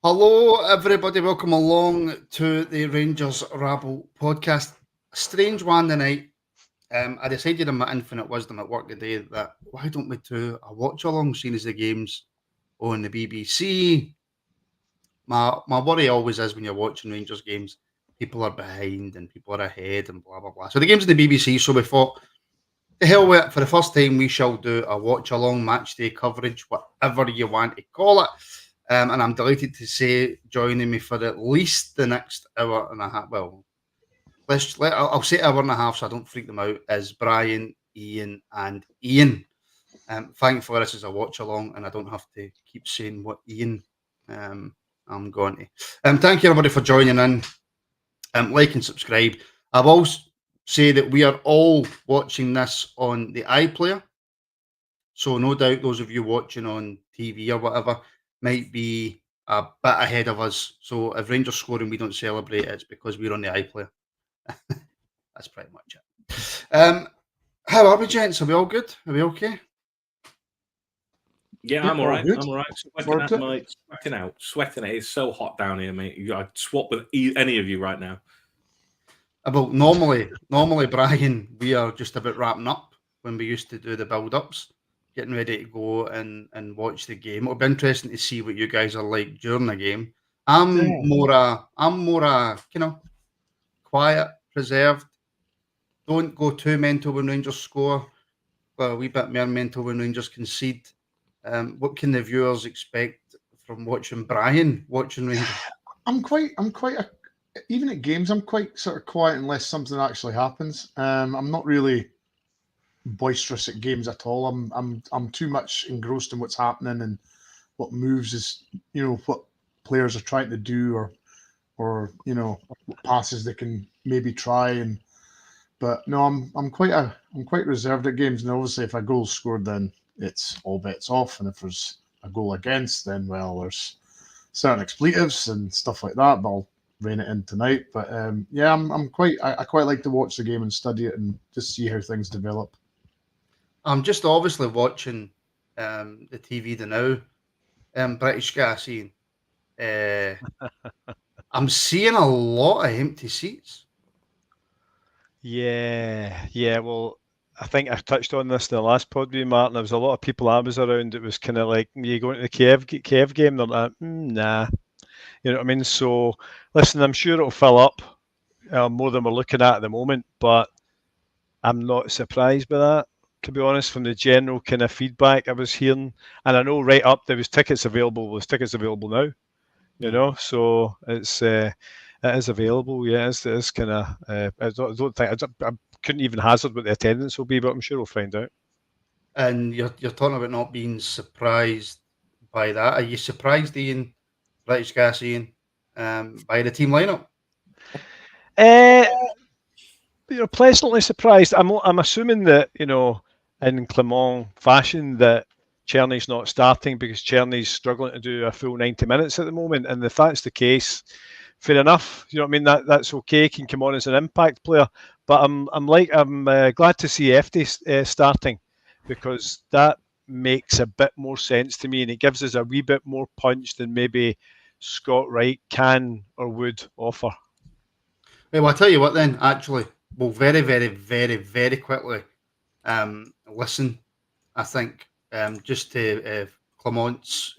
Hello, everybody. Welcome along to the Rangers Rabble podcast. A strange one tonight. I decided in my infinite wisdom at work today that why don't we do a watch along series of the games on the BBC? My worry always is when you're watching Rangers games, people are behind and people are ahead and blah blah blah. So the game's in the BBC, so we thought, the hell with it. For the first time, we shall do a watch along match day coverage, whatever you want to call it. And I'm delighted to say joining me for at least the next hour and a half. Well, I'll say hour and a half so I don't freak them out. Is Brian, Iain, and Ian. Thankfully, this is a watch along, and I don't have to keep saying what Iain I'm going to. Thank you everybody for joining in. Like and subscribe. I will say that we are all watching this on the iPlayer, so no doubt those of you watching on TV or whatever might be a bit ahead of us. So if Rangers score and we don't celebrate, it's because we're on the iPlayer. That's pretty much it. How are we, gents? Are we all good? Are we okay? Yeah, I'm all right. I'm all right. Sweating out. It's so hot down here, mate. I'd swap with any of you right now. Well, normally, Brian, we are just about wrapping up when we used to do the build-ups, getting ready to go and watch the game. It'll be interesting to see what you guys are like during the game. I'm more quiet, preserved. Don't go too mental when Rangers score. Well, a wee bit more mental when Rangers concede. What can the viewers expect from watching Brian watching Rangers? Even at games, I'm quite sort of quiet unless something actually happens. I'm not really boisterous at games at all. I'm too much engrossed in what's happening and what moves is, what players are trying to do or what passes they can maybe try. But no, I'm quite reserved at games. And obviously, if a goal's scored, then it's all bets off. And if there's a goal against, then there's certain expletives and stuff like that. But I'll rein it in tonight. But I quite like to watch the game and study it and just see how things develop. I'm just obviously watching the TV now. British Gas, Ian. I'm seeing a lot of empty seats. Yeah. Well, I think I touched on this in the last pod with you, Martin. There was a lot of people I was around. It was kind of like, you going to the Kyiv game? They're like, nah. You know what I mean? So, listen, I'm sure it'll fill up more than we're looking at the moment, but I'm not surprised by that, to be honest, from the general kind of feedback I was hearing. And I know right up there was tickets available. There's tickets available now, so it is available. Yeah, it's kind of. I couldn't even hazard what the attendance will be, but I'm sure we'll find out. And you're talking about not being surprised by that. Are you surprised, Ian, British Gas, Ian, by the team lineup? Pleasantly surprised. I'm assuming that in Clement fashion that Czerny's not starting because Czerny's struggling to do a full 90 minutes at the moment, and if that's the case, fair enough. You know what I mean? That's okay. He can come on as an impact player, but I'm glad to see FD starting because that makes a bit more sense to me, and it gives us a wee bit more punch than maybe Scott Wright can or would offer. Well, I'll tell you what then. Actually, we'll very, very, very, very quickly listen. I think just to Clement's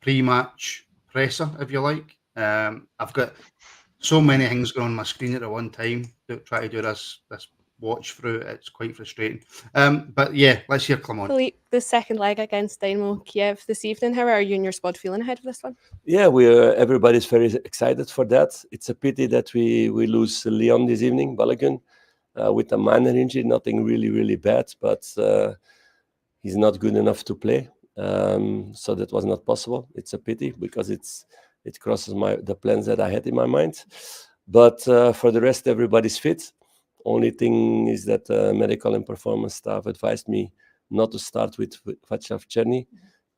pre-match presser, if you like. I've got so many things going on my screen at the one time to try to do this watch through. It's quite frustrating. But yeah, let's hear Clement. Philippe, the second leg against Dynamo Kyiv this evening. How are you and your squad feeling ahead of this one? Yeah, everybody's very excited for that. It's a pity that we lose Leon this evening, Balogun, with a minor injury, nothing really, really bad, but he's not good enough to play. So that was not possible. It's a pity because it crosses the plans that I had in my mind. But for the rest, everybody's fit. Only thing is that medical and performance staff advised me not to start with Václav Černý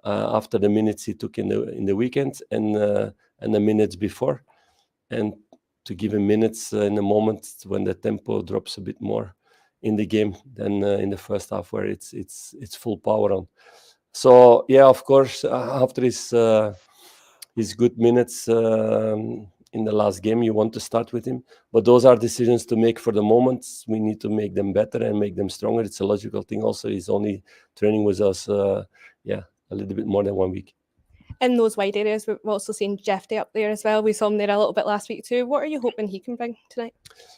after the minutes he took in the weekend and the minutes before, and to give him minutes in a moment when the tempo drops a bit more in the game than in the first half where it's full power on. So yeah, of course, after his his good minutes in the last game, you want to start with him. But those are decisions to make for the moment. We need to make them better and make them stronger. It's a logical thing. Also, he's only training with us, a little bit more than 1 week. In those wide areas, we've also seen Jeffy up there as well. We saw him there a little bit last week too. What are you hoping he can bring tonight?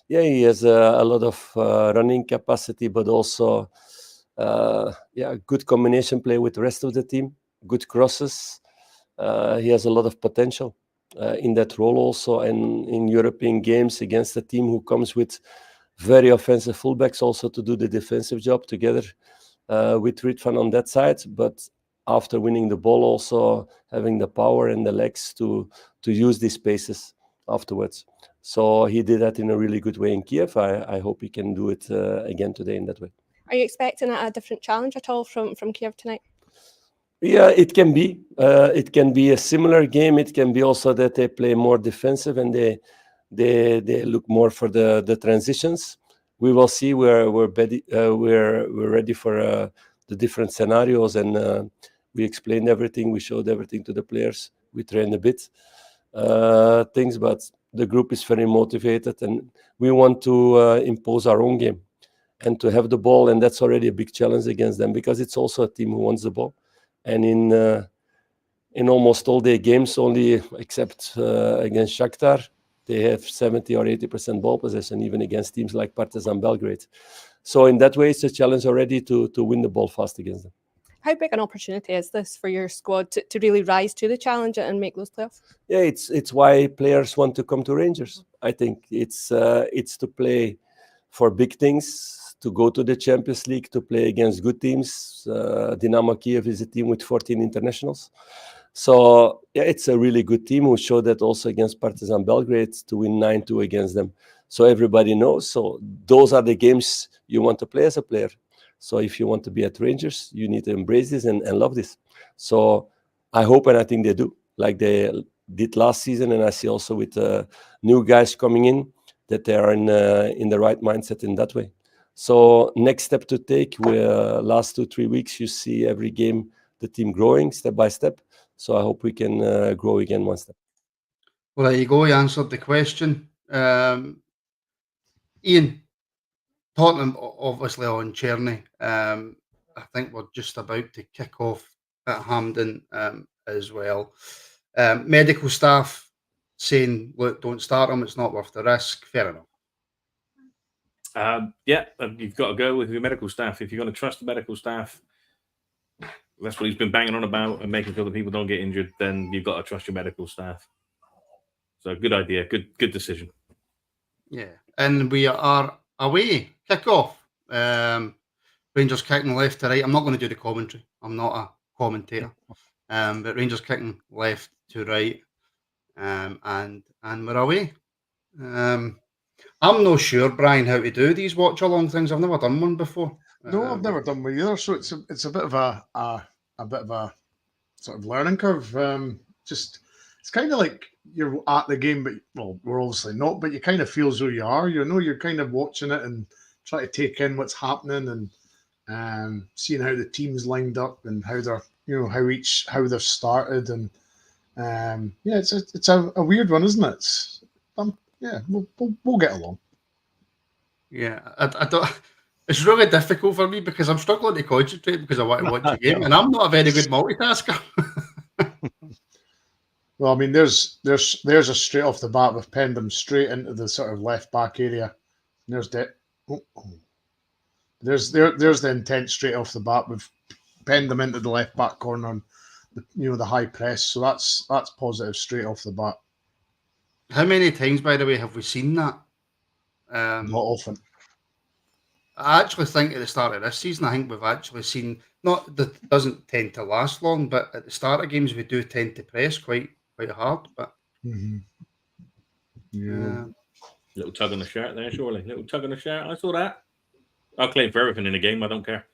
Yeah, he has a lot of running capacity, but also good combination play with the rest of the team, good crosses. He has a lot of potential in that role also, and in European games against a team who comes with very offensive fullbacks also to do the defensive job together with Ritvan on that side. But after winning the ball, also having the power and the legs to use these spaces afterwards. So he did that in a really good way in Kiev. I hope he can do it again today in that way. Are you expecting a different challenge at all from Kiev tonight? Yeah, it can be. It can be a similar game. It can be also that they play more defensive and they look more for the transitions. We will see. We're ready for the different scenarios, and we explained everything. We showed everything to the players. We trained a bit things, but the group is very motivated, and we want to impose our own game and to have the ball, and that's already a big challenge against them because it's also a team who wants the ball. And in almost all their games, only except against Shakhtar, they have 70 or 80% ball possession, even against teams like Partizan Belgrade. So in that way, it's a challenge already to win the ball fast against them. How big an opportunity is this for your squad to really rise to the challenge and make those playoffs? Yeah, it's why players want to come to Rangers. I think it's to play for big things, to go to the Champions League, to play against good teams. Dynamo Kyiv is a team with 14 internationals. So, yeah, it's a really good team who showed that also against Partizan Belgrade to win 9-2 against them. So everybody knows. So those are the games you want to play as a player. So if you want to be at Rangers, you need to embrace this and love this. So I hope, and I think they do, like they did last season. And I see also with new guys coming in that they are in the right mindset in that way. So next step to take, last 2-3 weeks, you see every game the team growing step by step. So I hope we can grow again one step. Well, there you go. You answered the question. Iain, Tottenham obviously on Cherney. I think we're just about to kick off at Hampden as well. Medical staff saying, look, don't start him. It's not worth the risk. Fair enough. You've got to go with your medical staff. If you're going to trust the medical staff, that's what he's been banging on about and making sure that people don't get injured, then you've got to trust your medical staff. So good idea. Good decision. Yeah. And we are away. Kick off. Rangers kicking left to right. I'm not going to do the commentary. I'm not a commentator. But Rangers kicking left to right. And we're away. I'm not sure, Brian, how to do these watch-along things. I've never done one before. No, I've never done one either. So it's a bit of a sort of learning curve. It's kind of like you're at the game, but well, we're obviously not. But you kind of feel as though you are. You know, you're kind of watching it and try to take in what's happening and seeing how the team's lined up and how they're, how they've started and it's a weird one, isn't it? We'll get along. Yeah, I don't. It's really difficult for me because I'm struggling to concentrate because I want to watch a game, and I'm not a very good multitasker. Well, I mean, there's a straight off the bat. We've penned them straight into the sort of left back area. There's the intent straight off the bat. We've penned them into the left back corner on the high press. So that's positive straight off the bat. How many times, by the way, have we seen that? Not often. I actually think at the start of this season, I think we've actually seen, not that doesn't tend to last long, but at the start of games, we do tend to press quite hard. But little tug on the shirt there, surely. Little tug on the shirt. I saw that. I'll claim for everything in the game. I don't care.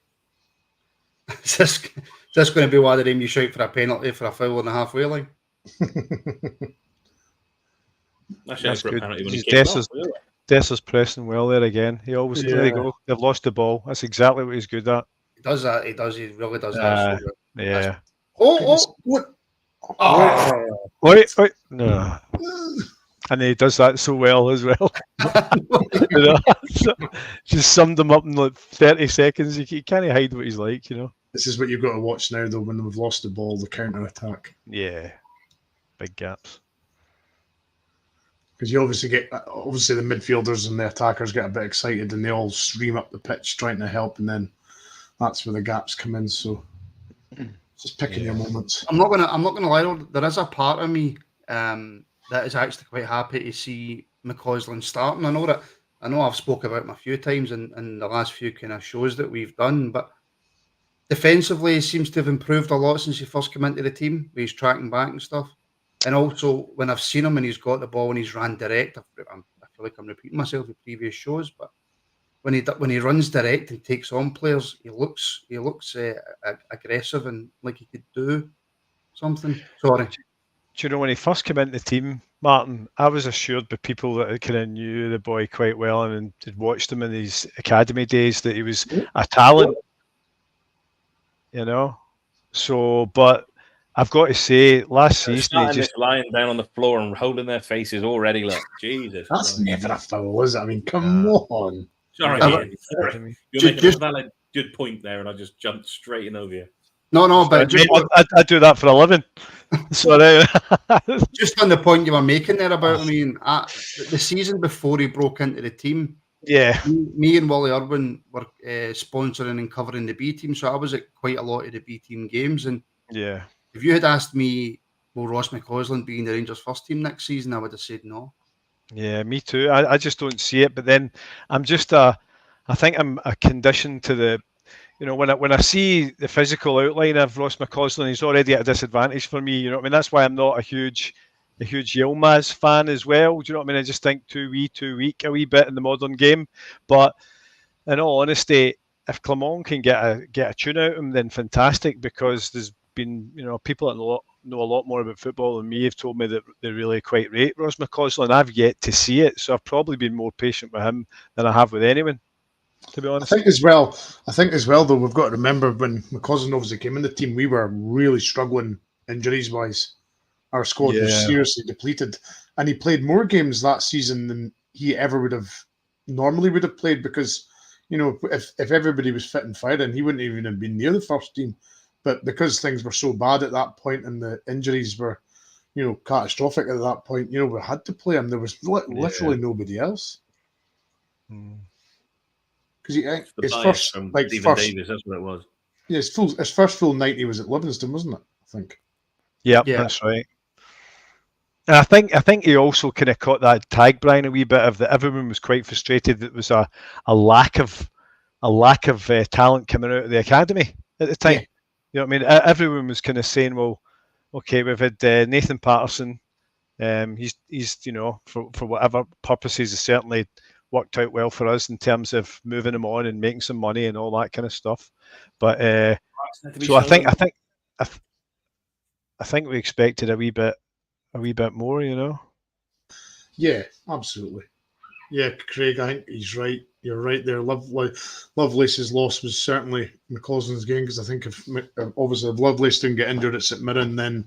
Is this going to be one of them you shout for a penalty for a foul on the halfway line? That's good. Dessa's pressing well there again. He always there you go. They've lost the ball. That's exactly what he's good at. He does that. He really does that. Yeah. Oh, what? Wait. No. And he does that so well as well. You know, just summed him up in like 30 seconds. You can't hide what he's like, you know. This is what you've got to watch now, though, when we've lost the ball, the counter-attack. Yeah. Big gaps. Because you obviously the midfielders and the attackers get a bit excited and they all stream up the pitch trying to help, and then that's where the gaps come in. So just picking your moments. I'm not gonna lie. There is a part of me that is actually quite happy to see McCausland starting. I know I've spoke about him a few times in the last few kind of shows that we've done, but defensively he seems to have improved a lot since he first came into the team, with his tracking back and stuff. And also when I've seen him and he's got the ball and he's ran direct, I feel like I'm repeating myself in previous shows, but when he runs direct and takes on players, he looks aggressive and like he could do something. Sorry. Do you know, when he first came into the team, Martin, I was assured by people that kind of knew the boy quite well and had watched him in his academy days that he was a talent, you know. So, but I've got to say, last season he just lying down on the floor and holding their faces already. Look, Jesus, that's Christ. never a foul, is it? I mean, come on. Sorry, you're making a valid, good point there, and I just jumped straight in over you. No, but I do that for a living. Sorry. Just on the point you were making there about, I mean, the season before he broke into the team, yeah, me and Wally Irwin were sponsoring and covering the B team, so I was at quite a lot of the B team games. And yeah, if you had asked me, will Ross McCausland be in the Rangers first team next season, I would have said no. Yeah, me too. I just don't see it. But then I think I'm a condition to the. You know, when I see the physical outline of Ross McCausland, he's already at a disadvantage for me. You know what I mean? That's why I'm not a huge Yilmaz fan as well. Do you know what I mean? I just think too weak a wee bit in the modern game. But in all honesty, if Clement can get a tune out of him, then fantastic. Because there's been, you know, people that know a lot more about football than me have told me that they really quite rate Ross McCausland. I've yet to see it, so I've probably been more patient with him than I have with anyone, to be honest. I think as well, though, we've got to remember when McCausland obviously came in the team, we were really struggling injuries wise. Our squad was seriously depleted, and he played more games that season than he ever would have played, because, you know, if everybody was fit and firing, he wouldn't even have been near the first team. But because things were so bad at that point and the injuries were, you know, catastrophic at that point, you know, we had to play him. There was literally nobody else. Because his first, Davis, that's what it was. Yeah, his first full 90 was at Livingston, wasn't it? I think. Yeah, that's right. And I think he also kind of caught that tag, Brian, a wee bit of that. Everyone was quite frustrated that there was a lack of talent coming out of the academy at the time. Yeah. You know what I mean? Everyone was kind of saying, well, okay, we've had Nathan Patterson. He's you know, for whatever purposes, has certainly worked out well for us in terms of moving him on and making some money and all that kind of stuff. But so I think we expected a wee bit more, you know. Yeah, absolutely. Yeah, Craig, I think he's right. You're right there. Lovelace's loss was certainly McCausland's gain, because I think if obviously if Lovelace didn't get injured at St Mirren, then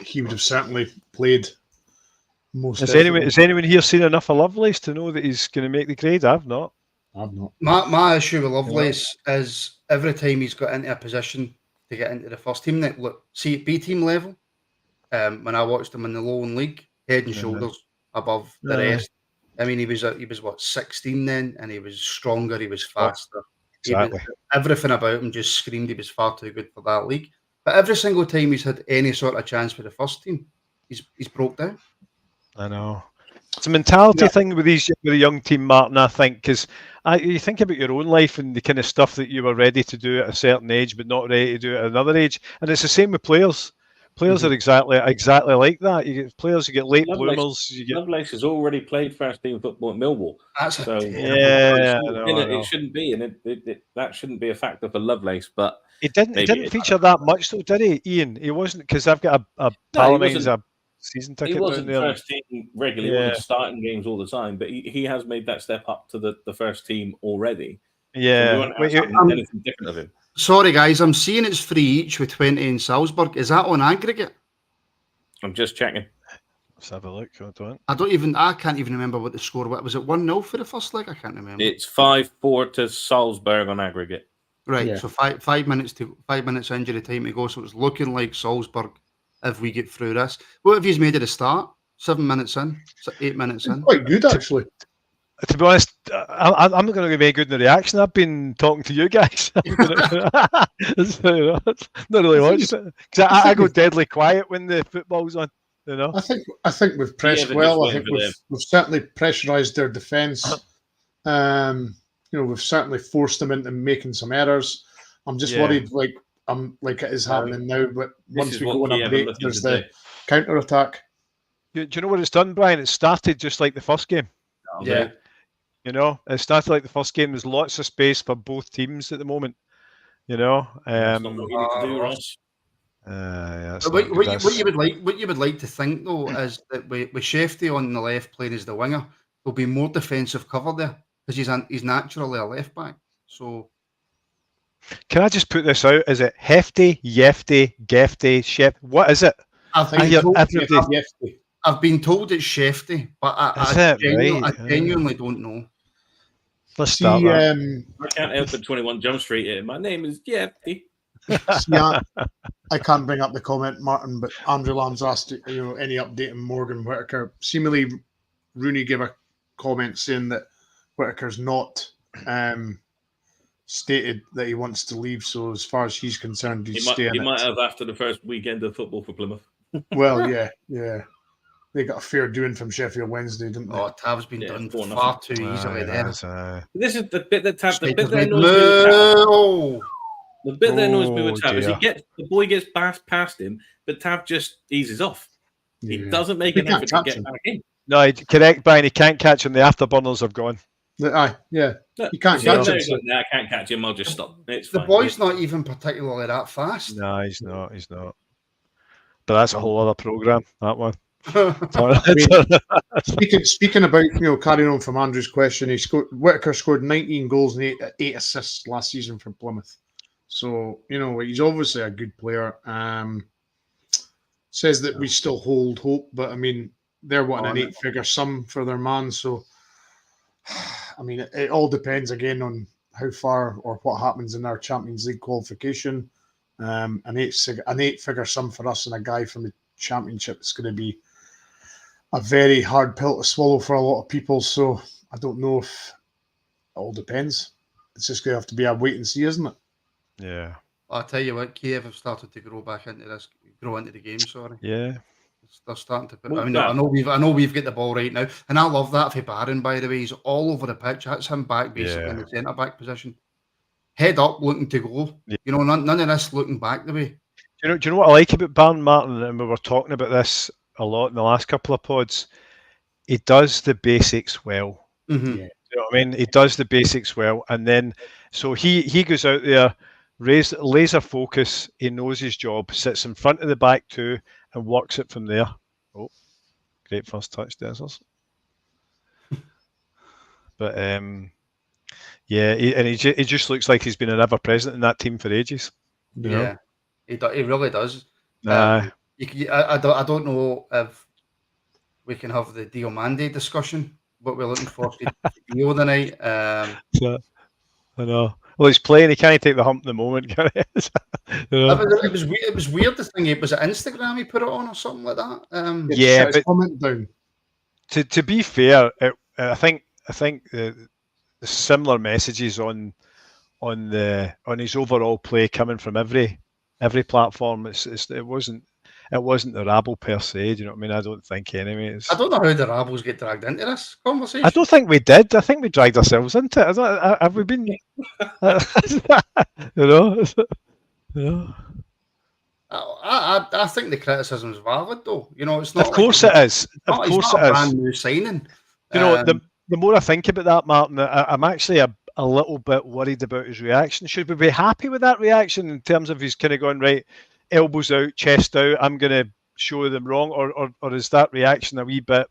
he would have certainly played. Has anyone here seen enough of Lovelace to know that he's going to make the grade? I've not. My issue with Lovelace is every time he's got into a position to get into the first team, that look, see at B team level, when I watched him in the Lowland League, head and shoulders above the rest. I mean, he was what, 16 then, and he was stronger, he was faster. Exactly. Everything about him just screamed he was far too good for that league. But every single time he's had any sort of chance for the first team, he's broke down. I know. It's a mentality thing with the young team, Martin, I think, because you think about your own life and the kind of stuff that you were ready to do at a certain age but not ready to do at another age. And it's the same with players. Players are exactly like that. You get players, you get late bloomers. Lovelace has already played first team football at Millwall. It shouldn't be, and that shouldn't be a factor for Lovelace. But he didn't feature that much, though, did he, Ian? He wasn't, because I've got a pal of mine's a season ticket. He wasn't first team regularly. He wasn't starting games all the time, but he has made that step up to the first team already. Yeah, So anything different of him. Sorry, guys, I'm seeing it's 3 each with 20 in Salzburg. Is that on aggregate? I'm just checking. Let's have a look. I can't even remember what the score was. Was it 1-0 for the first leg? I can't remember. It's 5-4 to Salzburg on aggregate. Right, Yeah. so 5 minutes injury time to go. So it's looking like Salzburg if we get through this. What have you made at the start? 7 minutes in, 8 minutes in. Quite good, actually. To be honest, I'm not going to be very good in the reaction. I've been talking to you guys. Not really watched it because I go deadly quiet when the football's on. You know, I think we've pressed they're well. just I think waiting for we've certainly pressurised their defence. We've certainly forced them into making some errors. I'm just worried, like it is happening now. But once we go on a break, there's the counter attack. Do you know what it's done, Brian? It started just like the first game. Yeah. You know, it started like the first game. There's lots of space for both teams at the moment. You know, That's not what you need to do, Ross. What you would like to think though is that with Shefty on the left playing as the winger, there'll be more defensive cover there because he's naturally a left back. So can I just put this out? Is it Hefty, Yefty, Gefty, Shep? What is it? I've been told it's Shefty, but I genuinely don't know. Let's start that. I can't help but 21 Jump Street here. My name is Jeffy. I can't bring up the comment, Martin, but Andrew Lamb's asked, any update on Morgan Whittaker. Seemingly, Rooney gave a comment saying that Whittaker's not stated that he wants to leave. So as far as he's concerned, he's staying. He might have after the first weekend of football for Plymouth. Well, yeah. They got a fair doing from Sheffield Wednesday, didn't they? Oh, Tav's been done far too easily there. This is the bit that Tav. The bit that annoys me with Tav is the boy gets past him, but Tav just eases off. He doesn't make an effort to get back in. No, correct, Brian. He can't catch him. The afterburners have gone. You can't catch him. I can't catch him. I'll just stop. It's the fine. boy's not even particularly that fast. No, he's not. But that's a whole other program. That one. Speaking about carrying on from Andrew's question, Whittaker scored 19 goals and 8 assists last season for Plymouth. So he's obviously a good player. Says that we still hold hope, but I mean they're wanting an 8-figure sum for their man. So I mean it all depends again on how far or what happens in our Champions League qualification. An 8-figure sum for us and a guy from the Championship is going to be a very hard pill to swallow for a lot of people. So I don't know if it all depends. It's just going to have to be a wait and see, isn't it? Yeah. I'll tell you what, Kyiv have started to grow into the game. Sorry. Yeah. They're starting to put. I know we've got the ball right now, and I love that for Barron. By the way, he's all over the pitch. That's him back basically in the centre back position, head up, looking to go. Yeah. None of this looking back the way. Do you know what I like about Barron, Martin? And we were talking about this a lot in the last couple of pods. He does the basics well. Mm-hmm. Yeah. You know what I mean? He does the basics well, and then so he goes out there, laser focus. He knows his job. Sits in front of the back two and works it from there. Oh, great first touch, Desers. But he just looks like he's been an ever present in that team for ages. You know? He really does. Nah. I don't know if we can have the Diomande discussion. What we're looking for Dio tonight. I know. Well, he's playing. He can't take the hump in the moment. Can he? It was weird. The thing was it Instagram he put it on or something like that. But comment down. To be fair, I think the similar messages on his overall play coming from every platform. It wasn't the Rabble per se. Do you know what I mean? I don't think anyway. I don't know how the Rabbles get dragged into this conversation. I don't think we did. I think we dragged ourselves into it. Have we been? I think the criticism is valid, though. It's not. Of course it is. Of course it is. Brand new signing. The more I think about that, Martin, I'm actually a little bit worried about his reaction. Should we be happy with that reaction in terms of he's kind of going right, elbows out, chest out? I'm going to show them wrong, or is that reaction a wee bit,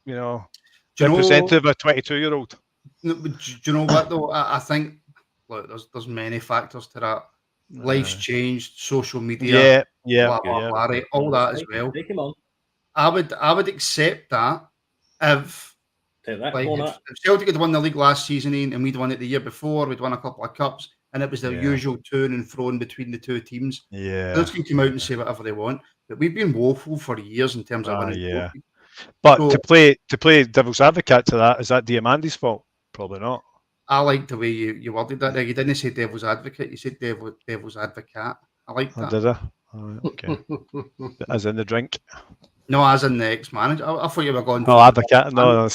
representative of a 22-year-old? Do you know what though? I think look, there's many factors to that. Life's changed, social media, Yeah, yeah, blah blah yeah. blah, right? All that as well. Take him on. I would accept that if Take that like corner. if Celtic had won the league last season Ian, and we'd won it the year before, we'd won a couple of cups, and it was the Yeah. usual to and fro between the two teams. Yeah. Those can come out and say whatever they want, but we've been woeful for years in terms of winning. Yeah. trophies. But So- to play devil's advocate to that, is that Diamandi's fault? Probably not. I like the way you worded that. There. You didn't say devil's advocate. You said devil's advocate. I like Oh, that. did I? Oh, okay. As in the drink. No, as in the ex-manager. I thought you were going. No, advocate. No,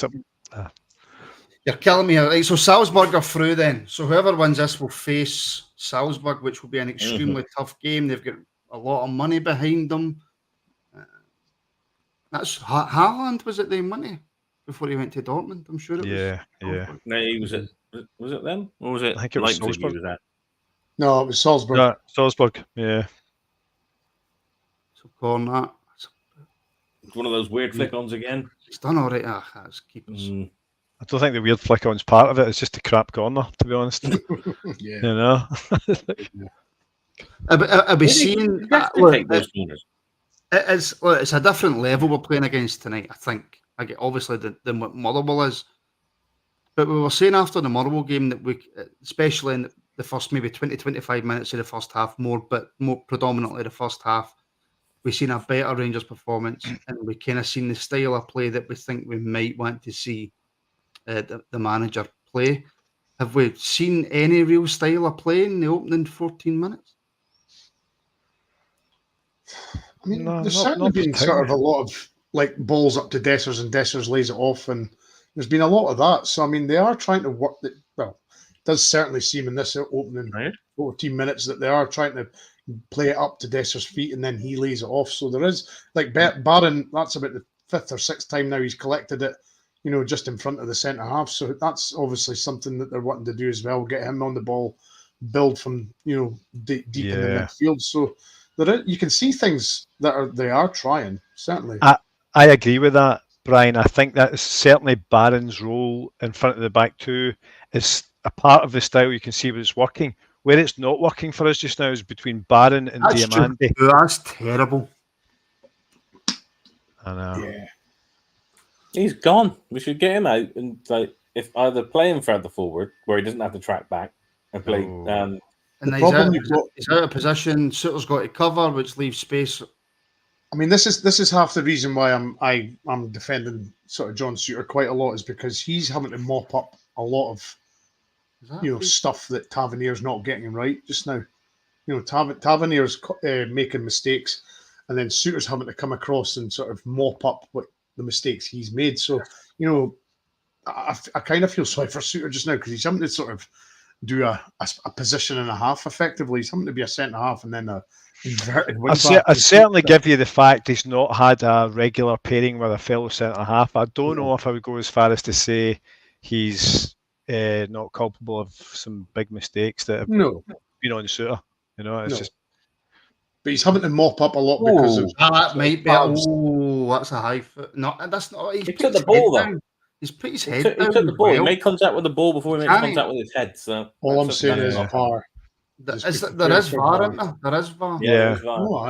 You're killing me. Right, so Salzburg are through then. So whoever wins this will face Salzburg, which will be an extremely tough game. They've got a lot of money behind them. That's Haaland, was it the money before he went to Dortmund? I'm sure it was. yeah. No, he was it. Was it them? Or was it? I think it was Leipzig he Salzburg. was at? No, it was Salzburg. No, Salzburg. Yeah. So corner. It's one of those weird flick-ons again. He's done all right. That's keepers. I don't think the weird flick-on's part of it. It's just a crap corner, to be honest. Yeah. You know. I'll be seeing. Take those corners. It's a different level we're playing against tonight. I think. Obviously than what Motherwell is. But we were saying after the Motherwell game that we, especially in the first maybe 20-25 minutes of the first half, more predominantly the first half, we've seen a better Rangers performance, and we kind of seen the style of play that we think we might want to see the manager play. Have we seen any real style of play in the opening 14 minutes? I mean, No, there's not certainly been sort of a particularly. lot of like balls up to Dessers and Dessers lays it off, and there's been a lot of that. So I mean, they are trying to work. Well, it does certainly seem in this opening 14 minutes that they are trying to play it up to Dessers' feet, and then he lays it off. So there is like Barron. That's about the fifth or sixth time now he's collected it, just in front of the centre half. So that's obviously something that they're wanting to do as well. Get him on the ball, build from deep in the midfield. So you can see things that they are trying, certainly. I agree with that, Brian. I think that is certainly Barron's role in front of the back two is a part of the style. You can see where it's working. Where it's not working for us just now is between Barron and Diamandi. That's terrible. I know. Yeah. He's gone. We should get him out and if either play him further forward where he doesn't have to track back and play. And The he's problem you've got- out of position. Suter's got to cover, which leaves space. I mean, this is half the reason why I'm defending sort of John Suter quite a lot, is because he's having to mop up a lot of stuff that Tavernier's not getting right just now. Tavernier's making mistakes, and then Suter's having to come across and sort of mop up what the mistakes he's made. So I kind of feel sorry for Suter just now, because he's having to sort of do a position and a half effectively. He's having to be a centre half and then a inverted wing back. I'd certainly give you the fact he's not had a regular pairing with a fellow centre half. I don't know if I would go as far as to say he's not culpable of some big mistakes that have been on Suter. It's just. But he's having to mop up a lot because of that might be. That's a high foot. No, that's not. He took the ball though. He's put his He head took down. the ball. Well. He made contact with the ball before he made contact with his head. So all I'm saying is VAR. There is VAR, isn't there? There is VAR. Yeah.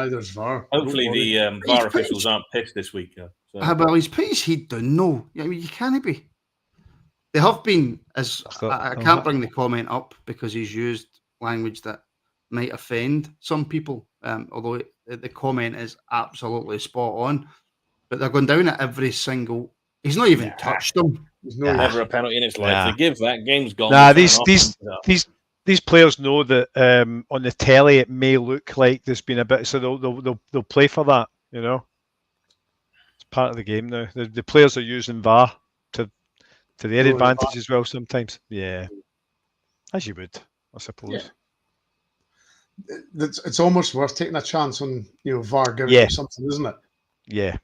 There's VAR. Hopefully the VAR officials aren't pissed this week. So. Well, he's put his head down. No, I mean, you can't be. They have been, I can't bring the comment up because he's used language that might offend some people, although the comment is absolutely spot on. But they're going down at every single. He's not even touched them. There's never a penalty in his life. They give that, game's gone. Nah, these players know that on the telly it may look like there's been a bit, so they'll play for that. It's part of the game now. The players are using VAR to their advantage as well sometimes. Yeah, as you would, I suppose. Yeah. It's almost worth taking a chance on VAR giving you something, isn't it? Yeah.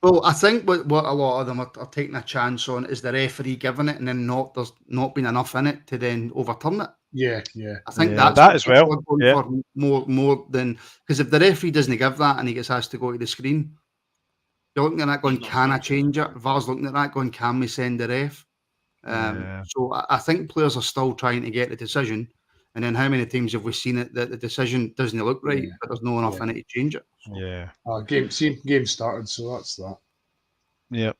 Well, I think what a lot of them are taking a chance on is the referee giving it, and then there's not been enough in it to then overturn it. Yeah. I think that's that as well. For more than, because if the referee doesn't give that and he gets asked to go to the screen, you're looking at that going, can I change it? VAR's looking at that going, can we send the ref? So I think players are still trying to get the decision. And then how many times have we seen it that the decision doesn't look right, but there's no enough in it to change it? So, Yeah. Game started, so that's that. Yep.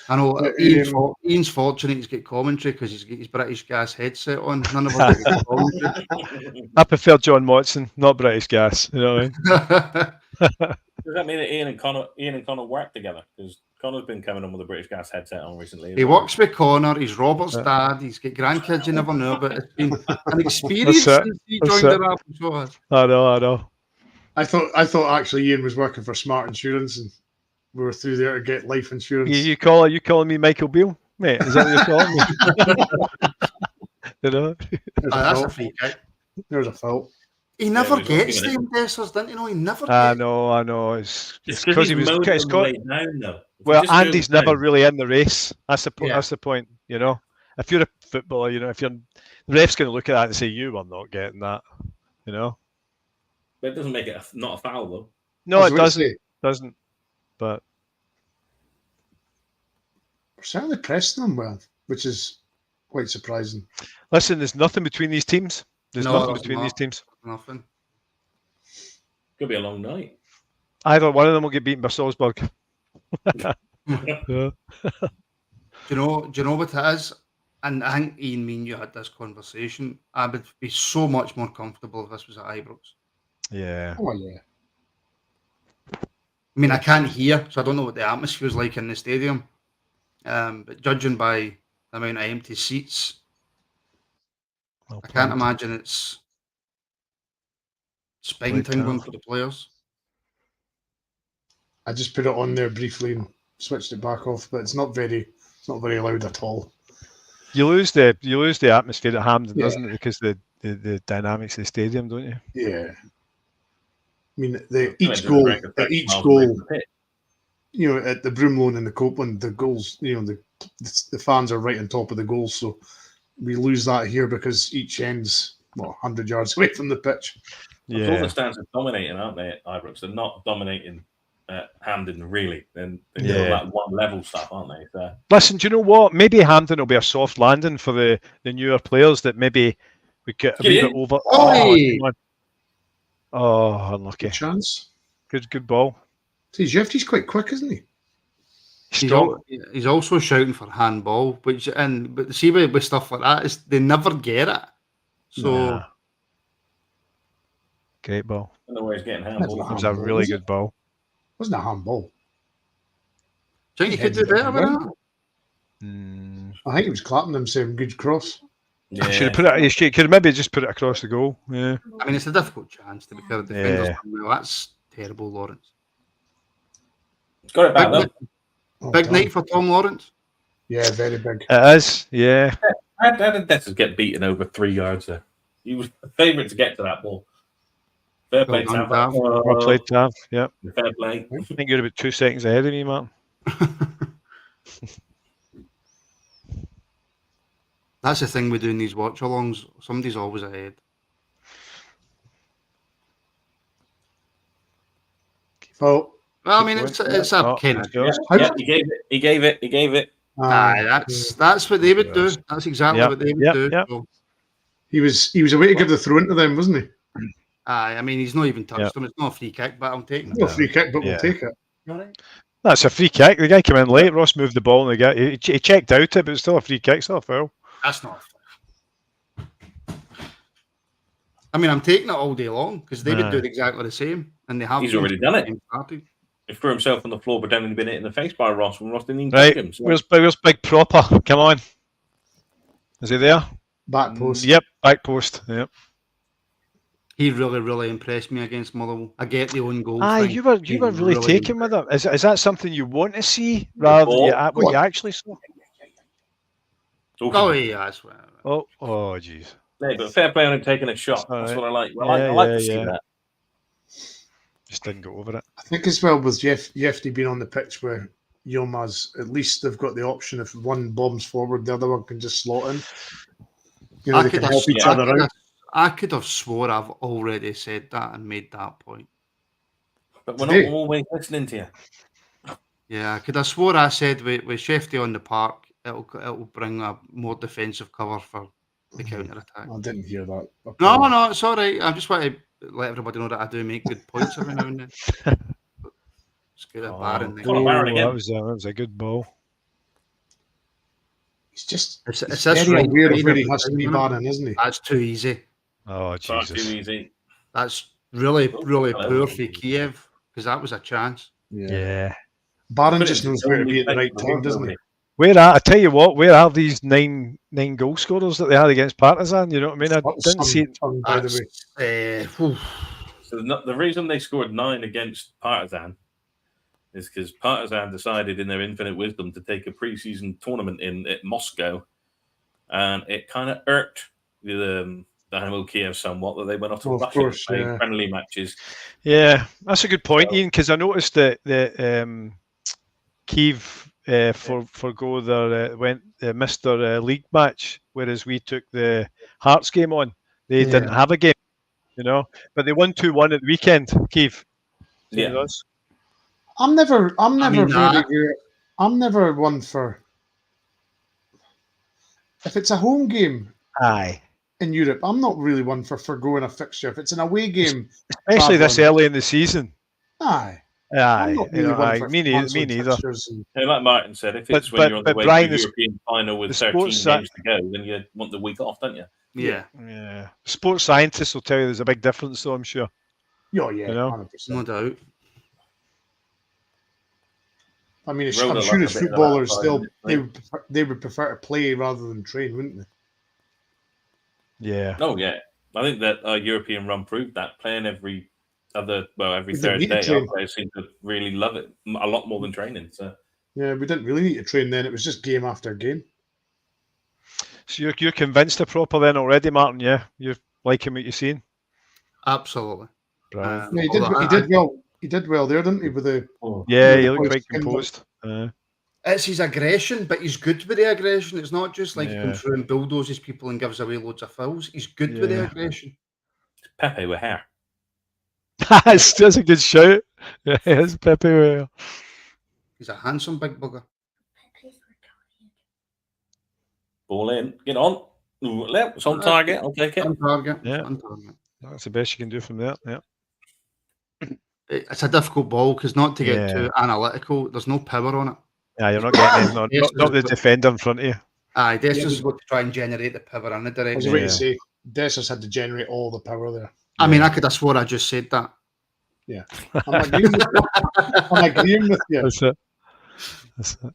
I know But, Ian's fortunate he's got commentary because he's got his British Gas headset on. None of us get commentary. I prefer John Watson, not British Gas. You know what I mean? Does that mean that Ian and Connor work together? Because Connor's been coming on with a British Gas headset on recently. He works with Connor. He's Robert's dad. He's got grandkids you never know, but it's been an experience since he joined the Rabble show. I know. I thought actually Ian was working for Smart Insurance, and we were through there to get life insurance. You calling me Michael Beale, mate? Is that what you're calling me? You know? That's a free kick. There's a foul. He never gets them Dessers, didn't he? No, he never. I know. It's because he was. It's got, down, well, Andy's never really in the race. That's the point. You know, if you're a footballer, you know, if you're the ref's going to look at that and say you were not getting that. You know. But it doesn't make it not a foul though. No, it doesn't. But we're certainly pressing them well, which is quite surprising. Listen, there's nothing between these teams. There's nothing there's between not. these teams. Nothing. Could be a long night. Either one of them will get beaten by Salzburg. Do you know what it is? And I think Ian, me and you had this conversation. I would be so much more comfortable if this was at Ibrox. Yeah. Oh yeah. I mean, I can't hear, so I don't know what the atmosphere is like in the stadium. But judging by the amount of empty seats, I can't imagine it's spine tingling for the players. I just put it on there briefly and switched it back off, but it's not very loud at all. You lose the atmosphere at Hampden, doesn't it? Because the dynamics of the stadium, don't you? Yeah. I mean, each goal, you know, at the Broomloan and the Copeland, the goals, you know, the fans are right on top of the goals, so we lose that here because each end's 100 yards away from the pitch. Yeah, all the stands are dominating, aren't they? At Ibrox, they're not dominating at Hampden really. They're doing that one level stuff, aren't they? So. Listen, do you know what? Maybe Hampden will be a soft landing for the newer players that maybe we get a wee bit over. Oh, unlucky. Good chance. Good ball. See, Jeffrey's quite quick, isn't he? He's also shouting for handball, but see with stuff like that is they never get it. So great ball. I don't know where he's getting handball. It was a really good ball. Wasn't a handball. Do you think he could do better with that? I think he was clapping them saying good cross. Yeah. Should have put it. He could have maybe just put it across the goal. Yeah. I mean, it's a difficult chance to be fair. Defenders well. That's terrible, Lawrence. Got it back though. Big night for Tom Lawrence. Yeah, very big. It is. Yeah. How did Dessers get beaten over 3 yards there? He was the favourite to get to that ball. Fair play, Tav. Well played, Tav. Yeah. Fair play. I think you're about 2 seconds ahead of me, Martin. That's the thing with doing these watch-alongs. Somebody's always ahead. Oh, well, I mean, it's a kind of. Yeah, he gave it. That's what they would do. That's exactly what they would do. Yep. So. He was away to give the throw into them, wasn't he? I mean, he's not even touched them. It's not a free kick, but I'm taking it. No free kick, but we'll take it. That's a free kick. The guy came in late. Ross moved the ball, and the guy he checked out it, but it's still a free kick. Still a foul. That's not. I mean, I'm taking it all day long because they would do exactly the same, and they have. He's already done it. He threw himself on the floor, but then he'd been hit in the face by Ross when Ross didn't even touch him. So. Where's Big Proper? Come on, is he there? Back post. Yep, back post. Yep. He really impressed me against Motherwell. I get the own goal. You were really taken with him. Is that something you want to see rather than what you actually saw? Oh yeah, that's what. Oh jeez. Yeah, but fair play on him taking a shot. That's what I like. I like to see that. Just didn't go over it. I think as well with Jeffrey being on the pitch where Yilmaz, at least they've got the option if one bombs forward, the other one can just slot in. You know, they can help each other out. I could have swore I've already said that and made that point. But we're not always listening to you. Yeah, I could have swore I said with Shefty on the park, it'll bring a more defensive cover for The counter attack. I didn't hear that. No, it's all right. I just want to let everybody know that I do make good points every now and then. It's good at Baron. Conor Barron again. That was a good ball. He's just It's he's this very right aware of side where he of has to the be time, isn't it? Baron, isn't he? That's too easy. Oh, Far too Jesus. easy. That's really poor hello. for Kiev because that was a chance. Yeah. Baron Put just it knows in where to the be at the only right place time, in the doesn't world, he? I tell you what, where are these nine goal scorers that they had against Partizan? You know what I mean? I That was didn't some see it. turn, by the way. So the reason they scored 9 against Partizan is because Partizan decided in their infinite wisdom to take a pre-season tournament in at Moscow, and it kind of irked the Dynamo Kyiv somewhat that they went off to Well, of Russia course, to play yeah. friendly matches. Yeah, that's a good point, Ian, because I noticed that Kyiv forgo their missed their league match, whereas we took the Hearts game on. They didn't have a game, but they won 2-1 at the weekend. Kyiv, same as us. I'm never mean, I'm never one for, if it's a home game Aye, in Europe, I'm not really one for forgoing a fixture. If it's an away game, especially this travelling, early in the season. aye. I'm Aye, not really one for me cancelling neither. fixtures and- Yeah, like Martin said, if it's But- when you're on the but way Brian, to a the European final with the 13 sports games to go, then you want the week off, don't you? Yeah, Yeah, sports scientists will tell you there's a big difference, though. I'm sure. Oh yeah, You know? 100%. no doubt. I mean, Rhoda I'm lost sure a as bit of that footballers, side, they would prefer to play rather than train, wouldn't they? Yeah. Oh yeah, I think that our European run proved that playing every We third didn't need to day, our train. players seem to really love it a lot more than training. So Yeah, we didn't really need to train then. It was just game after game. So you're convinced of proper then already, Martin? Yeah, you're liking what you're seeing. Absolutely. Brilliant. Yeah, Although he did well. He did well there, didn't he? With the Yeah, the you look boys quite pinned up. composed. It's his aggression, but he's good with the aggression. It's not just like he Yeah. comes through and bulldozes people and gives away loads of fouls. He's good with the Yeah. aggression. Pepe with hair. That's a good shout. Yeah, it's Pepe. Well. He's a handsome big bugger. Ball in, get on. Ooh, it's on target. I'll take it. On target. Yeah. On target. That's the best you can do from there. Yeah. It's a difficult ball because not to get Yeah. too analytical, there's no power on it. Yeah, you're not getting anything. Yes, Not the defender in front of you. Aye, Destin's got to try and generate the power in the I was direction. about Yeah. to say, Dessers had to generate all the power there. I mean, I could have swore I just said that. I'm agreeing with you. I'm agreeing with you. That's it. That's it.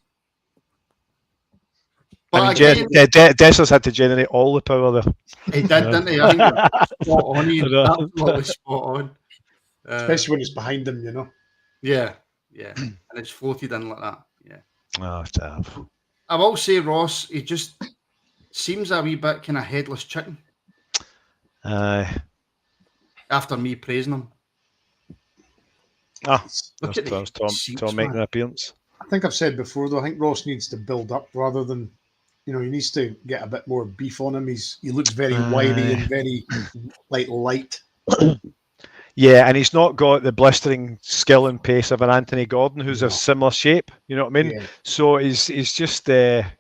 But I mean, again, Dessers had to generate all the power there. he did, didn't he? I think you're spot on. He's I know. absolutely spot on. Especially when it's behind him, you know. Yeah, and it's floated in like that. Yeah, Oh, tough. I will say Ross, he just seems a wee bit kind of headless chicken Aye. after me praising him. Ah, Look at there's the seats, Tom making man. an appearance. I think I've said before, though, I think Ross needs to build up rather than, he needs to get a bit more beef on him. He looks very wiry and very light. Yeah, and he's not got the blistering skill and pace of an Anthony Gordon, who's of similar shape. You know what I mean? Yeah. So he's just yeah.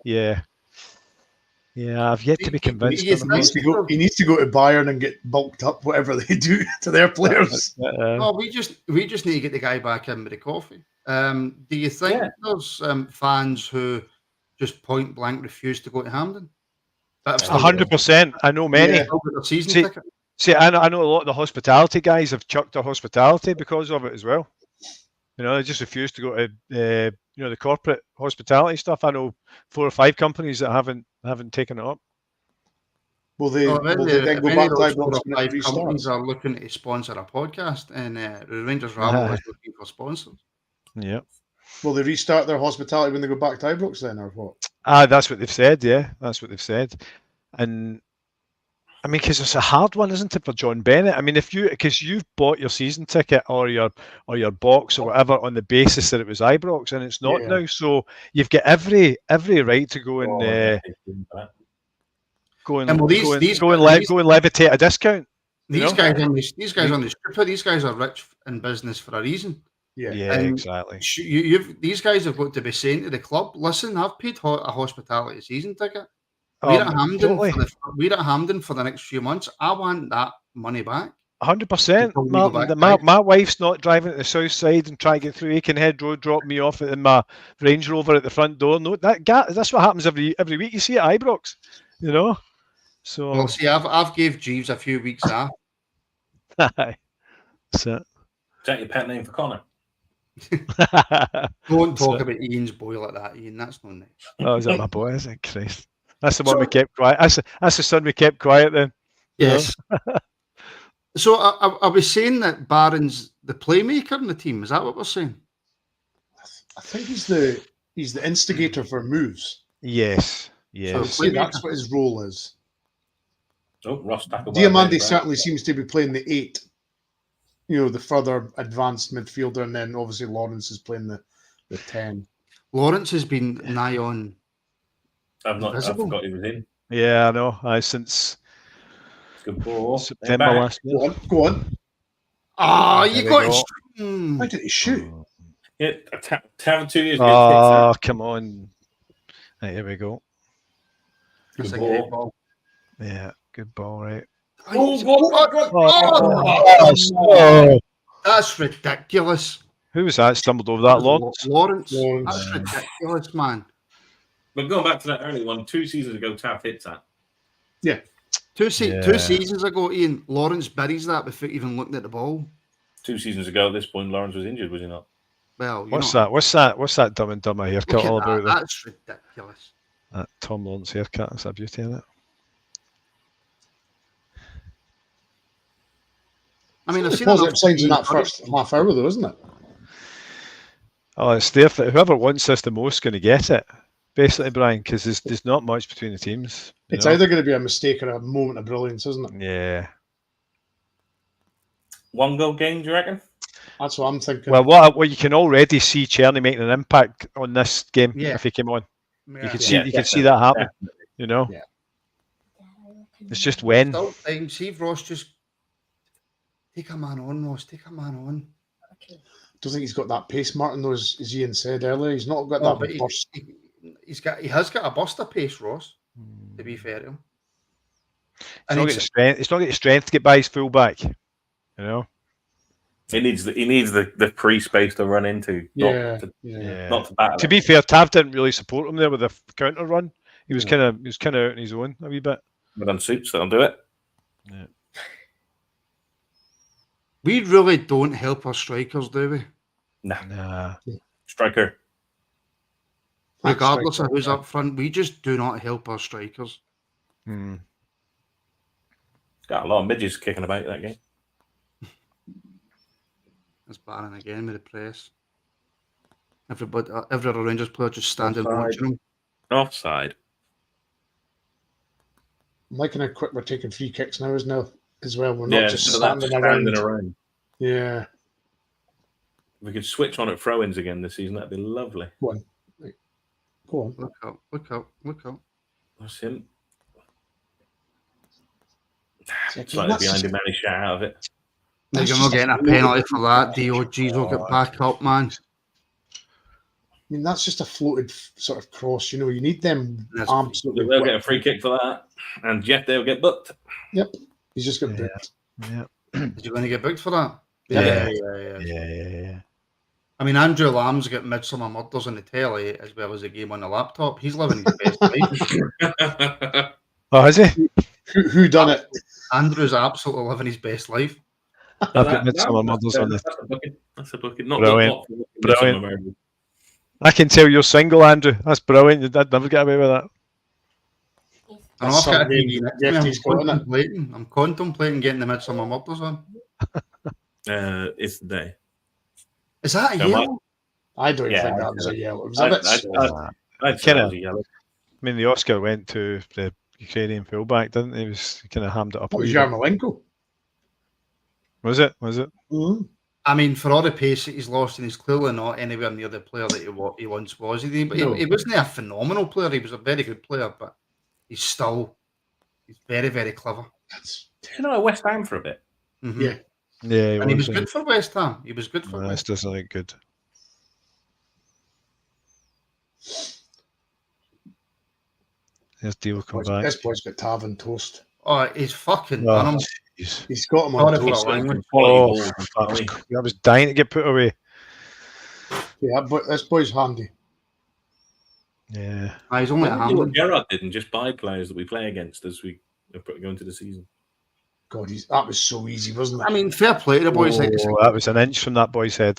I've yet to be convinced. He of He him. needs to go to Bayern and get bulked up, whatever they do to their players. Oh, we just need to get the guy back in with the coffee. Do you think there's fans who just point blank refuse to go to Hampden? 100%. I know many. Yeah. Still got their season See- ticket. See, I know a lot of the hospitality guys have chucked their hospitality because of it as well. They just refuse to go to the corporate hospitality stuff. I know 4 or 5 companies that haven't taken it up. Will they If then go any back of to those 4 Ibrox or when 5 it companies restarts? are looking to sponsor a podcast, and the Rangers Rabble is looking for sponsors. Yeah. Will they restart their hospitality when they go back to Ibrox then, or what? That's what they've said. Yeah, that's what they've said. And I mean, because it's a hard one, isn't it, for John Bennett? I mean, because you've bought your season ticket or your box or whatever on the basis that it was Ibrox, and it's not Yeah. now. So you've got every right to go and go and levitate a discount. These guys on the strip, these guys are rich in business for a reason. Yeah. Yeah, And exactly. These guys have got to be saying to the club, listen, I've paid a hospitality season ticket. We're at Hampden totally. we're at Hampden for the next few months. I want that money back. 100%. Until we go Martin, back my wife's not driving to the south side and trying to get through Aikenhead Road, drop me off in my Range Rover at the front door. No, that's what happens every week. You see at Ibrox, you know. So Well, see, I've gave Jeeves a few weeks off. that's it. Is that your pet name for Connor? Don't talk about Ian's boy like that, Ian. That's not nice. Oh, is that my boy? Is it? Christ. That's the one we kept quiet. That's the son we kept quiet then. Yes. So I was saying that Barron's the playmaker in the team. Is that what we're saying? I think he's the instigator for moves. Yes. So Yes. that's what his role is. Oh, Ross tackled by Diamandi Bryan. certainly seems to be playing the 8. You know, the further advanced midfielder, and then obviously Lawrence is playing the 10. Lawrence has been nigh on. I invisible. forgot he was in. Yeah, I know. Since Good ball. September Back. last year. Go on. Ah, There you we got go. it. Why did he shoot? Yeah, Tav 2 years ago. Oh, come on. Right, here we go. That's a Good great ball. ball. Yeah, good ball, right. Oh, that's ridiculous. Who was that? Stumbled over that, Lawrence? Lawrence. Lawrence. That's ridiculous, man. But going back to that early one, 2 seasons ago, Tav hits that. Yeah. Two seasons ago, Ian, Lawrence buries that without even looking at the ball. 2 seasons ago, at this point, Lawrence was injured, was he not? Well, What's that? What's that Dumb and Dumber haircut all about? There? That's ridiculous. That Tom Lawrence haircut. That's a beauty in it. I mean, I've seen Positive enough signs in to that first half hour, though, isn't it? Oh, it's there for whoever wants this the most going to get it. Basically, Brian, because there's not much between the teams. It's either going to be a mistake or a moment of brilliance, isn't it? Yeah. 1 goal game, do you reckon? That's what I'm thinking. Well, what you can already see Cherny making an impact on this game if he came on. Yeah. You can see that happen. You know. Yeah. It's just when. Still time. See if Ross just take a man on, Ross. Take a man on. Don't think he's got that pace, Martin, though, as Ian said earlier. He's not got No, that but burst. he has got a buster pace, Ross. To be fair to him, He's not got the strength. He's not got the strength to get by his fullback. You know. He needs the free space to run into. Yeah. Not to battle. To be fair, Tav didn't really support him there with a counter run. He was kind of out on his own a wee bit. But on suits, that'll do it. Yeah. we really don't help our strikers, do we? Nah. Striker. Regardless of who's up front, we just do not help our strikers. Hmm. Got a lot of midges kicking about that game. It's Barron again with the press. Every other Rangers player just standing watching him. Offside. I'm liking how quick we're taking free kicks now, isn't it? As well. We're Yeah, not just so that's standing around. Yeah. If we could switch on at throw-ins again this season, that'd be lovely. Go on. Look out. That's him. That's Slightly behind him, and he shot out of it. You're not getting a penalty for that. DOGs will get back up, man. I mean, that's just a floated sort of cross. You know, you need them absolutely. They'll get a free kick for that, and Jeff they'll get booked. Yep, he's just got booked. Yeah. Is he going to get booked for that? Yeah. I mean, Andrew Lamb's got Midsummer Murders on the telly as well as a game on the laptop. He's living his best life. Oh, has he? Who done it? Andrew's absolutely living his best life. I've got Midsummer Murders on this. That's a booking. Not Brilliant. Midsummer Murders. I can tell you're single, Andrew. That's brilliant. You'd never get away with that. And I've got a TV next to me. I'm contemplating getting the Midsummer Murders on. It's the day. Is that a yellow? I don't think that was a yellow. It was a bit slow. I'd say it was a yellow. I mean, the Oscar went to the Ukrainian fullback, didn't he? He was kind of hammed it up. That was Yarmolenko. Was it? Mm-hmm. I mean, for all the pace that he's lost, and he's clearly not anywhere near the player that he once was. He wasn't a phenomenal player. He was a very good player, but he's very, very clever. You know, West Ham for a bit. Mm-hmm. Yeah. Yeah, and he was good for West Ham. He was good for West Ham. This doesn't look good. There's Deal come back. This boy's got Tav on toast. Oh, he's fucking done him. Jeez. He's got him on Sorry for toast. that language. Oh, that was dying to get put away. Yeah, but this boy's handy. Yeah. He's only a Why don't we do what hand. Gerrard did and just buy players that we play against as we go into the season. God, that was so easy, wasn't it? I mean, fair play to the boys. Like, Oh, that was an inch from that boy's head.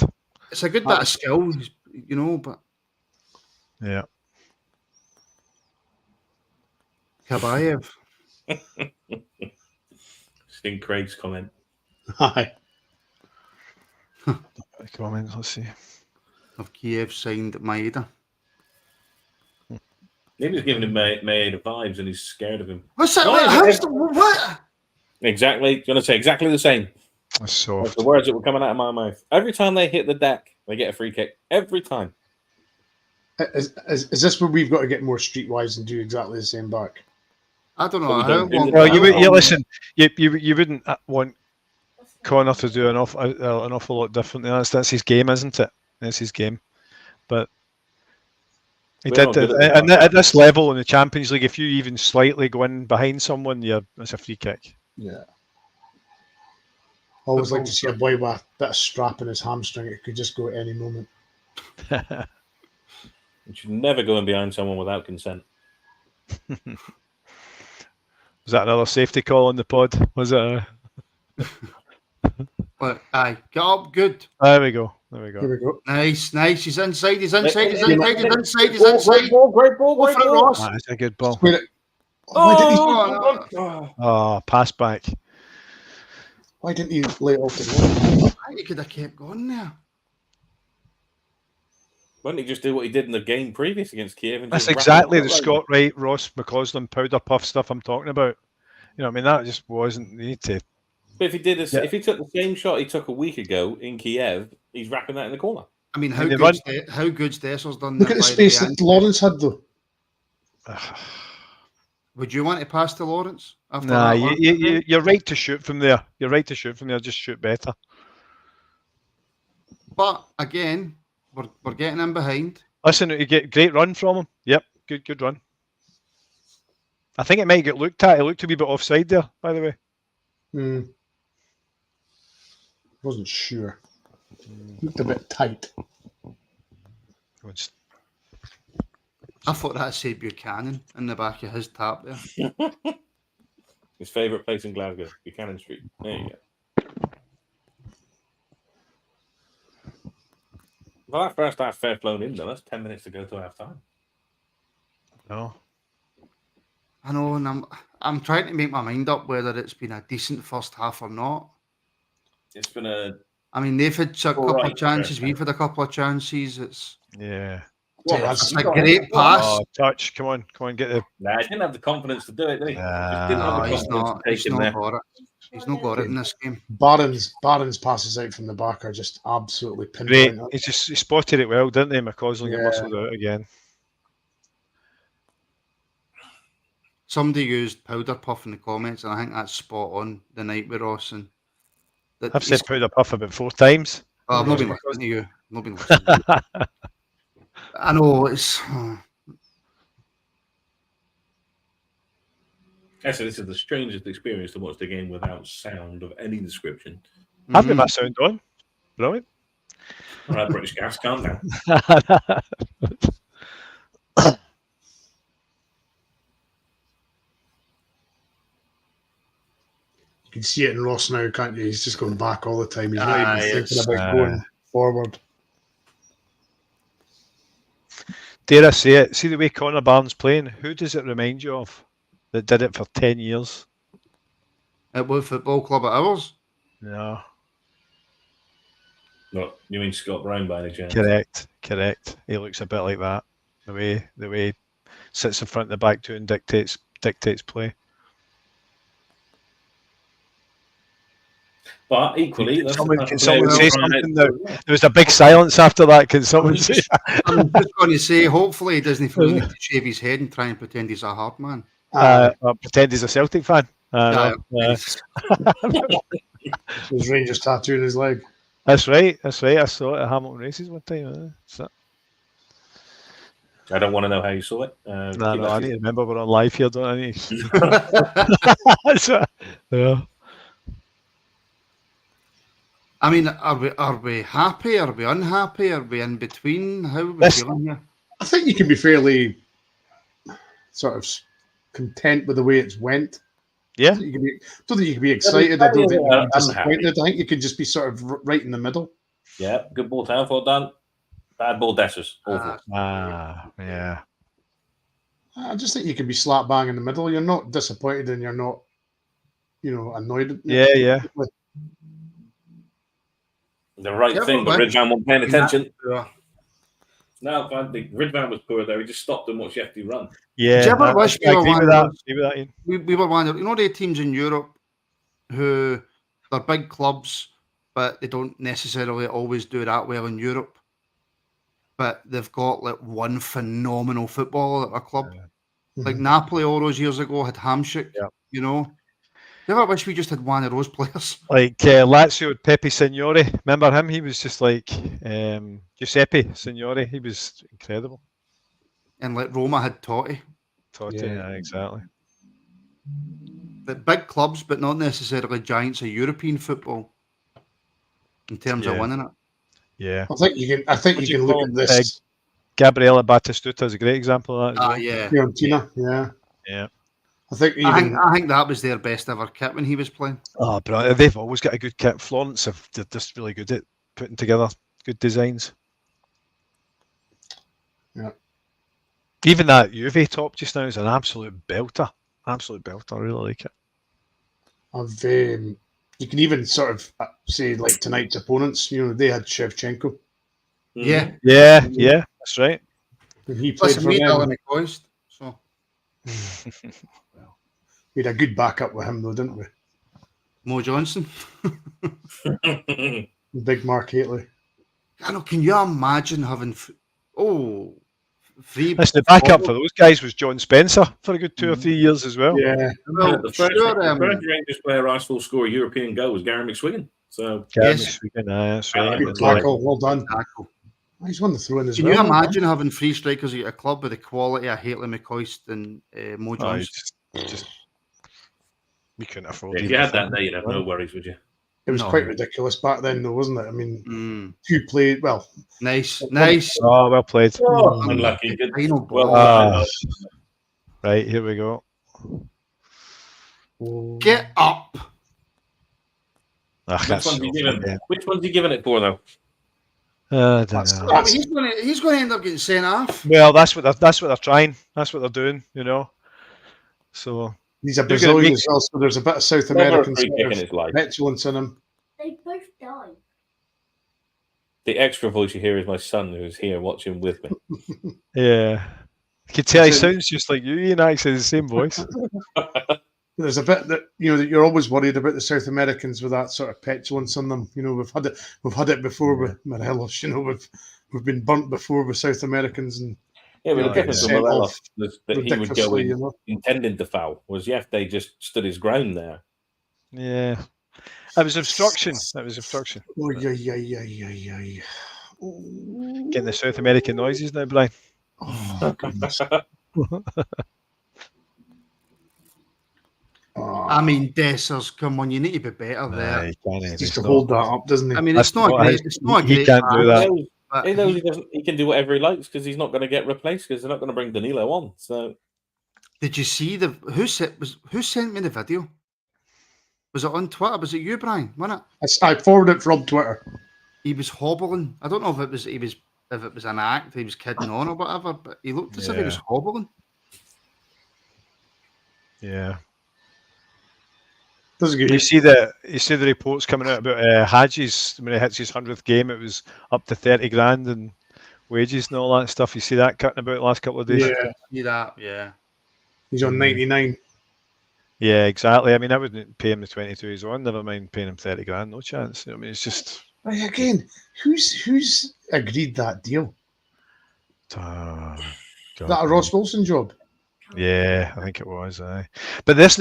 it's a good bit of skill, you know, but Yeah. Kabayev. Seen Craig's comment. Aye. Comments, let's see. Of Kyiv signed Maeda. Maybe he's giving him Maeda vibes and he's scared of him. What's that? No, What? Exactly. You're going to say exactly the same. That's That's soft. the words that were coming out of my mouth. Every time they hit the deck, they get a free kick. Every time. Is this where we've got to get more streetwise and do exactly the same back? I don't know. But we don't do How the- Well, long- you listen. You wouldn't want Connor to do an awful lot differently. That's his game, isn't it? That's his game. But he We're did not good it. at And at this level in the Champions League, if you even slightly go in behind someone, it's a free kick. Yeah. Always like to see a boy with a bit of strap in his hamstring. It could just go at any moment. You should never go in behind someone without consent. Was that another safety call on the pod? Was it? But aye, get up, good. There we go. Here we go. Nice. He's inside, he's inside. Great ball, Go for it, Ross. That's a good ball. Wait, why didn't he? Oh, no. Oh, pass back. Why didn't you lay it off the wall? I think he could have kept going there. Why don't he just do what he did in the game previous against Kyiv? And That's just exactly wrap the it up? Scott Wright, Ross McCausland powder puff stuff I'm talking about. You know, what I mean, that just wasn't. You need to. But if he did, Yeah. if he took the same shot he took a week ago in Kyiv, he's wrapping that in the corner. I mean, And they run- how good's Desser's done Look there at the by space the that end? Lawrence had, though. Would you want to pass to Lawrence? After Nah, that one? you're right to shoot from there. You're right to shoot from there. Just shoot better. But again, we're getting in behind. Listen, you get great run from him. Yep, good run. I think it might get looked at. It looked a wee bit offside there, by the way. Wasn't sure. Looked a bit tight. I thought that said Buchanan in the back of his tap there. His favourite place in Glasgow, Buchanan Street. There you go. Well, that first half fair flown in, though. That's 10 minutes to go to half time. No. I know, and I'm trying to make my mind up whether it's been a decent first half or not. It's been a. I mean, they've had a couple Alright, of chances, fair we've had a couple of chances. It's Yeah. it's a great pass. Oh, touch. Come on, get the. Nah, he didn't have the confidence to do it, did he? Nah. Just didn't have No, the he's confidence not. to take He's him not there. got it. He's not got it in this game. Barron's passes out from the back are just absolutely Great. pinpoint. He spotted it well, didn't he? McCausland Yeah. got muscled out again. Somebody used powder puff in the comments, and I think that's spot on the night with Ross. And that I've said powder puff about 4 times. oh, I've not been listening to you. I've not been listening to you. I know it's. Actually, this is the strangest experience to watch the game without sound of any description. I've got that sound on. Brilliant. All right, British Gas, calm down. You can see it in Ross now, can't you? He's just going back all the time. He's not Aye, even it's- thinking about going forward. Dare I say it? See the way Connor Barnes playing? Who does it remind you of that did it for 10 years? At Wood Football Club at ours. No. No, you mean Scott Brown by any chance? Correct. He looks a bit like that. The way he sits in front of the back two and dictates play. But equally, that's Can the someone type of say player we're something trying now? There was a big silence after that. Can someone say? I'm just going to say, hopefully, he doesn't feel the need to shave his head and try and pretend he's a hard man. Pretend he's a Celtic fan. His Rangers tattoo in his leg. That's right. I saw it at Hamilton Races one time. I don't want to know how you saw it. No, I need to remember we're on live here, don't I? That's what, yeah. I mean, are we happy? Are we unhappy? Are we in between? How are we feeling here? I think you can be fairly sort of content with the way it's went. Yeah. Don't think you can be excited. I don't think you can be unhappy. disappointed. I think you can just be sort of right in the middle. Yeah, good ball down, well done. Bad ball, Dessers. Awful. Yeah. I just think you can be slap bang in the middle. You're not disappointed and you're not, annoyed. Yeah. The right Yeah, thing, well, but Ridvan wasn't paying attention. Yeah. No, I think Ridvan was poor though. He just stopped and watched Yefty run. Yeah. Do you ever I wish we agree were with one that. of those- Agree with that, Ian. We were one of the teams in Europe who they're big clubs, but they don't necessarily always do that well in Europe. But they've got like one phenomenal footballer at a club. Like Napoli all those years ago had Hamsik, Yeah. you know. Do you ever wish we just had one of those players? Like Lazio with Pepe Signori. Remember him? He was just like Giuseppe Signori. He was incredible. And like Roma had Totti. Totti, yeah, exactly. But big clubs, but not necessarily giants of European football in terms of Yeah. winning it. Yeah. I think you can look at this. Gabriella Batistuta is a great example of that as well. Yeah. Fiorentina, Yeah. I think I think that was their best ever kit when he was playing. Oh, brilliant. They've always got a good kit. Florence, they're just really good at putting together good designs. Yeah. Even that Juve top just now is an absolute belter. Absolute belter. I really like it. you can even sort of say like tonight's opponents. They had Shevchenko Yeah. Yeah, that's right. and he played Listen, for we them. Dylan McCoist, so We had a good backup with him though, didn't we? Mo Johnson. Big Mark Haitley. I know. Can you imagine having free? Listen, the backup for those guys was John Spencer for a good 2 or 3 years as well. Yeah, Well, the first sure, Rangers player Arsenal score a European goal was Gary McSwiggan. So Yes. That's right. good tackle. Well done. tackle. He's won the throw-in as Can well. you imagine having three strikers at a club with the quality of Haitley, McCoist, and Mo Johnson? Just we couldn't afford if it. you had that there, you'd have no worries, would you? It was No. quite ridiculous back then, though, wasn't it? I mean, Mm, who played well? nice. Oh, well played. Unlucky. Good. Final Well, ball. Ah. Right, here we go. Get up. Which one's he giving it for though? I don't know. I mean, he's going to end up getting sent off. Well, that's what they're trying. That's what they're doing. So He's a You're gonna Brazilian make- as well, so there's a bit of South Never a American free sort kick in of his life. petulance in him. They both died. The extra voice you hear is my son, who's here watching with me. yeah, you can tell he sounds just like you. Ian actually has the same voice. There's a bit that that you're always worried about the South Americans with that sort of petulance on them. We've had it before with Morelos. We've been burnt before with South Americans, and Yeah, but the difference with sent Morelos off was that he would go ridiculously. in intending to foul, whereas they just stood his ground there. Yeah, that was obstruction. Oh yeah. Getting the South American noises now, Brian. Oh goodness. I mean, Dessers, come on, you need to be better there. He can't. He He's needs to not. hold that up, doesn't he? I mean, That's it's not not great. his- It's not a he great. can't do pass, that. but He knows he can do whatever he likes because he's not going to get replaced because they're not going to bring Danilo on. So Did you see who sent me the video? Was it on Twitter? Was it you, Brian? Wasn't it? I forwarded it from Twitter. He was hobbling. I don't know if it was an act, he was kidding on or whatever, but he looked as if he was Yeah. hobbling. Yeah. Doesn't get You see the reports coming out about Hadji's when he hits his 100th game. It was up to 30 grand and wages and all that stuff. You see that cutting about the last couple of days. Yeah, See that? Yeah. he's on 99. Yeah, exactly. I mean, I wouldn't pay him the 22 he's on. Never mind paying him 30 grand. No chance. I mean, it's just. Again, who's agreed that deal? God, That a Ross Wilson job? Yeah, I think it was. But there's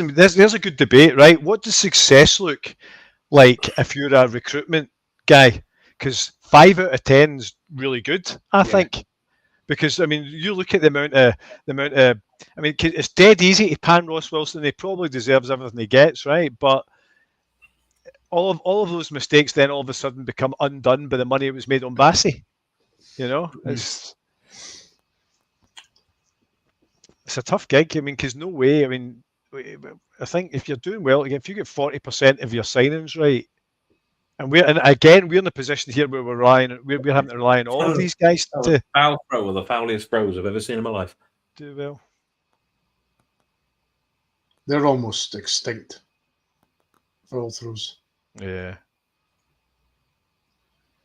a good debate, right? What does success look like if you're a recruitment guy? Because 5 out of 10 is really good, I think. Because I mean, you look at the amount of. I mean, it's dead easy to pan Ross Wilson. He probably deserves everything he gets, right? But all of those mistakes then all of a sudden become undone by the money it was made on Bassey. You know, it's a tough gig. I mean, because no way. I mean, I think if you're doing well, if you get 40% of your signings right, and we're in a position here where we're having to rely on all of these guys to foul throw or the foulest throws I've ever seen in my life. do well. They're almost extinct. Foul throws. Yeah.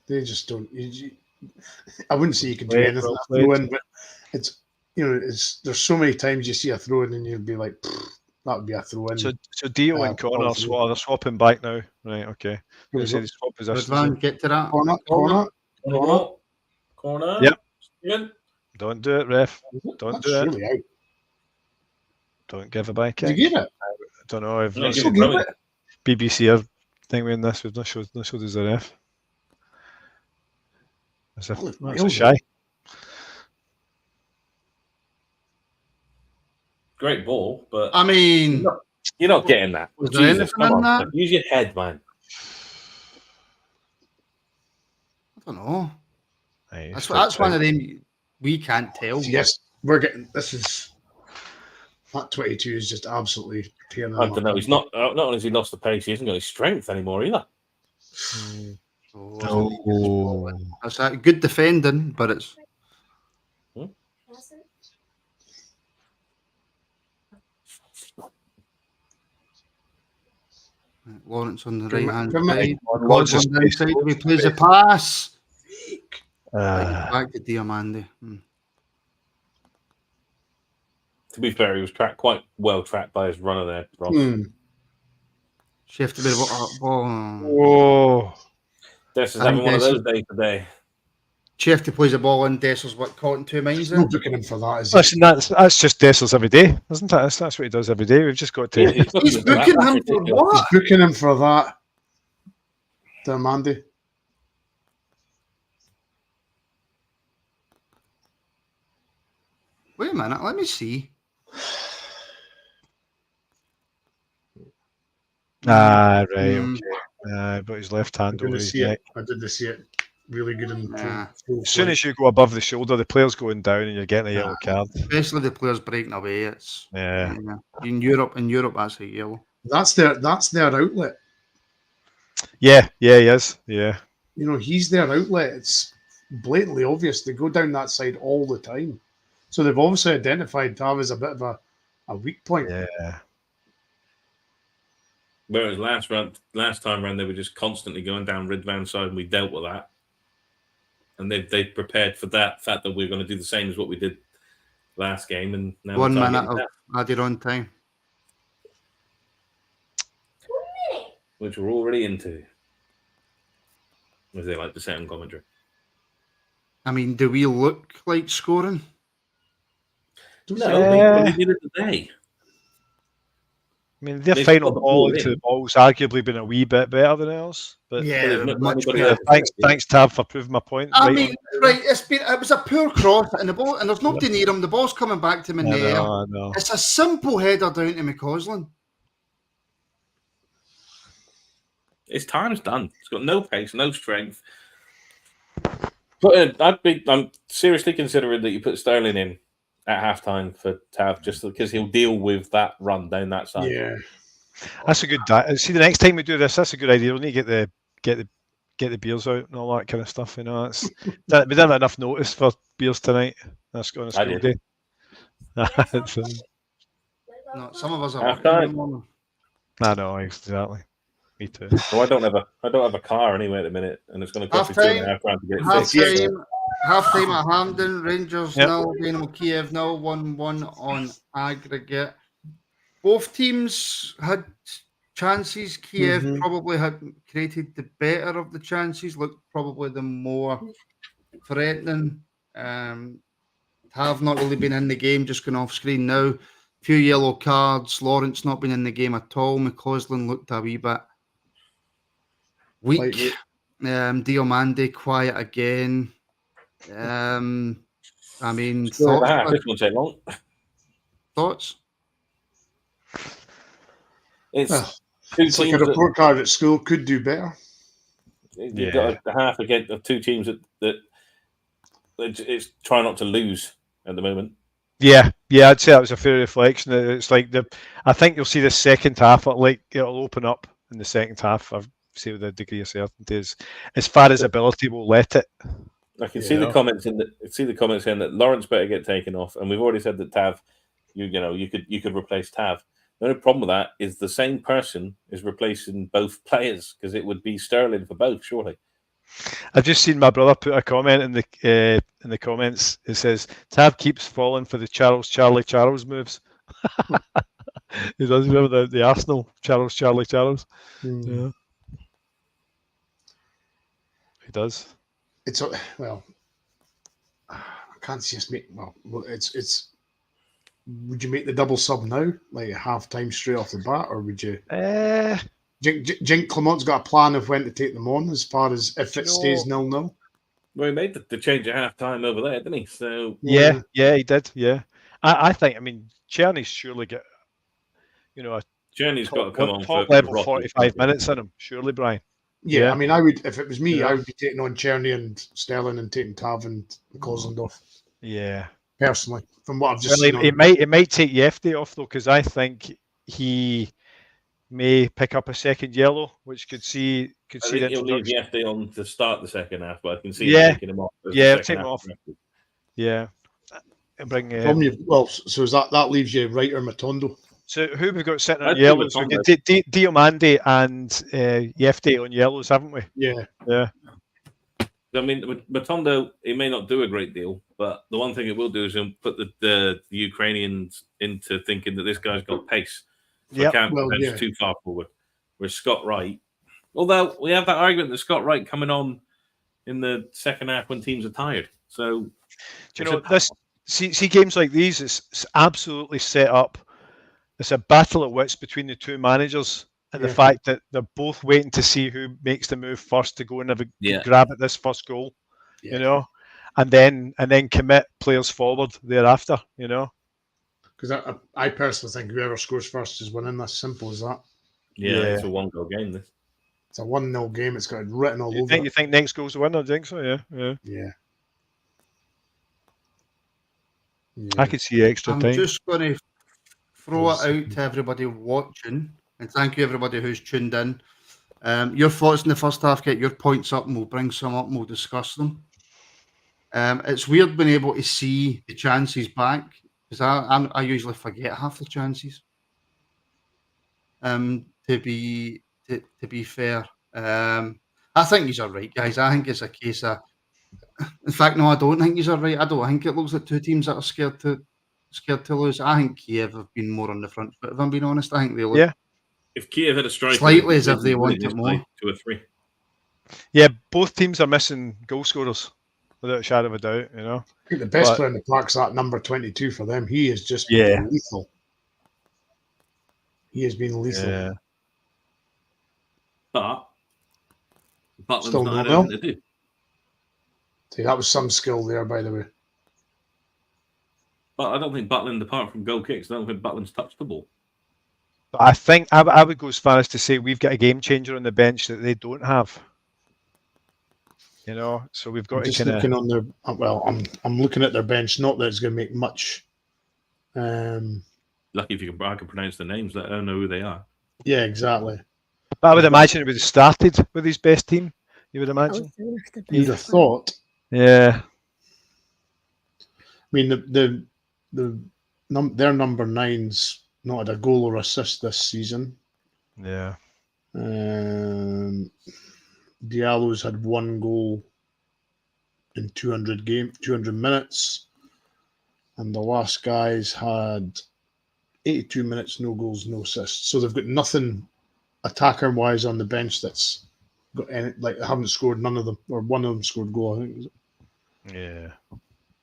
They just don't. I wouldn't say you can do Played, anything well a throw in, but it's there's so many times you see a throw in and you'd be like, that would be a throw in. So Dio and Connor they're swapping back now, right? Okay. They swap positions. Ridvan, get to that. Corner. Yep. Steven. Don't do it, ref. Don't That's do it. surely out. Don't give a back Did kick. you give it? I don't know. I've No, not give seen it brilliant. BBC. I think we're in this. We've not showed us the ref. That's a shy. Great ball, but I mean, you're not getting that. Was there anything come in on. that? Use your head, man. I don't know. Aye, That's one of them we can't tell. Yes, we're getting. This is that 22 is just absolutely tearing them I don't know. He's not only has he lost the pace, he hasn't got any strength anymore either. Oh. That's that good defending, but it's. Lawrence on the right hand side. Lawrence is on the inside. He plays a pass. Uh, Back to Diamande. To be fair, he was quite well tracked by his runner there, Ross. She have to be ball. oh. Des is having one of those days today. Chefty plays the ball in. Dessel's caught in 2 minds. no booking him for that, is he? Listen, that's just Dessel's every day, isn't it? That's what he does every day. We've just got to. He's booking him for what? He's booking him for that. Mandy. Wait a minute. Let me see. Right. Okay. But his left hand over his neck. I did see it. Really good in full As soon as you go above the shoulder, the player's going down and you're getting a yellow card. Especially the players breaking away. It's Yeah. In Europe, that's a yellow. That's their outlet. Yeah, he is. Yeah. He's their outlet. It's blatantly obvious. They go down that side all the time. So they've obviously identified Tav as a bit of a weak point. Yeah. Whereas last time round, they were just constantly going down Ridvan's side, and we dealt with that. And they prepared for that fact that we're going to do the same as what we did last game. And now 1 minute of added on time, which we're already into, as they like to say on commentary. I mean, do we look like scoring? No, we did it today. I mean, their final ball into the ball's arguably been a wee bit better than ours. But much better. Thanks, Tab, for proving my point. I mean, it was a poor cross, and the ball, and there's nobody near him. The ball's coming back to him in the air. I know. It's a simple header down to McCausland. His time's done. He's got no pace, no strength. But I'm seriously considering that you put Sterling in at halftime for Tav, just because he'll deal with that run down that side. Yeah, That's a good. See, the next time we do this, that's a good idea. We need to get the beers out and all that kind of stuff. We didn't have enough notice for beers tonight. That's going to school day. No, some of us are. Halftime. I know, exactly. Me too. So I don't have a car anyway at the minute, and it's going to cost me £2.5 to get it fixed. Half-time at Hampden, Rangers 0, Dynamo Kyiv 0, 1-1 on aggregate. Both teams had chances. Kyiv probably had created the better of the chances, looked probably the more threatening. Have not really been in the game, just gone off screen now. Few yellow cards. Lawrence not been in the game at all. McCausland looked a wee bit weak. Diomande quiet again. I mean, Score and a thoughts? half. This won't take long. Thoughts? It's Well, two it's like a teams that report card at school. Could do better. you've got a half against of two teams that it's trying not to lose at the moment. Yeah, I'd say that was a fair reflection. It's like I think you'll see the second half. It'll open up in the second half. I've say with a degree of certainty as far as ability will let it. I can see the comments saying that Lawrence better get taken off, and we've already said that Tav, you could replace Tav. The only problem with that is the same person is replacing both players because it would be Sterling for both, surely. I've just seen my brother put a comment in the comments. It says Tav keeps falling for the Charles moves. He does remember the Arsenal Charles. Yeah. He does. It's well, I can't see us make. Well, it's. Would you make the double sub now, like half time straight off the bat, or would you? Jink Clement's got a plan of when to take them on, as far as if it stays 0-0. Well, he made the change at half time over there, didn't he? So yeah, he did. Yeah, I think. I mean, Czerny's surely got. Czerny's got to come on top level 45 minutes in him, surely, Brian. Yeah, I mean, I would if it was me, I would be taking on Czerny and Sterling and taking Tav and Kozlendorf. Yeah, personally, from what I've just seen. It might take Yefty off though, because I think he may pick up a second yellow, which could see. I think he'll leave Yefty on to start the second half, but I can see taking him off. Take him off. Yeah, and bring. So is that leaves you Wright or Matondo? So who we've got sitting on yellows? We've got Diomande and Yefty on yellows, haven't we? Yeah. I mean, Matondo, he may not do a great deal, but the one thing it will do is he'll put the Ukrainians into thinking that this guy's got pace. So can't defend too far forward. Whereas Scott Wright, although we have that argument that Scott Wright coming on in the second half when teams are tired. So, do you know this? See games like these, it's absolutely set up. It's a battle of wits between the two managers, and the fact that they're both waiting to see who makes the move first to go and have a grab at this first goal, and then commit players forward thereafter, Because I personally think whoever scores first is winning. That's simple as that. Yeah, it's a 1-goal game. This. It's a 1-0 game. It's got it written all over. You think next goal's the winner? I think so. Yeah. I could see extra time. I'm just going to throw it out to everybody watching, and thank you everybody who's tuned in. Your thoughts in the first half, get your points up, and we'll bring some up and we'll discuss them. It's weird being able to see the chances back, because I usually forget half the chances. To be fair, I think he's all right, guys. I think it's a case of. In fact, no, I don't think he's all right. I don't think it looks like two teams that are scared to lose. I think Kyiv have been more on the front foot. If I'm being honest, I think they look. Yeah. If Kyiv had a striker, slightly as if they want it more. 2 or 3. Yeah, both teams are missing goal scorers without a shadow of a doubt. I think the best player in the park's that number 22 for them. He is just lethal. He has been lethal. Yeah. But Butland's not had anything to do. See, that was some skill there, by the way. But I don't think Butland, apart from goal kicks, I don't think Butland's touched the ball. But I think I would go as far as to say we've got a game changer on the bench that they don't have. So we've got just looking on their. Well, I'm looking at their bench. Not that it's going to make much. Lucky if I can pronounce the names. Let her know who they are. Yeah, exactly. But I would imagine it would have started with his best team. You would imagine. You'd have thought. Yeah. I mean, their number 9's not had a goal or assist this season. Yeah. Diallo's had 1 goal in 200 minutes, and the last guys had 82 minutes, no goals, no assists. So they've got nothing attacker-wise on the bench that's got any, like they haven't scored none of them, or one of them scored goal, I think. Yeah.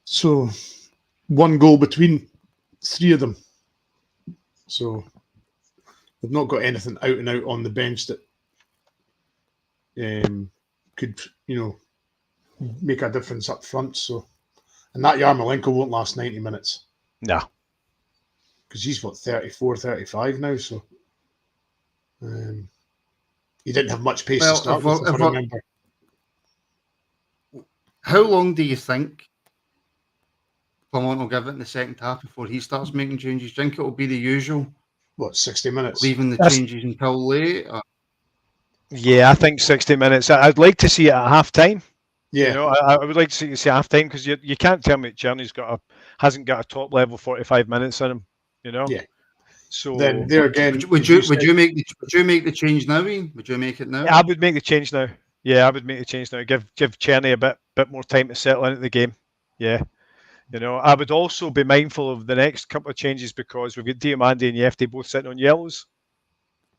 So 1 goal between 3 of them. So they've not got anything out and out on the bench that could, make a difference up front. So And that Yarmolenko won't last 90 minutes. No. Because he's, 34, 35 now, so... he didn't have much pace to start with, if I remember. How long do you think Clement will give it in the second half before he starts making changes? Do you think it will be the usual? 60 minutes? Leaving the changes until late? Or? Yeah, I think 60 minutes. I'd like to see it at half time. Yeah. You know, I would like to see half time because you can't tell me Journey's hasn't got a top level 45 minutes in him. You know. Yeah. So then there again, would you make the change now, Ian? Would you make it now? I would make the change now. Yeah, I would make the change now. Give Cherny a bit more time to settle into the game. Yeah. You know, I would also be mindful of the next couple of changes because we've got Diamandi and Yefty both sitting on yellows.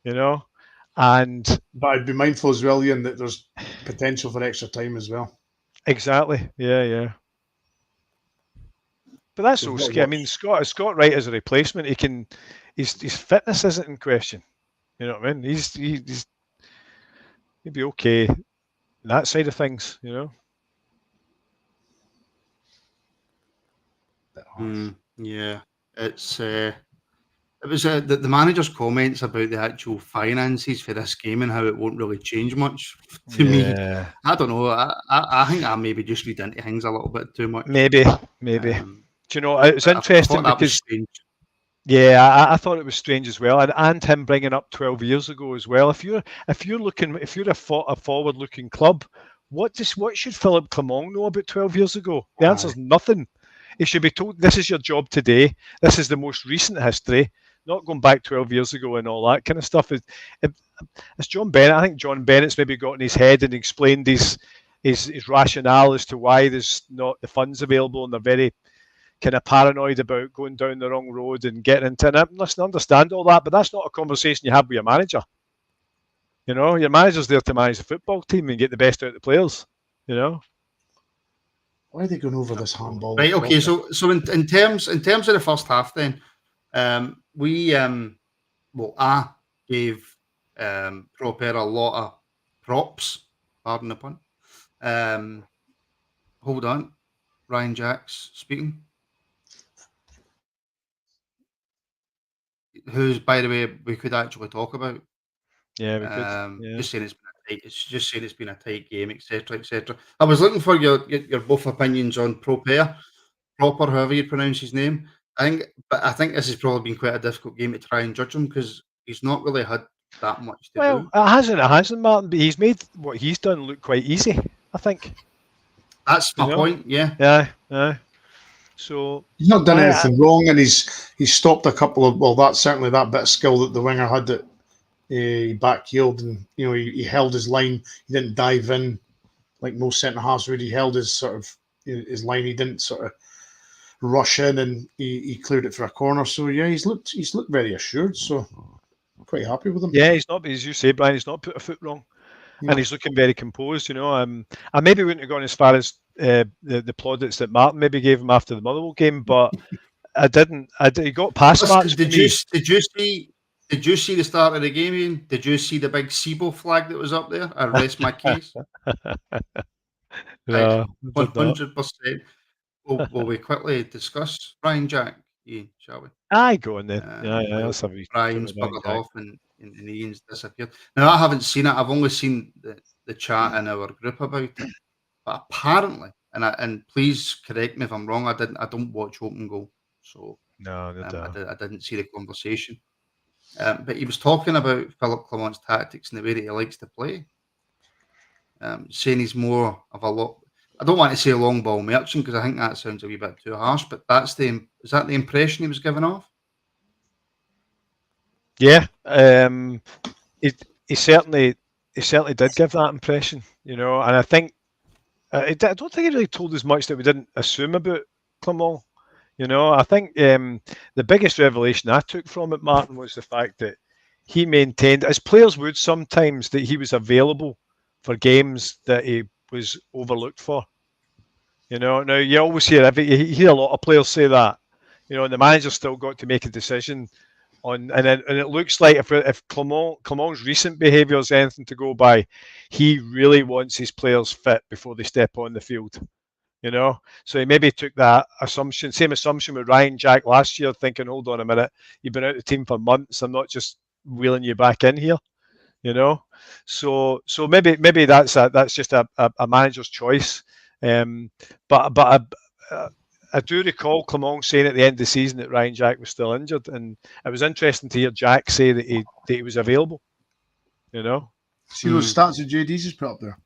You know, but I'd be mindful as well, Ian, that there's potential for extra time as well. Exactly. Yeah. But that's okay. I mean, Scott Wright as a replacement, his fitness isn't in question. You know what I mean? He'd be okay on that side of things. You know. Yeah, it was the manager's comments about the actual finances for this game and how it won't really change much to me. I don't know. I think I maybe just read into things a little bit too much. Maybe. Do you know? It's interesting because I thought it was strange as well, and him bringing up 12 years ago as well. If you're a forward-looking club, what should Philippe Clement know about 12 years ago? The answer's nothing. He should be told this is your job today. This is the most recent history, not going back 12 years ago and all that kind of stuff. It's John Bennett. I think John Bennett's maybe got in his head and explained his rationale as to why there's not the funds available, and they're very kind of paranoid about going down the wrong road and getting into it. Listen, I understand all that, but that's not a conversation you have with your manager. You know, your manager's there to manage the football team and get the best out of the players. You know. Why are they going over this handball? Right. Okay. So in terms of the first half, then I gave Proper a lot of props. Pardon the pun. Hold on, Ryan Jacks speaking. Who's, by the way, we could actually talk about. Yeah, we could. Yeah. Just saying it's been a tight game, etc., etc. I was looking for your both opinions on Proper, however you pronounce his name. I think this has probably been quite a difficult game to try and judge him because he's not really had that much to do. It hasn't, Martin. But he's made what he's done look quite easy. I think. That's my point. Yeah. Yeah. So he's not done anything wrong, and he's stopped a couple of. Well, that's certainly that bit of skill that the winger had that he back-heeled, and you know he held his line. He didn't dive in like most centre halves would. He held his sort of his line. He didn't sort of rush in, and he cleared it for a corner. So yeah, he's looked very assured. So I'm quite happy with him. Yeah, he's not, as you say, Brian. He's not put a foot wrong, and he's looking very composed. You know, I maybe wouldn't have gone as far as the plaudits that Martin maybe gave him after the Motherwell game, but I didn't. He got past Martin. Did you see the start of the game, Ian? Did you see the big SIBO flag that was up there? I rest my case. 100%. Will we quickly discuss Ryan Jack, Ian, shall we? Aye, go on then. Let's have Ryan's buggered off and Ian's disappeared. Now, I haven't seen it. I've only seen the chat in our group about it. But apparently, and please correct me if I'm wrong, I don't watch Open Goal. So no, I didn't see the conversation. But he was talking about Philippe Clement's tactics and the way that he likes to play. Saying he's more of a lot. I don't want to say long ball merchant because I think that sounds a wee bit too harsh. But is that the impression he was giving off? Yeah, he certainly did give that impression. You know, and I think I don't think he really told us much that we didn't assume about Clement. You know, I think the biggest revelation I took from it, Martin, was the fact that he maintained, as players would sometimes, that he was available for games that he was overlooked for. You know, now you always hear you hear a lot of players say that. You know, and the manager's still got to make a decision on, and it looks like if Clement's recent behaviour is anything to go by, he really wants his players fit before they step on the field. you know. So he maybe took that assumption, same assumption with Ryan Jack last year, thinking, hold on a minute, you've been out of the team for months. I'm not just wheeling you back in here, you know. So maybe that's just a manager's choice. But I do recall Clement saying at the end of the season that Ryan Jack was still injured, and it was interesting to hear Jack say that he was available. You know, See those stats that JD's just put up there.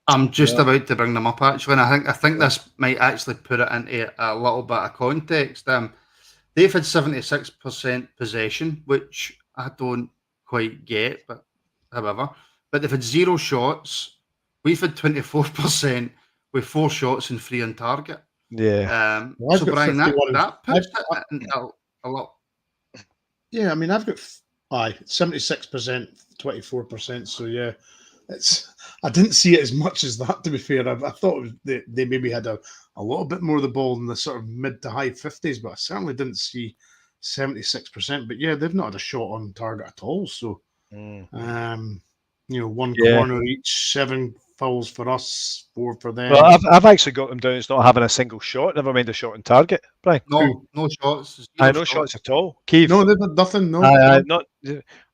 I'm just about to bring them up actually, and I think this might actually put it into a little bit of context. They've had 76% possession, which I don't quite get, but however, but they've had 0 shots. We've had 24% with 4 shots and 3 on target. Yeah. Well, so Brian, that puts it into a lot. Yeah, I mean, I've got 76%, 24%. So yeah, I didn't see it as much as that, to be fair. I thought they maybe had a little bit more of the ball in the sort of mid to high 50s, but I certainly didn't see 76%. But yeah, they've not had a shot on target at all. So, one corner each, 7 fouls for us, 4 for them. Well, I've actually got them down as not having a single shot. Never mind a shot on target, Brian. No shots. No shots at all. Kyiv. No, they've had nothing. No, not.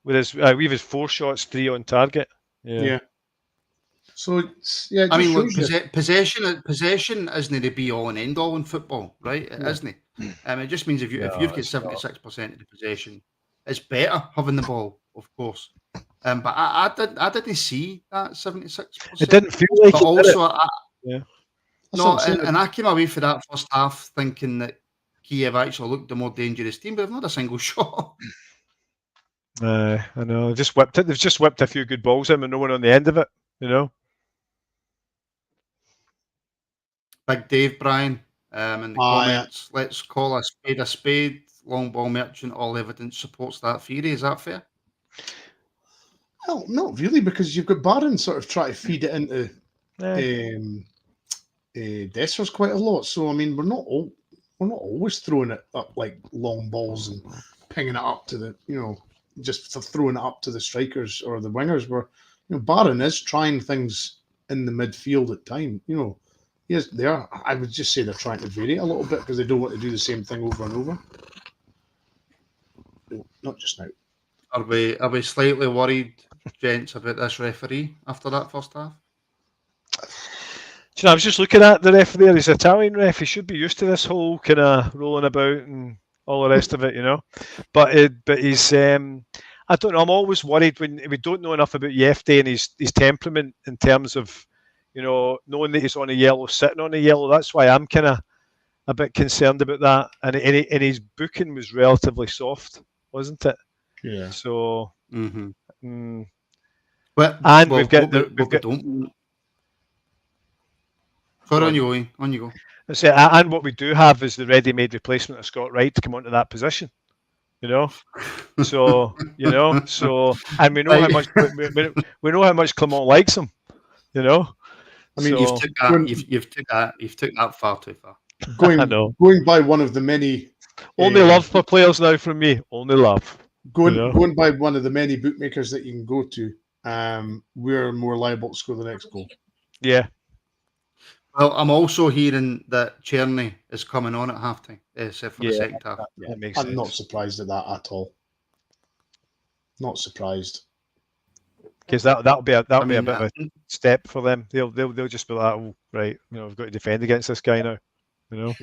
Whereas we've had 4 shots, 3 on target. Yeah. So yeah, I mean, look, possession isn't the be all and end all in football, right? It isn't. It just means if you've got 76% of the possession, it's better having the ball, of course. But I didn't see that 76%. It didn't feel like but it. Also, yeah. No, and I came away for that first half thinking that Kyiv actually looked the more dangerous team, but they've not a single shot. I know. They've just whipped it. They've just whipped a few good balls in, and no one on the end of it. You know. Big Dave, Brian, in the comments. Yeah. Let's call a spade a spade. Long ball merchant. All evidence supports that theory. Is that fair? Well, not really, because you've got Barron sort of trying to feed it into Dessers quite a lot. So I mean, we're not always throwing it up like long balls and pinging it up to the just for throwing it up to the strikers or the wingers. Where Barron is trying things in the midfield at time. Yes, they are. I would just say they're trying to vary it a little bit because they don't want to do the same thing over and over. No, not just now. Are we slightly worried, gents, about this referee after that first half? I was just looking at the ref there. He's an Italian ref. He should be used to this whole kind of rolling about and all the rest of it, But he's. I don't know. I'm always worried when we don't know enough about Yefte and his temperament in terms of, knowing that he's on a yellow, sitting on a yellow. That's why I'm kind of a bit concerned about that. And his booking was relatively soft, wasn't it? Yeah. So. Mm-hmm. We've got. On you go. And what we do have is the ready-made replacement of Scott Wright to come onto that position. So and we know how much we know how much Clement likes him. I mean, you've took that far too far. Going by one of the many only love for players now from me. Only love. Going by one of the many bookmakers that you can go to, we're more liable to score the next goal. Yeah. Well, I'm also hearing that Czerny is coming on at halftime, except for the second half. That makes sense. I'm not surprised at that at all. Not surprised. Because that'll be a bit of a step for them. They'll just be like, oh, right, we've got to defend against this guy now. Yeah.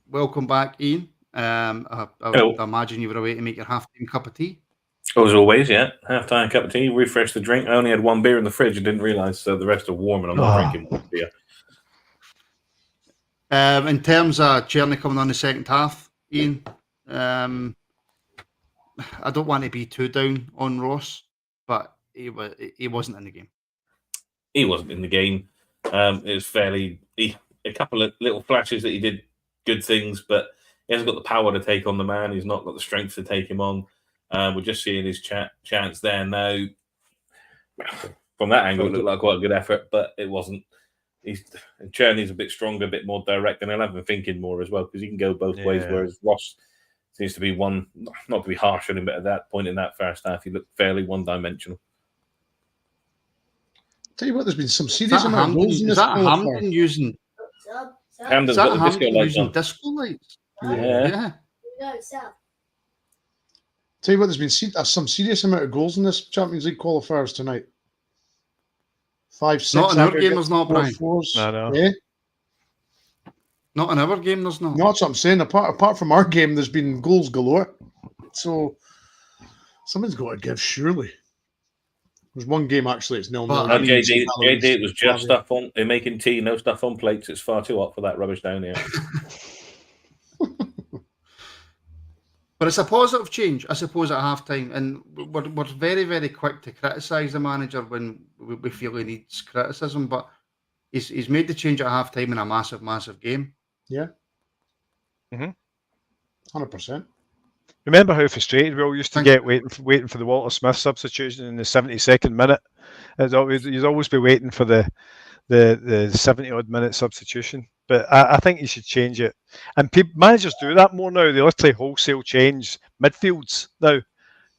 Welcome back, Ian. I would imagine you were away to make your half-time cup of tea. As always, yeah. Half-time cup of tea, refresh the drink. I only had 1 beer in the fridge and didn't realise, so the rest are warm and I'm not drinking one beer. In terms of Czerny coming on the second half, Ian, I don't want to be too down on Ross, but he wasn't in the game. He wasn't in the game. It was fairly... a couple of little flashes that he did good things, but he hasn't got the power to take on the man. He's not got the strength to take him on. We're just seeing his chance there now. From that angle, it looked like quite a good effort, but it wasn't. Czerny's a bit stronger, a bit more direct, and he'll have him thinking more as well because he can go both ways. Whereas Ross seems to be not to be harsh on him, but at that point in that first half, he looked fairly one-dimensional. Tell you what, there's been some Is serious that amount of Hampton, goals in is this that qualifier. Hampton using? Hamden's Is that got the disco Hampton lights using on. disco lights? Yeah. Tell you what, there's some serious amount of goals in this Champions League qualifiers tonight. 5, 6. Not in our game, aggregates, there's not, 4, Brian. 4s. I know. Yeah? Not in our game, there's not. No, that's what I'm saying. Apart from our game, there's been goals galore. So someone's got to give, surely. There's one game actually, it's 0-0. But, No, I mean, JD, it was just Flavia. stuff on. They're making tea, no stuff on plates. It's far too hot for that rubbish down here. But it's a positive change, I suppose, at half-time. And we're very, very quick to criticise the manager when we feel he needs criticism. But he's made the change at half-time in a massive, massive game. Yeah. Mhm. 100%. Remember how frustrated we all used to Thank get waiting for the Walter Smith substitution in the 72nd minute? You'd always be waiting for the 70-odd minute substitution. But I think you should change it. And managers do that more now. They literally wholesale change midfields now.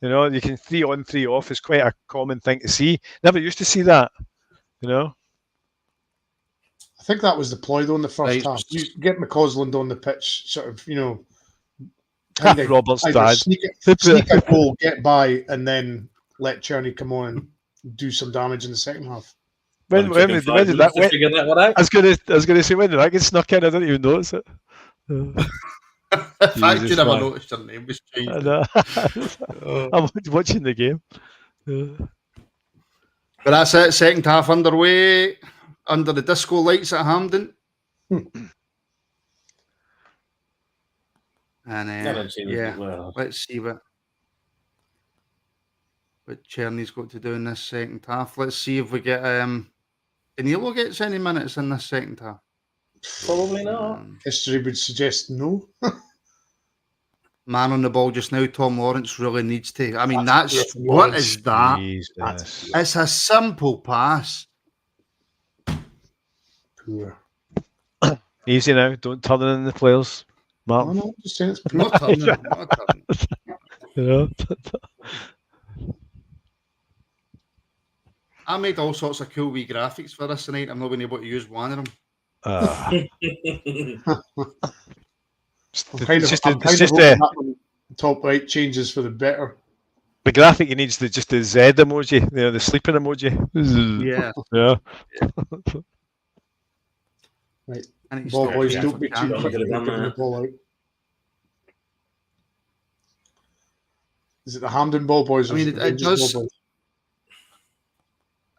You know, you can 3 on, 3 off is quite a common thing to see. Never used to see that. You know. I think that was the ploy though in the first Right. half. You get McCausland on the pitch, sort of, you know, kind of Robert's either dad. sneak a goal, get by, and then let Czerny come on and do some damage in the second half. When did that? To figure that one out. I was gonna say, when did that get snuck in? I didn't even notice it. In fact, you Jesus, never man. noticed your name was changed. I know. Oh. I'm watching the game. But that's it. Second half underway. Under the disco lights at Hampden. And I don't see yeah, well. let's see what Czerny's got to do in this second half. Let's see if we get Danilo gets any minutes in this second half. Probably not. History would suggest no. Man on the ball just now, Tom Lawrence really needs to. I mean, That's that's clear from what Lawrence. is that? Jesus. It's a simple pass. Poor. Easy now. Don't turn it in the players. No, Martin. no, just saying it's poor. Not turning, not turning. You know? I made all sorts of cool wee graphics for this tonight. I'm not been able to use one of them. I'm kind of it's hoping just that one top right changes for the better. the graphic you needs just the Z emoji, you know, the sleeping emoji. Yeah. Yeah. Right. I need to Ball stop boys, playing don't for be too Canada. quick Could have done giving the that. ball out. Is it the Hampden ball boys or I mean, is it the it Rangers does- ball boys?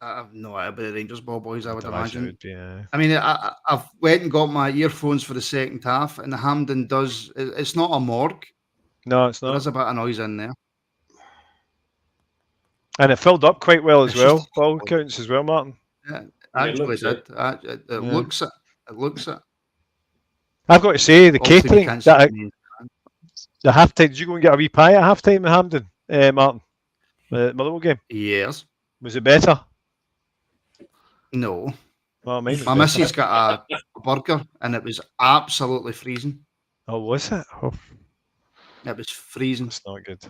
I have no idea about the Rangers ball boys, I would It imagine. would be, I mean, I've went and got my earphones for the second half, and the Hampden does. It's not a morgue. No, it's There not. is a bit of noise in there. And it filled up quite well as It's well. just- Ball counts as well, Martin. Yeah, It actually looks did. it. It Yeah. looks it. It looks it. I've got to say, the Obviously, we catering, can't see that, the- the half time, did you go and get a wee pie at half time in Hampden, Martin? Motherwell game. Yes. Was it better? No. Well, mine was My better. missus got a burger, and it was absolutely freezing. Oh, was it? Oh, It was freezing. that's not good.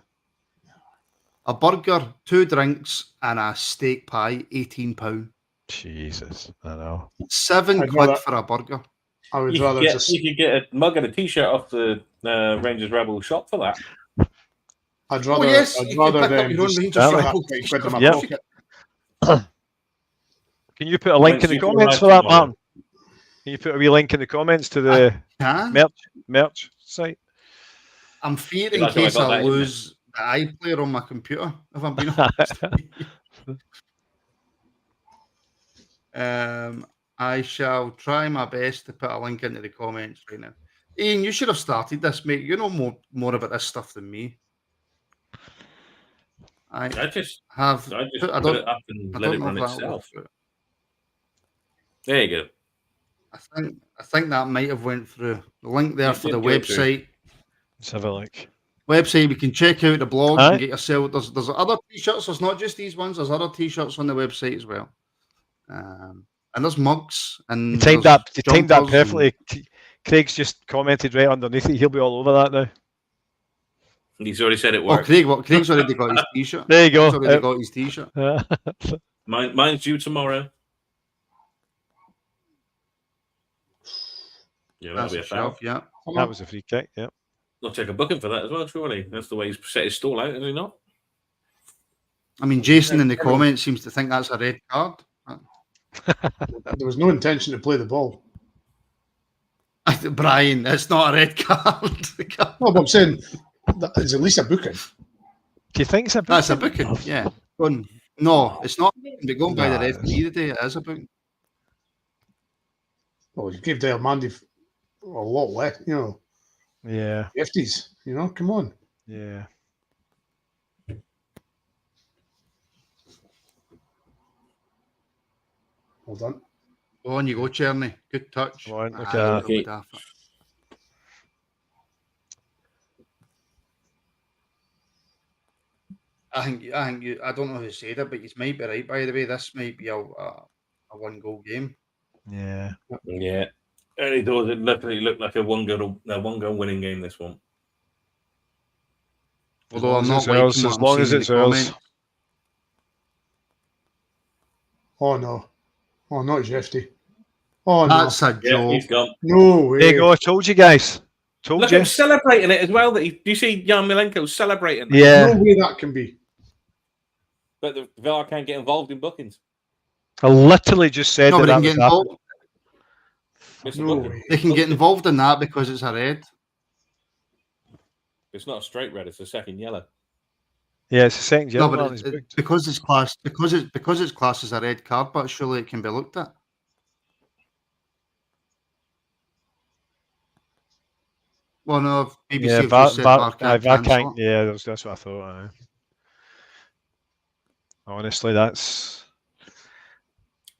A burger, 2 drinks, and a steak pie, £18. Jesus, I know. £7 I'd rather- for a burger. I would You rather could, just. you could get a mug and a t-shirt off the Rangers Rabble shop for that. I'd rather. Oh yes, I'd you rather can pick up them your own just Rangers chuck Rabble that 20 quid in my Yep. pocket. Can you put a link in the Super comments right for that, tomorrow. Martin? Can you put a wee link in the comments to the Can? merch site? I'm fearing in Like how I case got I that in lose the iPlayer on my computer, if I'm being honest. I shall try my best to put a link into the comments right now. Ian, you should have started this, mate. You know more about this stuff than me. I I just have. put I don't. it up and I let don't it know run if that'll go itself. through. There you go. I think that might have went through. The link there It for did the go through. website. Let's have a look. Website, we can check out the blog Aye. and get yourself. There's other t-shirts. There's not just these ones. There's other t-shirts on the website as well. And there's mugs and You timed there's that. You timed that jumpers and- perfectly. Craig's just commented right underneath it. He'll be all over that now. He's already said it Oh, worked. Craig's already got his t-shirt. There you go. He's already got his t-shirt. Mine's due tomorrow. Yeah, that'll That's be a a foul. shove, yeah. That was a free kick. Yeah. They'll take a booking for that as well, surely. That's the way he's set his stall out, is he not? I mean, Jason in the comments seems to think that's a red card. There was no intention to play the ball. Brian, it's not a red card. No, but I'm saying that is at least a booking. Do you think it's a booking? That's a booking, yeah. No, it's not. But going by the referee today, it is a booking. Well, you gave Diamandi a lot less, you know. Yeah. 50s, you know, come on. Yeah. Well done. On you go, Cherny. Good touch. Come on, Nah, look I at don't that. go with that. I don't know who said it, but you might be right. By the way, this might be a one-goal game. Yeah. Yeah. And it does. It literally looked like a one-goal winning game, this one. Although I'm As not long liking as it's what ours, as I'm long seeing as in it's the ours. comments. Oh, no. Oh, not Jefty. Oh, That's a Yeah, joke. he's gone. no. No way. There you go. I told you guys. Told Look, you. I'm celebrating it as well. Do you see Jan Milenko celebrating that? Yeah. No way that can be. But the VAR can't get involved in bookings. I literally just said No, but that they can was get happening. involved. It's a No booking. way. They can get involved in that because it's a red. It's not a straight red. It's a second yellow. Yeah, it's a second No, yellow. but man, he's it, booked. because it's classed as a red card, but surely it can be looked at. Well, no, BBC Yeah, have just said VAR can't VAR cancel can't. it. Yeah, that's what I thought. Honestly, that's.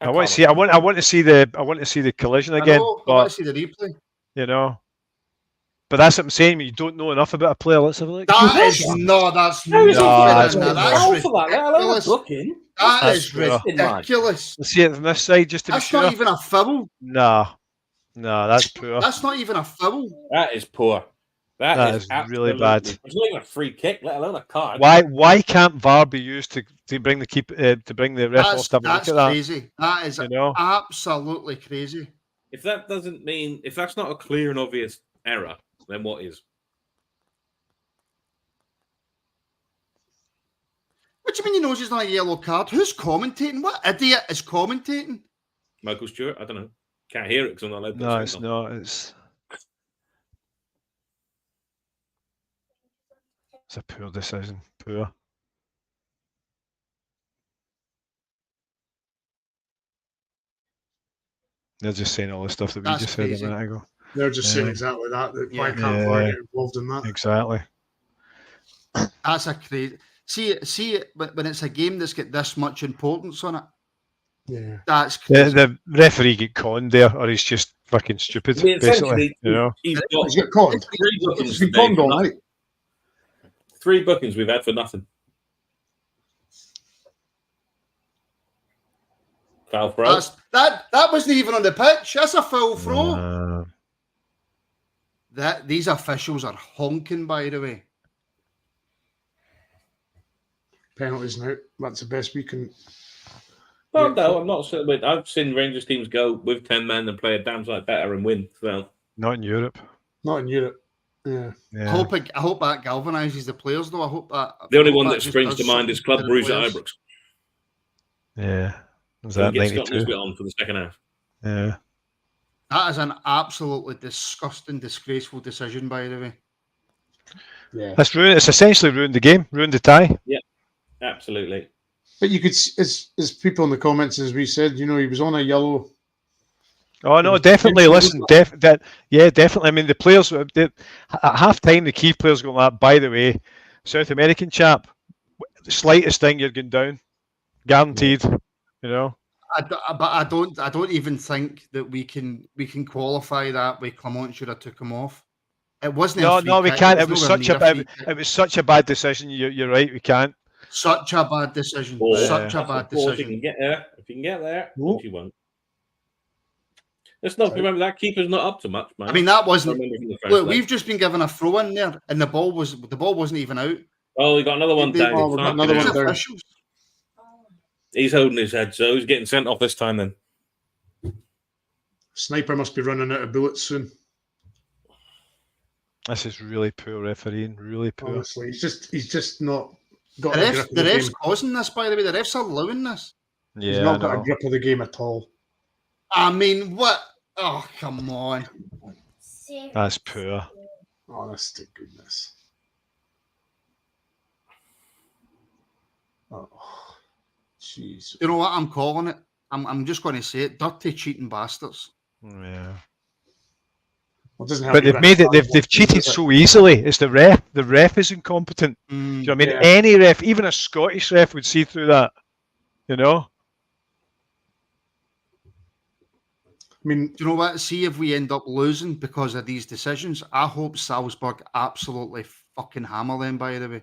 I want to see. I want to see the collision I again. know, I But want to see the replay. you know, but that's what I'm saying. You don't know enough about a player. Let's have a look. That's No, not that's ridiculous. booking. That That's is poor. ridiculous. Let's see it from this side just to That's be sure. not even a foul. No, that's poor. That's not even a foul. That is poor. That is is really absolutely- bad. It's not even a free kick, let alone a card. Why can't VAR be used to bring the ref off to have a look That's at that? crazy. That is You know? absolutely crazy. If that's not a clear and obvious error, then what is? What do you mean he knows he's not a yellow card? Who's commentating? What idiot is commentating? Michael Stewart? I don't know. Can't hear it because I'm not allowed to. No, put it's sound on. not. It's a poor decision. Poor. They're just saying all the stuff that we That's just said crazy. a minute ago. They're just saying Yeah. exactly that. Why Yeah. can't VAR get involved in that? Exactly. That's a crazy. See, when it's a game that's got this much importance on it, Yeah. that's The, crazy. the referee get conned there, or he's just fucking stupid. I mean, Basically, essentially, you know. he's He's got got conned. three bookings He's been today conned for all nothing. night. 3 bookings we've had for nothing. Foul throw. That wasn't even on the pitch. That's a foul throw. These officials are honking, by the way. Penalties now. That's the best we can. Well, no, I'm not saying. I've seen Rangers teams go with 10 men and play a damn sight better and win. So Not in Europe. Not in Europe. Yeah. Yeah. I hope that galvanises the players, though. I hope that the only I hope one that just springs to does mind is something Club to the Bruges at players. Ibrox. Yeah. Was So that he gets Scott 92? Nisbet on for the second half. Yeah. That is an absolutely disgusting, disgraceful decision, by the way. Yeah. That's ruined. It's essentially ruined the game. Ruined the tie. Absolutely. But you could, as people in the comments, as we said, you know, he was on a yellow. Oh no, was definitely. potentially Listen, definitely. I mean, the players at half time, the key players going like, by the way, South American chap, the slightest thing you're going down, guaranteed. You know. But I don't even think that we can qualify that way. Clement should have took him off. It wasn't. No, we can't. It was such a bad. It It was such a bad decision. You're right. We can't. such a bad decision. Or- Such a That's bad of course, decision. If you can get there, Nope. which you won't. Let's not remember that keeper's not up to much, man. I mean, that I wasn't. remember from the first Look, leg. we've just been given a throw in there, and the ball wasn't even out. Oh, we got another one They- down. oh, we've got another These one down. officials. He's holding his head, so he's getting sent off this time then. Sniper must be running out of bullets soon. This is really poor refereeing. Really poor. Honestly, he's just not got The a grip refs, of the the refs game. causing this, by the way. The refs are allowing this. He's Yeah, not I got a know. grip of the game at all. I mean, what? Oh, come on. That's poor. Honest to goodness. Oh, jeez. You know what I'm calling it? I'm just going to say it. Dirty, cheating bastards. Yeah. Well, it doesn't help But you they've got made it. any They've cheated does it? so easily. It's the ref. The ref is incompetent. Do you know what I mean? Yeah. Any ref, even a Scottish ref, would see through that. You know. I mean, Do you know what? See if we end up losing because of these decisions. I hope Salzburg absolutely fucking hammer them, by the way.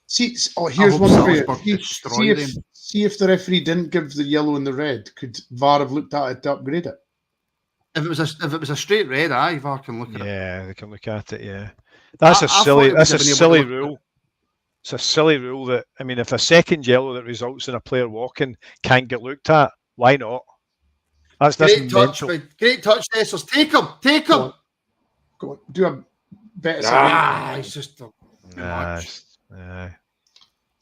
here's hope one for you. Salzburg destroy them. See if the referee didn't give the yellow and the red, could VAR have looked at it to upgrade it? If it was a straight red, aye, VAR can look at it. Yeah, they can look at it. Yeah, that's I a thought silly. they would That's a have been able to silly look at rule. It's a silly rule that, I mean, if a second yellow that results in a player walking can't get looked at, why not? That's Great touch, mental. great touch, Dessers. Take him, take him. Go on, do a Betis Ah, again. it's just too Nah, much. I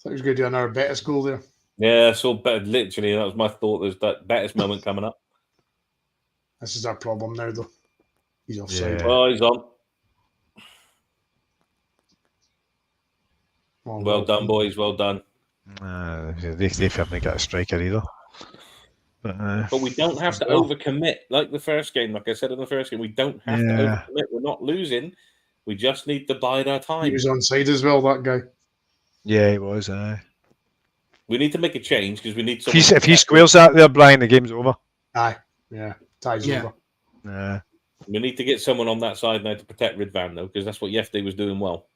thought he was going to do another Betis goal there. Yeah, so literally that was my thought. There's that Betis moment coming up. This is our problem now, though. He's offside. Yeah. Oh, he's on. Oh, Well done, boys. Well done. They haven't got a striker either. But we don't have to overcommit like the first game. Like I said in the first game, we don't have to overcommit. We're not losing. We just need to bide our He time. was onside as well, that guy. Yeah, he was. We need to make a change because we need. If he squares that there, Brian, the game's over. Aye, yeah, ties over. Yeah. We need to get someone on that side now to protect Ridvan, though, because that's what Yefte was doing well.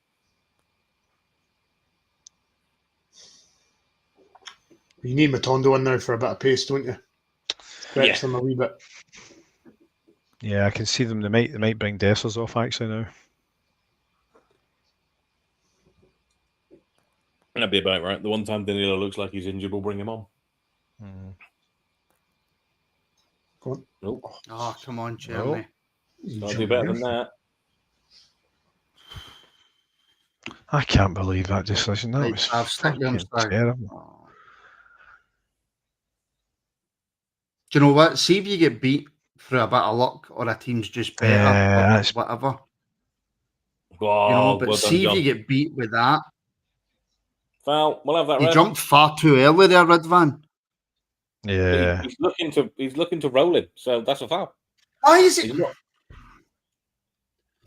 You need Matondo in now for a bit of pace, don't you? Stretch them a wee bit. Yeah, I can see them. They might bring Dessers off actually now. That'd be about right. The one time Danilo looks like he's injured, we'll bring him on. Go on. Nope. Oh, come on, Charlie. I'll do better than that. I can't believe that decision. That was I've stuck them fucking terrible. Do you know what? See if you get beat through a bit of luck or a team's just better or whatever. Oh, you know, but well see done, if you get beat with that. Foul. We'll have that. He red. jumped far too early there, Ridvan. Yeah. He's looking to roll him, so that's a foul. Why is it?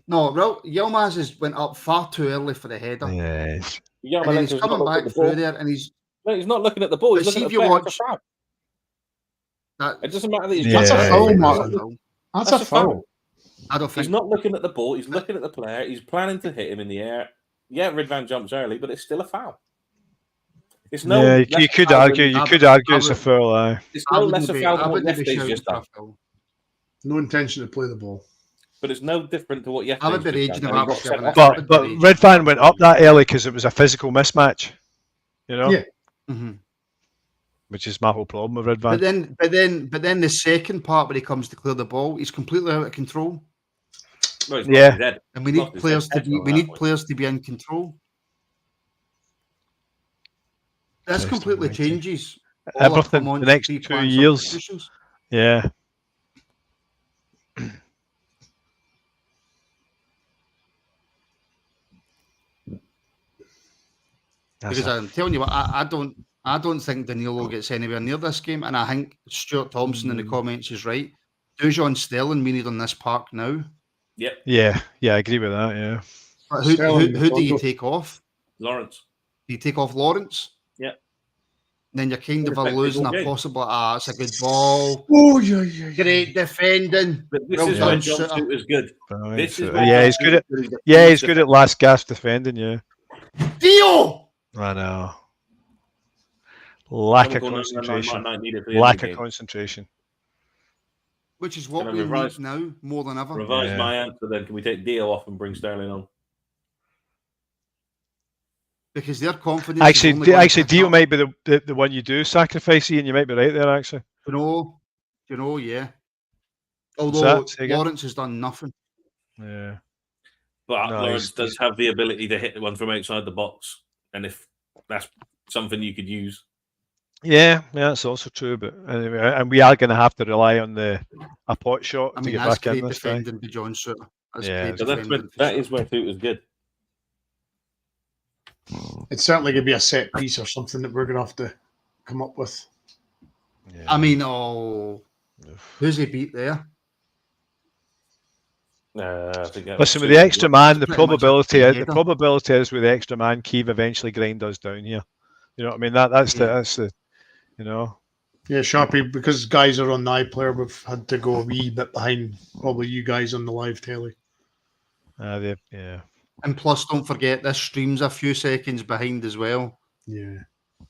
No, Yilmaz has went up far too early for the header. Yes. And then he's coming back through there, and he's not looking at the ball. He's looking at the player. That's a foul. It doesn't matter that he's That's a foul, jumping. Martin. That's a foul. I don't think he's not looking at the ball. He's looking at the player. He's planning to hit him in the air. Yeah, Ridvan jumps early, but it's still a foul. It's no. Yeah, you could argue. You could argue it's a foul. It's no less a foul than what Yefte's just done. No intention to play the ball. But it's no different to what Yefte's I would be raging about it. But Ridvan went up that early because it was a physical mismatch. You know. Yeah. Mm-hmm. Which is my whole problem with Ridvan. But then the second part where he comes to clear the ball, he's completely out of control. No, yeah. And we need players to be. We need players to be in control. This completely changes everything the next 2 years. Yeah. Because I'm telling you what, I don't think Danilo gets anywhere near this game, and I think Stuart Thompson in the comments is right. Dujon Sterling we need on this park now. Yep. Yeah, I agree with that. Yeah. But who do you take off? Lawrence. Do you take off Lawrence? Yeah. Then you're kind of losing a possible. It's a good ball. Oh yeah. Great defending. But this is when John Suit is good. This is he's good at last gasp defending. Yeah. Dio. I know. Lack of concentration. Lack of concentration. Which is what we need now more than ever. Revise my answer then. Can we take Dio off and bring Sterling on? Because their confidence. Actually, Dio might be the one you do sacrifice, Ian. You might be right there, actually. You know, yeah. Although Lawrence has done nothing. Yeah. But No, Lawrence he's- does have the ability to hit the one from outside the box, and if that's something you could use. Yeah, that's also true. But anyway, and we are going to have to rely on a pot shot I to mean, get that's back in great this thing. defending by John Suter. That's Yeah, great So defending for that Suter. is where Suter's good. It's certainly going to be a set piece or something that we're going to have to come up with. Yeah. I mean, who's he beat there? I think that Listen, was with the Suter. extra man, the Pretty much a probability header. is with the extra man, Kyiv eventually grind us down here. You know what I mean? That's the you know. Yeah, Sharpie, because guys are on the iPlayer, we've had to go a wee bit behind probably you guys on the live telly. Yeah. And plus, don't forget, this stream's a few seconds behind as well. Yeah.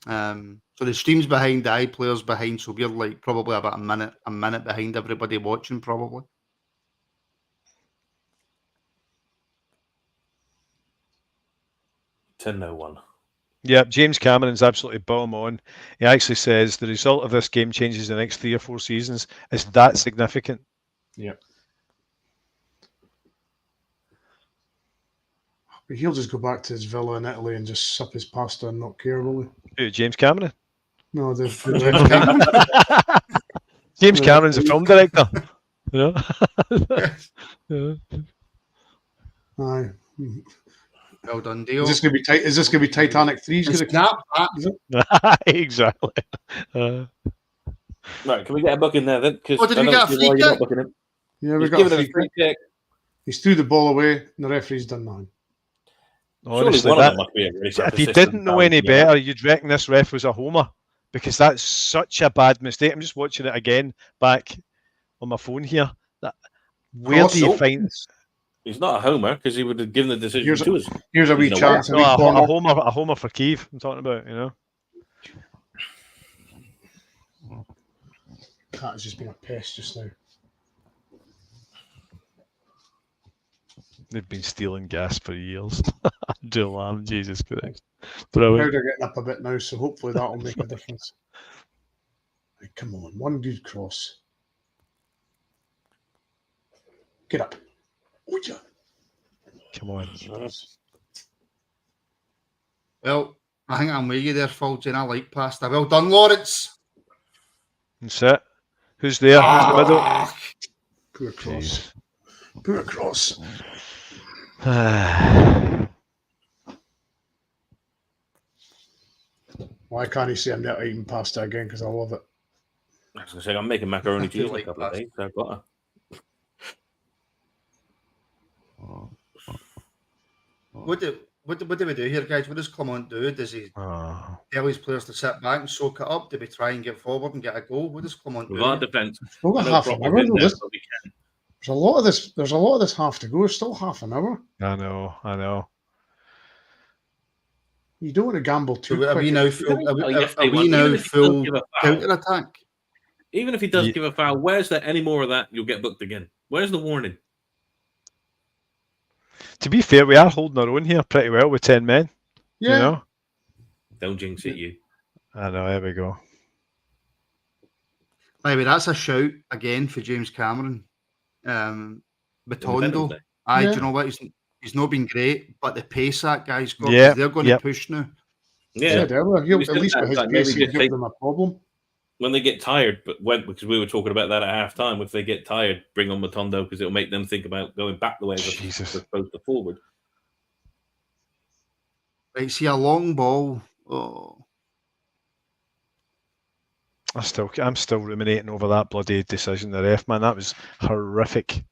So the stream's behind, the iPlayer's behind, so we're like probably about a minute behind everybody watching, probably. $10-1. Yeah, James Cameron's absolutely bottom on. He actually says the result of this game changes the next 3 or 4 seasons. Is that significant? Yeah. But he'll just go back to his villa in Italy and just sup his pasta and not care, will he? Who, James Cameron? No, the James Cameron's a film director. You know? Aye. Well done, deal. Is this going to be tight? Is this going to be Titanic 3? He's going to Snap that. Exactly. Right, can we get a book in there then? Because Did we get a free kick? Yeah, we He's got given a him free a free kick. kick. He's threw the ball away, and the referee's done nothing. Honestly, Surely one of them must be a really if you didn't know any better, you'd reckon this ref was a homer, because that's such a bad mistake. I'm just watching it again back on my phone here. Where do you find? He's not a homer because he would have given the decision to us. Here's a wee He's chance. No, a homer for Kyiv. I'm talking about, you know. That has just been a pest just now. They've been stealing gas for years. Jill Lamb, Jesus Christ. Now Brilliant. they're getting up a bit now, so hopefully that'll make a difference. Right, come on, one good cross. Get up. Would you? Come on. Well, I think I'm with you there, Fulgen. I like pasta. Well done, Lawrence. That's it. Who's there? Who's in the middle? Poor cross. Poor cross. Why can't he say I'm not eating pasta again? Because I love it. I was going to say, I'm making macaroni I feel cheese in like a couple of that. days. So I've got What do we do here, guys? What does Clement do? Does he tell his players to sit back and soak it up? Do we try and get forward and get a goal? What does Clement with do? our defence. Still got no half an problem hour. in Though. there, but we can. There's a lot of this. There's a lot of this half to go. There's still half an hour. I know. You don't want to gamble too So are quick. we now full counter attack? Even if he does give a foul, where's there any more of that? You'll get booked again. Where's the warning? To be fair, we are holding our own here pretty well with 10 men. Yeah. You know? Don't jinx it, you. I know, there we go. Maybe that's a shout again for James Cameron. Matondo. day. Do Yeah. you know what? He's not been great, but the pace that guy's got, Yeah, they're going to push now. Yeah. Said earlier, he'll, We at said least that, with his like, pace, maybe he'll just give take- them a problem. When they get tired, because we were talking about that at half time, if they get tired, bring on Matondo because it'll make them think about going back the way Jesus. as opposed to forward. Right, see a long ball. Oh, I'm still ruminating over that bloody decision, the ref, man. That was horrific.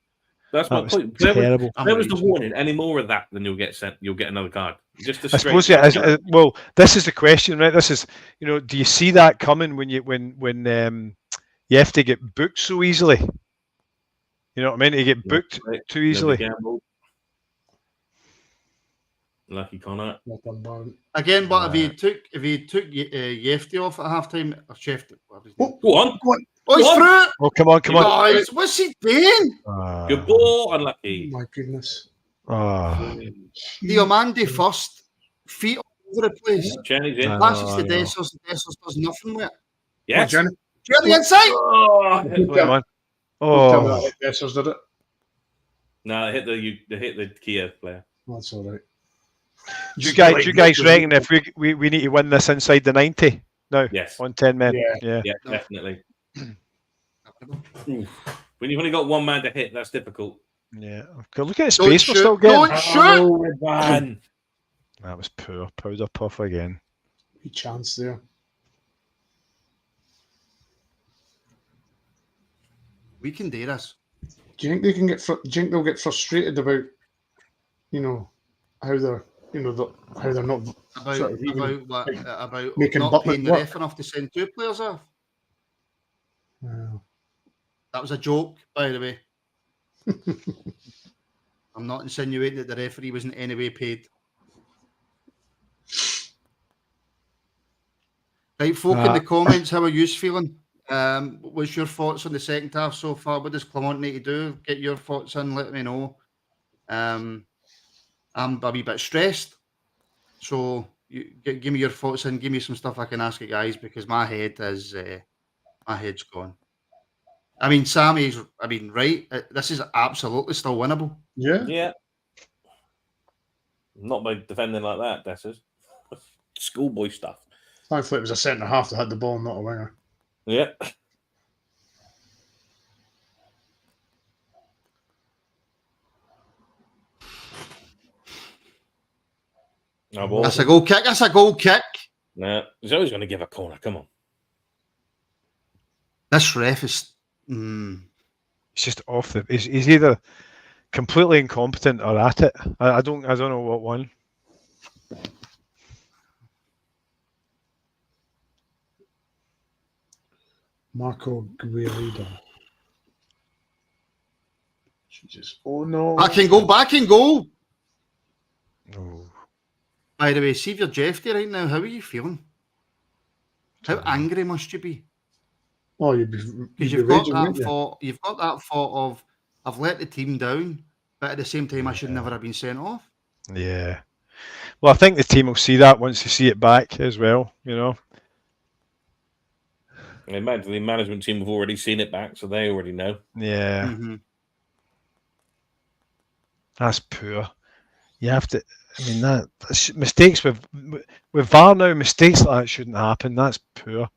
That's That my was point. terrible. There was the warning. Any more of that, then you'll get sent. You'll get another card. Just a I suppose, yeah. Well, this is the question, right? This is, do you see that coming when you have to get booked so easily? You know what I mean? You get booked too easily. Lucky Connor. Not done bad. again, but if he took Yefty off at half time, or Shefty, Oh, Go on. oh, he's Go on. through! Oh, come on. Guys, what's he doing? Good ball. Oh Unlucky. my goodness. Diomande first, feet all over the place. Jenny's in. Passes to I know. Dessers, Dessers does nothing with it. Yes. Jenny, Get the inside! Oh, Good Come on. tell me Oh, that Dessers did it. No, they hit the Kiev player. That's all right. Do you guys reckon if we need to win this inside the 90 now? Yes. On 10 men. Yeah. Yeah, No. definitely. When you've only got one man to hit, that's difficult. Yeah. Okay, look at the Don't space we're shoot. still getting. Don't shoot. Man. That was poor. Powder puff again. Wee chance there. We can do this. Do you think they can get? Do you think they'll get frustrated about, how they're, how they're not sort of even, About making not Butler paying the work? ref enough to send 2 players off? Well, That was a joke, by the way. I'm not insinuating that the referee wasn't in any way paid. Right, folk in the comments, how are you feeling? What's your thoughts on the second half so far? What does Clement need to do? Get your thoughts in, let me know. I'm a wee bit stressed. So give me your thoughts and give me some stuff I can ask you guys, because my head's gone. I mean, Sammy's right. This is absolutely still winnable. yeah. Yeah. Not by defending like that, that's it. Schoolboy stuff. Thankfully, it was a centre half that had the ball, not a winger. Yeah. That's a goal kick. That's a goal kick. Nah, he's always going to give a corner. Come on. This ref is. He's just off the. He's either completely incompetent or at it. I don't know what one. Marco Guerrero. Jesus. Oh no. Back and go. Back and go. Oh. By the way, see if you're Jeffy right now. How are you feeling? How angry must you be? Oh, you'd be Because you've got that thought. You've got that thought of, I've let the team down, but at the same time, I should never have been sent off. Yeah. Well, I think the team will see that once they see it back as well. I imagine the management team have already seen it back, so they already know. Yeah. Mm-hmm. That's poor. You have to. I mean, that's mistakes with VAR now. Mistakes like that shouldn't happen. That's poor.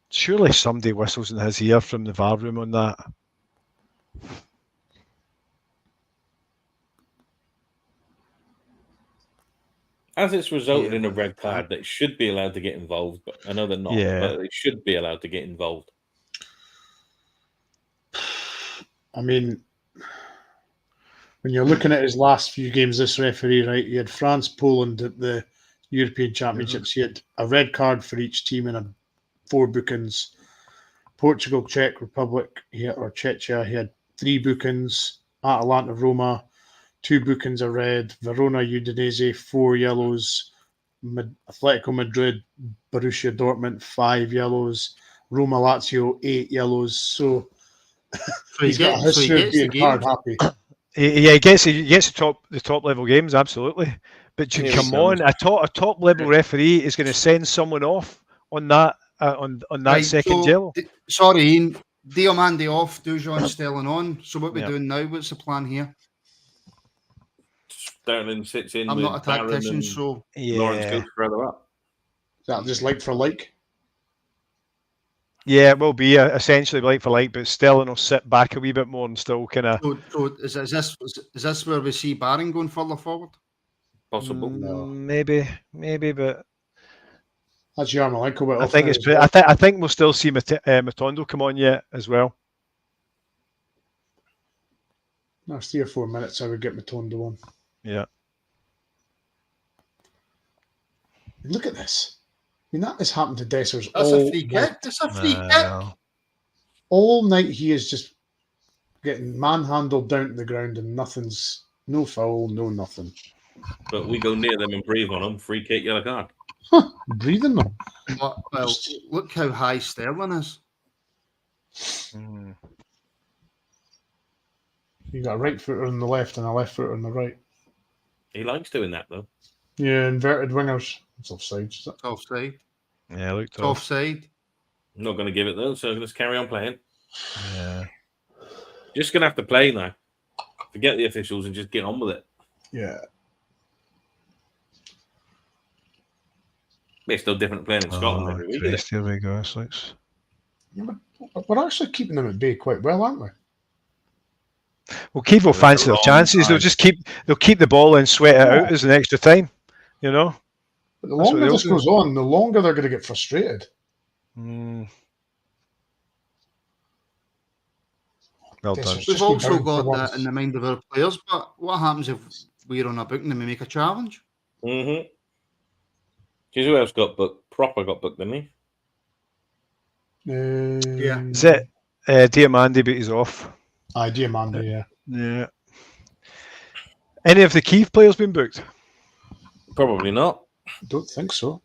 Surely somebody whistles in his ear from the VAR room on that. As it's resulted in a red card, that should be allowed to get involved, but I know they're not. Yeah. But they should be allowed to get involved. I mean, when you're looking at his last few games, this referee, right? He had France, Poland at the European Championships. He had a red card for each team and 4 bookings. Portugal, Czech Republic, or Czechia, he had 3 bookings. Atalanta, Roma, 2 bookings of red. Verona, Udinese, 4 yellows. Atletico Madrid, Borussia Dortmund, 5 yellows. Roma, Lazio, 8 yellows. So he's got a history of being hard happy. Yeah, he gets the top level games, absolutely. But come on, a top level referee is going to send someone off on that on that Right, second so, yellow. Sorry, Ian. Diomande off, Dujon Sterling on. So what we're doing now? What's the plan here? Sterling sits in. I'm with not a tactician, Barron so Lawrence goes further up. Is that just like for like? Yeah, it will be essentially like for like, but Sterling will sit back a wee bit more and still kind of. So is this where we see Barron going further forward? Possible. No. Maybe, but That's Yarmolenko went I off think now it's. as well. I think we'll still see Matondo come on yet as well. Next 3 or 4 minutes, I would get Matondo on. Yeah. Look at this. I mean, that has happened to Dessers That's all a free night. kick. That's a free kick. All night he is just getting manhandled down to the ground and no foul, no nothing. But we go near them and breathe on them. Free kick, yellow card. Breathing them. Well, look how high Sterling is. You got a right footer on the left and a left footer on the right. He likes doing that, though. Yeah, inverted wingers. It's offside. It's offside. Yeah, looked It's offside. I'm not going to give it, though, so let's carry on playing. Yeah. Just going to have to play now. Forget the officials and just get on with it. Yeah. It's still different playing in Scotland every week. Isn't it? Christ, here we go. So it's- We're actually keeping them at bay quite well, aren't we? Well, Kyiv will It's a fancy their long chances. They'll time. just keep the ball and sweat it out as an extra time. You know. But the That's what longer they'll this do. goes on, the longer they're going to get frustrated. Mm. Well done. This- We've Just go also down for got once. that in the mind of our players, but what happens if we're on a booking and we make a challenge? Mm-hmm. Who else got booked? Proper got booked, didn't he? Yeah. Is it Diamandi, but he's off. Diamanda, yeah. Yeah. Any of the Kyiv players been booked? Probably not. Don't think so.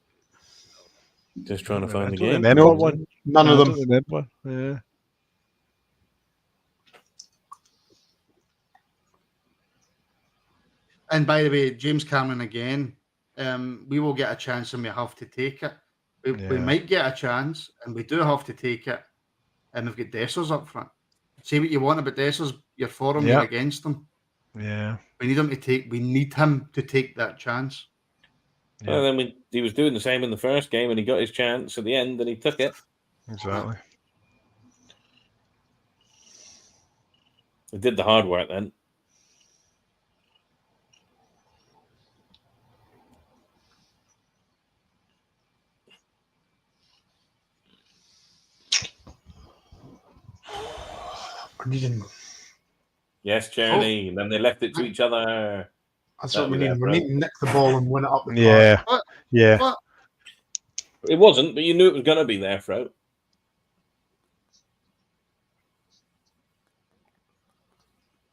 Just trying to I find the don't game. remember one. None I of them. don't remember. Yeah. And by the way, James Cameron again, we will get a chance and we have to take it. We Yeah. might get a chance and we do have to take it. And we've got Dessers up front. Say what you want about Dessers, you're for him, Yeah. you're against him. Yeah. We need him to take that chance. Well, then he was doing the same in the first game, and he got his chance at the end, and he took it. Exactly. He did the hard work then. We're needing. Yes, Czerny. And then they left it to each other. That's That what we was need. it, We bro. need to nick the ball and win it up the park. Yeah. What? Yeah. What? It wasn't, but you knew it was going to be there, Fro.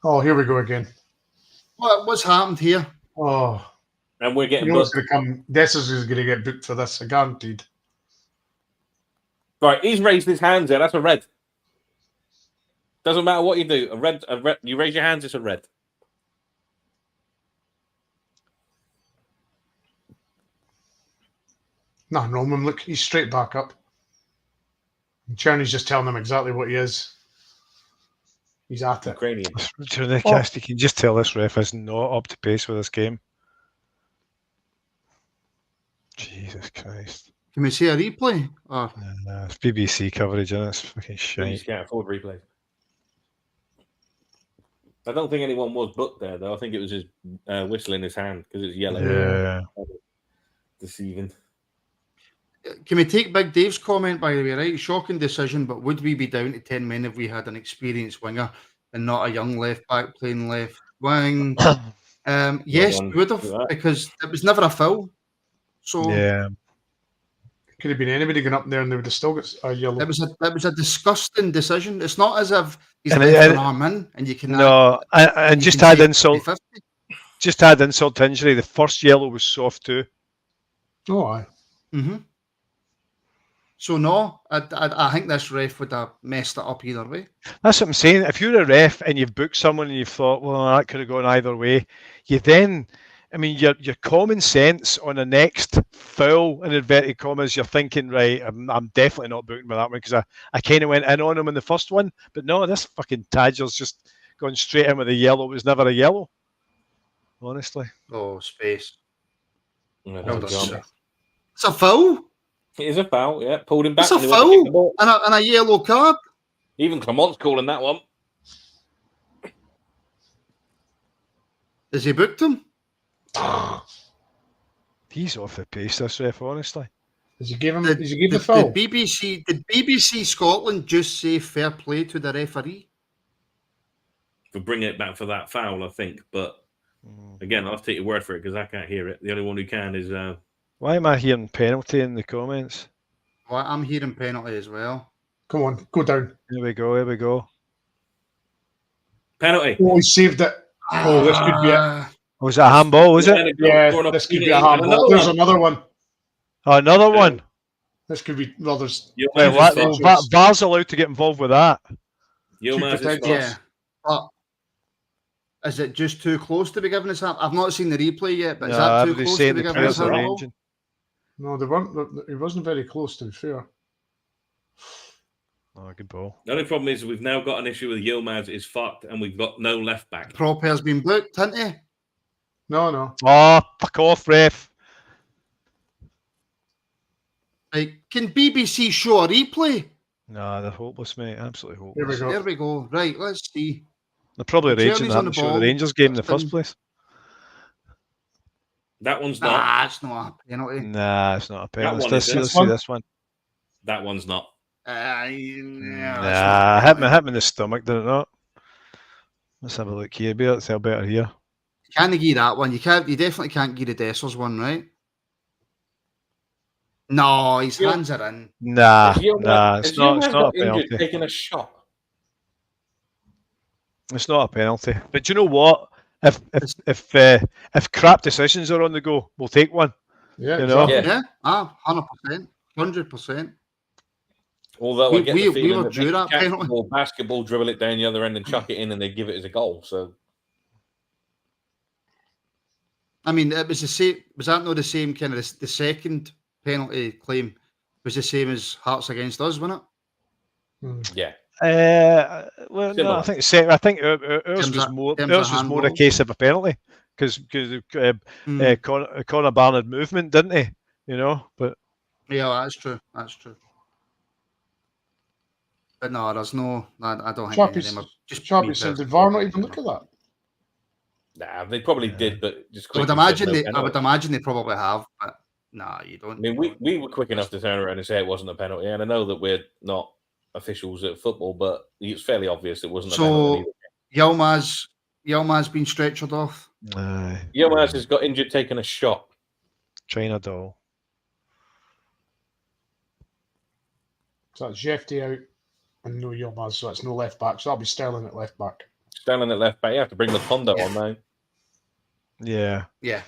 Oh, here we go again. What's happened here? Oh, And we're getting you know what's booked. going to come? Dessers is going to get booked for this, guaranteed. Right, he's raised his hands there. That's a red. Doesn't matter what you do. A red. You raise your hands, it's a red. Nothing wrong with him. Look, he's straight back up. And Czerny's just telling him exactly what he is. He's at it. Ukrainian. During the cast, you can just tell this ref is not up to pace with this game. Jesus Christ. Can we see a replay? Oh, It's BBC coverage and it's fucking You shite. just can't afford replays. I don't think anyone was booked there, though. I think it was his whistle in his hand because it's yellow. Yeah. Deceiving. can we take Big Dave's comment, by the way, right? Shocking decision, but would we be down to 10 men if we had an experienced winger and not a young left back playing left wing? Yes, done we would for have, that. because it was never a foul. So Yeah. Could have been anybody going up there and they would have still got a yellow. it was a disgusting decision. It's not as if he's And left it- an arm in and you can No, and you just can add say insult. 50-50. Just add insult to injury. The first yellow was soft too. Oh, aye. Mm-hmm. So no, I think this ref would have messed it up either way. That's what I'm saying. If you're a ref and you've booked someone and you've thought, well, that could have gone either way, you then, I mean, your common sense on the next foul, in inverted commas, you're thinking, right, I'm definitely not booking with that one because I kind of went in on him in the first one. But no, this fucking Tadger's just gone straight in with a yellow. It was never a yellow. Honestly. Oh, space. Well Well done, done. John. It's a foul It is a foul, yeah. Pulled him back. It's a and he went to kick the foul. ball. and a yellow card. Even Clement's calling that one. Has he booked him? He's off the pace, this ref, honestly. Did you give him? Did, Did you give the did foul? BBC Scotland just say fair play to the referee? For bringing it back for that foul, I think. But again, I'll have to take your word for it because I can't hear it. The only one who can is Why am I hearing penalty in the comments? Well, I'm hearing penalty as well. Come on, go down. Here we go. Here we go. penalty. Oh, he saved it. Oh, this could be it. Was it a handball? Was it? Yeah, this could be a handball. There's another one. Oh, another one. This could be. Well, there's. Well, VAR's allowed to get involved with that. Yeah, but is it just too close to be given us that? I've not seen the replay yet, but is that too close to be given us that ball? No, they weren't. He wasn't very close, to be fair. Oh, good ball. The only problem is we've now got an issue with Yilmaz is fucked, and we've got no left back. Proper's been booked, hasn't he? No. Oh, fuck off, ref. Like, can BBC show a replay? Nah, they're hopeless, mate. Absolutely Here we hopeless. go. There we go. Right, let's see. They're probably raging Journey's they on haven't the shown the ball. Rangers game in the That's been- first place. That one's not. Nah, it's not a penalty. Nah, it's not a penalty. one Let's is see, it. let's see this one. That one's not. Yeah, Nah, hit me in the stomach, did it not? Let's have a look here. Let's tell better here. You can't give that one. You definitely can't give the Dessers one, right? No, his Yeah. hands are in. Nah, Has Yilmaz- nah, it's has not. Yilmaz It's not a got injured penalty. taking a shot. It's not a penalty. But do you know what? If crap decisions are on the go, we'll take one. Yeah, You know? exactly. Yeah. Yeah, 100%. 100%. Although I We- get we- the we feeling were that due they that catch penalty. the ball, basketball, dribble it down the other end and chuck it in, and they give it as a goal. So I mean, it was the same. Was that not the same kind of the second penalty claim was the same as Hearts against us, wasn't it? yeah, Well, no, Similar. I think ours Terms was of- more. terms Ours of was more a handball. case of a penalty because Mm. Conor Barnard movement, didn't he? You know, but Yeah, that's true. That's true. But no, there's no. I don't think any of them are just. Sharpie being said, did perfect. VAR not even look at that? nah, they probably did, but just I would quickly said imagine no they. I penalty. would imagine they probably have, but nah, you don't. I mean, we were quick enough to turn around and say it wasn't a penalty, and I know that we're not officials at football, but it's fairly obvious it wasn't a penalty. So Yilmaz been stretchered off. Yilmaz has got injured taking a shot. China doll. So that's Jefty out and no Yilmaz, so that's no left back. So that'll be Sterling at left back. Sterling at left back. You have to bring the Honda on now. Yeah. Yeah.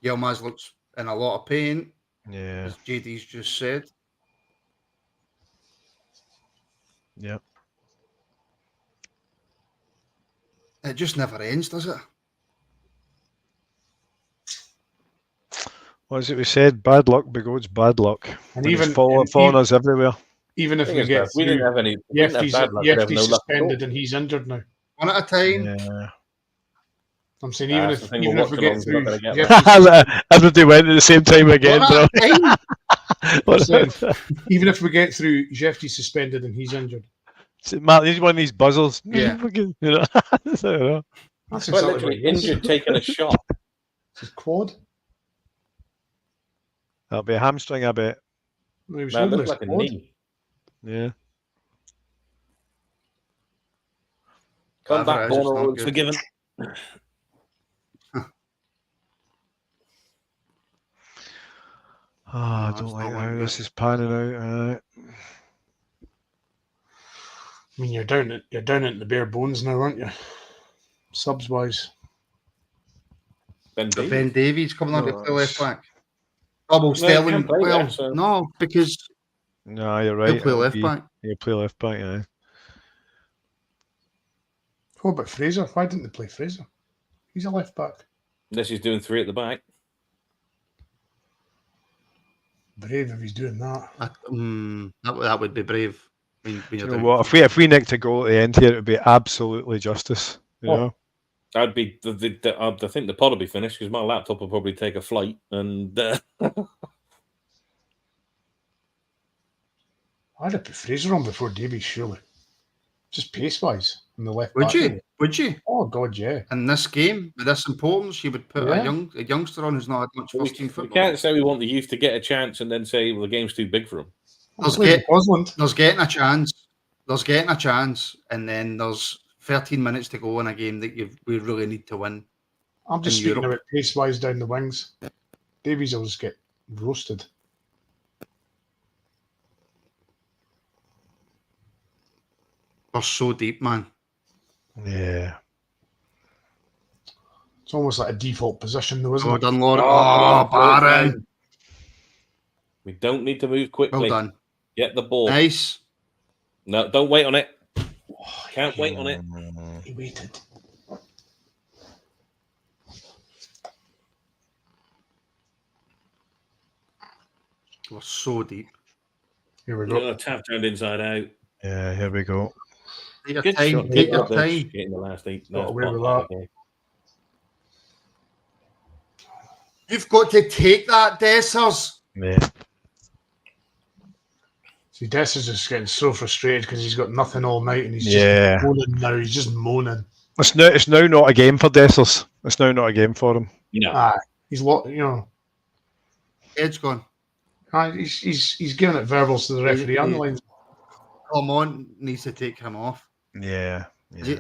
Yilmaz looks in a lot of pain, Yeah. as JD's just said. Yep. It just never ends, does it? What is it we said? Bad luck begoes bad luck. And And even it's following us everywhere. even if Thing we is, get Beth, we didn't through, have any. We didn't have Jefty's bad luck. We have no luck at all. suspended and he's injured now. One at a time. Yeah. I'm saying That's the thing, we're even if we watching get on, through, we're not gonna get Jefty's- Everybody went at the same time again, One bro. at a time. What- even if we get through, Jefty's suspended and he's injured. Matt, he's one of these buzzers. Yeah. Fucking, you know. So, you know. That's Well, exactly literally what it is. injured taking a shot. It's his quad. That'll be a hamstring, I bet. No, he was Man, it holding looked his like a quad. knee. Yeah. Come back, Whatever it is, it's Bono. not It's good. forgiven. Oh, I No, don't it's like not how like this good. is panning out. I mean, you're down into the bare bones now, aren't you? Subs wise. Ben But Davies. Ben Davies coming on to No, play left it's- back. Oh, well, he Sterling. can play Well, there, so- no, because No, you're he'll right. play it'll left be- back. He'll play left back, yeah. What about Fraser? Why didn't they play Fraser? He's a left back. Unless he's doing three at the back. Brave if he's doing that. That would be brave. When You you're know down. what? If we nicked a goal at the end here, it would be absolutely justice. You Oh. know? I'd be. I think the pod will be finished because my laptop will probably take a flight. And I'd have put Fraser on before Davies, surely. Just pace wise on the left Would back. you? Would you? Oh God, yeah. In this game, with this importance, you would put Yeah. a youngster on who's not had much we, first team we football. can't say we want the youth to get a chance and then say, "Well, the game's too big for them." There's Played in Osland. There's getting a chance. There's getting a chance, and then there's 13 minutes to go in a game that we really need to win. I'm just in speaking Europe. about pace wise down the wings. Davies will just get roasted. We're so deep, man. Yeah. It's almost like a default position, though, isn't Well it? done, Lord. Oh, Oh, Baron. We don't need to move quickly. Well done. Get the ball. Nice. No, don't wait on it. Can't wait on it. He waited. We're so deep. Here we go. Tav turned inside out. Yeah, here we go. Take your Good time. shot. Take your Good touch. time. Getting the last eight. Got Last away with bottom that. okay. You've got to take that, Dessers. Yeah. See, Des is just getting so frustrated because he's got nothing all night and he's Yeah. just moaning now. He's just moaning. It's now not a game for Dessers. It's now not a game for him. No. He's you know. Edge gone. He's giving it verbals to the referee and the lines. Clement needs to take him off. Yeah.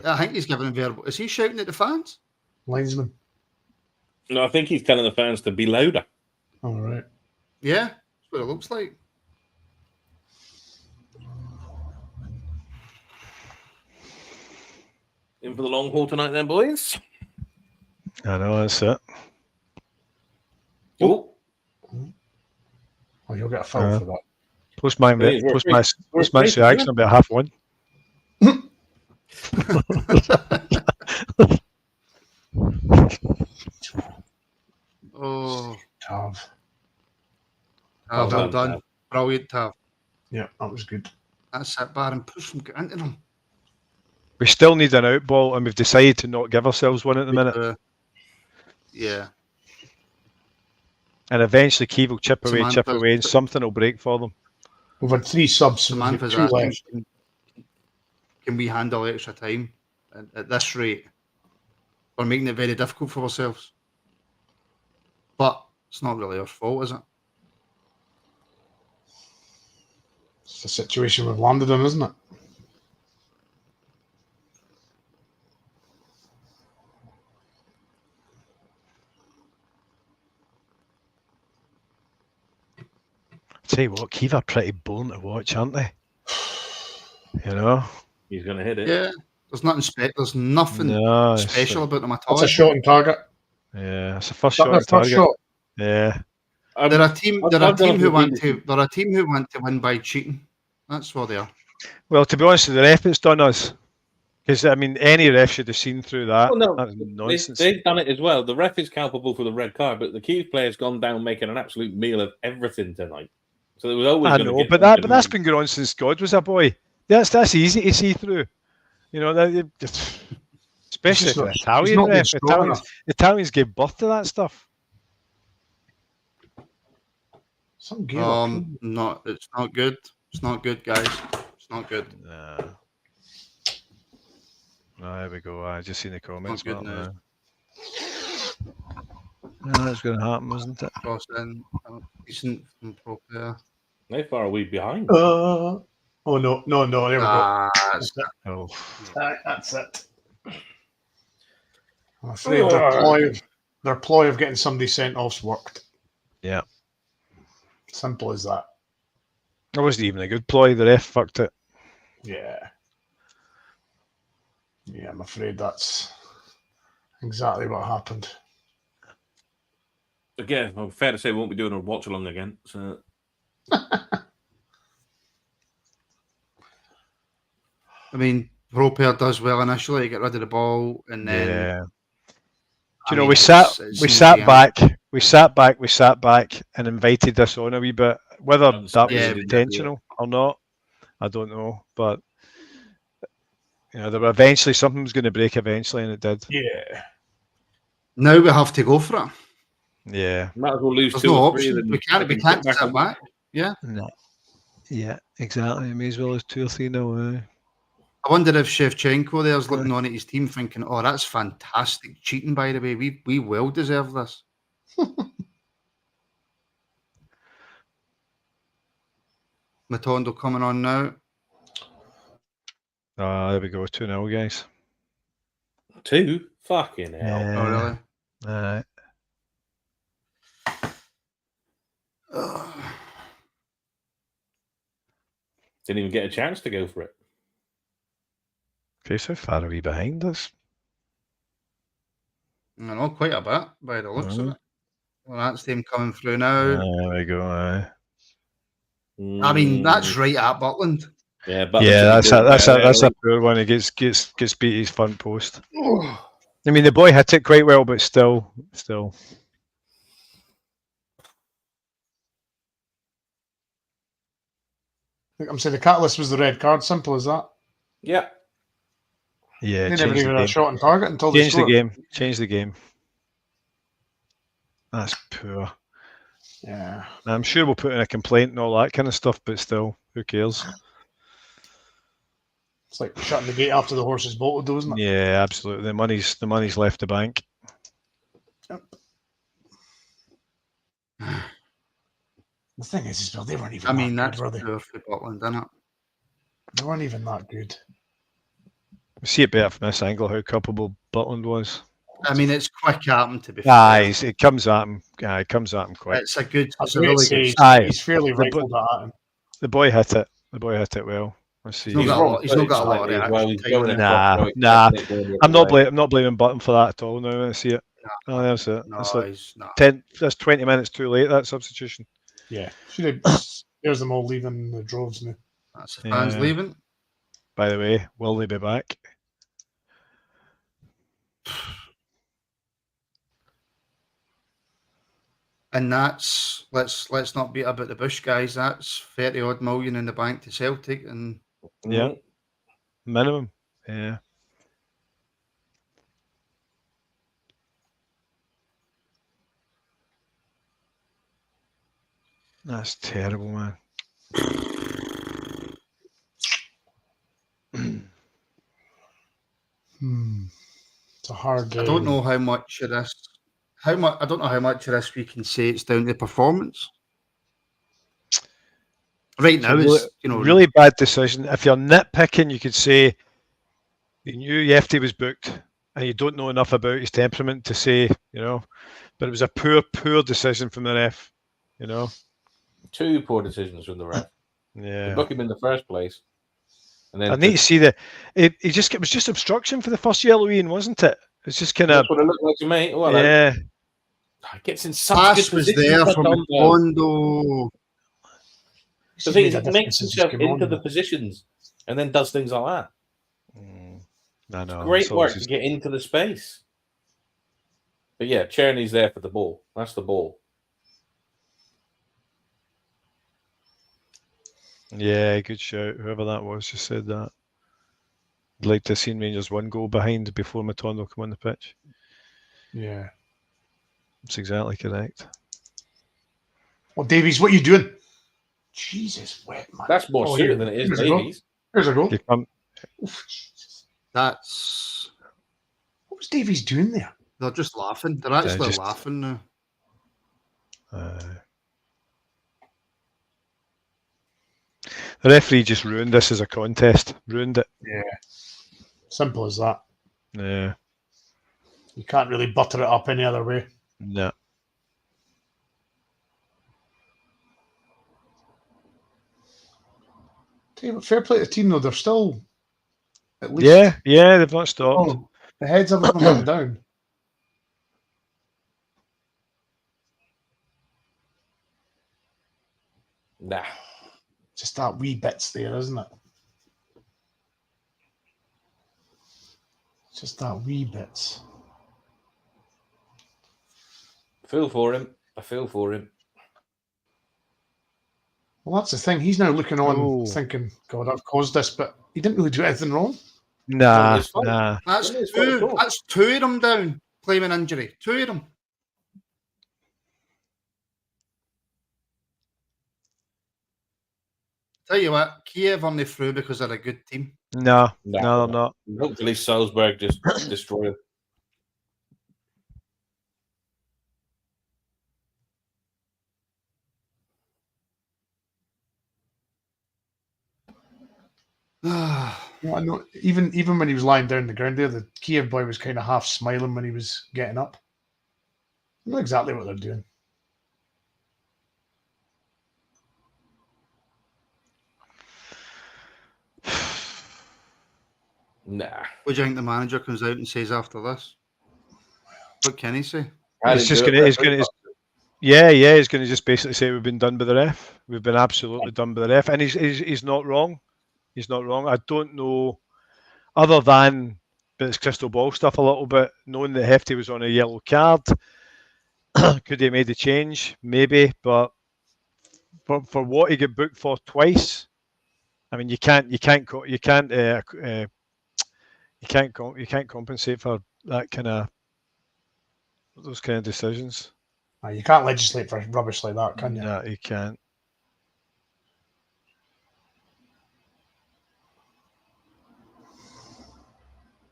I think he's giving him verbal. Is he shouting at the fans? Linesman. No, I think he's telling the fans to be louder. All right. Yeah, that's what it looks like. In for the long haul tonight, then, boys. I know, that's it. Oh, Oh, you'll get a foul for that. Post-match reaction about half one. Oh, Tav. well done, done. Tav. Brilliant, Tav. Yeah, that was good. That's it, Baron. Push them, get into them. We still need an out ball, and we've decided to not give ourselves one at the minute. Yeah. And eventually, Kyiv will chip Samantha's- away, and something will break for them. We've had 3 subs, so we've got Samantha's 2 asking, left. can we handle extra time at this rate? We're making it very difficult for ourselves. But it's not really our fault, is it? It's the situation we've landed in, isn't it? Tell you what, Kyiv are pretty boring to watch, aren't they? You know? he's going to hit it. Yeah. There's nothing No, it's special about them at all. That's a shot on target. Yeah, it's a first That's shot their on first target. shot. Yeah. They're a team. I've They're a done team it who for want reasons. to. They're a team who want to win by cheating. That's what they are. Well, to be honest, the ref has done us. Because, I mean, any ref should have seen through that. Oh, no, That's nonsense. they've done it as well. The ref is culpable for the red card, but the Kyiv player's gone down making an absolute meal of everything tonight. So there was always. I gonna know, get but something that's wrong. been going on since God was a boy. That's easy to see through. You know, especially It's for just Italian not been ref. strong enough. Italians gave birth to that stuff. Some gear. No, it's not good. It's not good, guys. It's not good. No, there we go. I just seen the comments. good news. That's going to happen, isn't it? Cross in, decent from pro player. How far are we behind? Oh no! There we go. That's That's it. Oh, That's it. I'm afraid their ploy of getting somebody sent off's worked. yeah. Simple as that. That wasn't even a good ploy. The ref fucked it. Yeah. Yeah, I'm afraid that's exactly what happened. Again, well, fair to say we won't be doing a watch along again. So I mean, pro player does well initially, get rid of the ball, and then Yeah. I Do you know, mean, we sat back, and invited this on a wee bit. Whether that was Yeah, we did, intentional or not, I don't know. But you know, there were eventually something was going to break eventually, and it did. Yeah. now we have to go for it. Yeah. might as well lose There's 2 no or 3. option. then We can't fucking sit and back. Yeah. No. Yeah, exactly. May as well as 2 or 3 now. I wonder if Shevchenko there's looking on at his team thinking, oh, that's fantastic cheating, by the way. We will deserve this. Matondo coming on now. There we go. 2-0, guys. 2? Fucking hell. Oh, really? Alright. Didn't even get a chance to go for it. Okay, so far are we behind us? I know, quite a bit by the looks of it. Well, that's them coming through now. There we go. I mean, that's right at Butland. Yeah, but Yeah, that's a poor one. He gets beat his front post. I mean, the boy hit it quite well, but still. I'm saying the catalyst was the red card. Simple as that. Yeah. Yeah, They change never the even had a game. shot on target until they Change the scored. game. Change the game. That's poor. Yeah. I'm sure we'll put in a complaint and all that kind of stuff, but still, who cares? It's like shutting the gate after the horse is bolted, though, isn't it? Yeah, absolutely. The money's left the bank. The thing is, well, they weren't even I mean, that that's good, were they? poor for Scotland, isn't it? They weren't even that good. We see it better from this angle how culpable Butland was. I mean, it's quick at him, to be Aye, fair. it comes at him. Aye, it comes at him quick. It's a good, I it's a was really going to good. say, Aye. he's fairly The bu- rifled at him. The boy hit it. The boy hit it well. Let's see. He's not got a lot. He's not got a lot of Slightly as well. He's reaction going time. across, Nah, so it can't go I'm the other way. not blaming Button for that at all. Now I see it. Oh, that's it. No, That's like he's not. that's 20 minutes too late. That substitution. Yeah. Should have. There's them all leaving the droves now. That's the fans Yeah. leaving. By the way, will they be back? And that's let's not beat about the bush, guys. That's 30 odd million in the bank to Celtic, and Yeah. Minimum. Yeah. That's terrible, man. It's a hard. I don't know how much of this. I don't know how much of this we can say it's down to performance. Right now, It's is really bad decision. If you're nitpicking, you could say you knew Yefty was booked and you don't know enough about his temperament to say, but it was a poor decision from the ref, Two poor decisions from the ref. Yeah. To book him in the first place. And then I need to see it was just obstruction for the first yellow, Ian, wasn't it? It's just kind of, that's what it looked like to me. Well, yeah. it gets in such pass good was position. there to from touch on, though. Bondo. The thing is, he makes himself into the positions and then does things like that. I know. Great work to get into the space. But yeah, Czerny's there for the ball. That's the ball. Yeah, good shout. Whoever that was just said that. I'd like to have seen Rangers 1 goal behind before Matondo come on the pitch. Yeah. That's exactly correct. Well, Davies, what are you doing? Jesus, wet man. That's more suited than it is Davies. Here's a goal. That's. What was Davies doing there? They're just laughing. They're actually just- laughing now. The referee just ruined this as a contest. Ruined it. Yeah. Simple as that. Yeah. You can't really butter it up any other way. No. Tell you what, fair play to the team though. They're still at least. Yeah, they've not stopped. Oh, the heads haven't come down. Nah. Just that wee bits there, isn't it? Just that wee bits. I feel for him. Well, that's the thing. He's now looking on, Oh. thinking, "God, I've caused this," but he didn't really do anything wrong. Nah. It's fine. Nah. That's It's not at two. all. That's two of them down claiming injury. Two of them. Tell you what, Kiev only through because they're a good team. No, No, they're not. Hopefully Salzburg just destroy him. I know. Even when he was lying down on the ground there, the Kiev boy was kind of half smiling when he was getting up. I know exactly what they're doing. Nah. What do you think the manager comes out and says after this? What can he say? He's going to just basically say we've been done by the ref. We've been absolutely done by the ref, and he's not wrong. He's not wrong. I don't know, other than but it's crystal ball stuff a little bit. Knowing that Hefty was on a yellow card, could he have made the change? Maybe, but for what he got booked for twice, I mean, you can't compensate for that those kind of decisions. You can't legislate for rubbish like that, can you? No, you can't.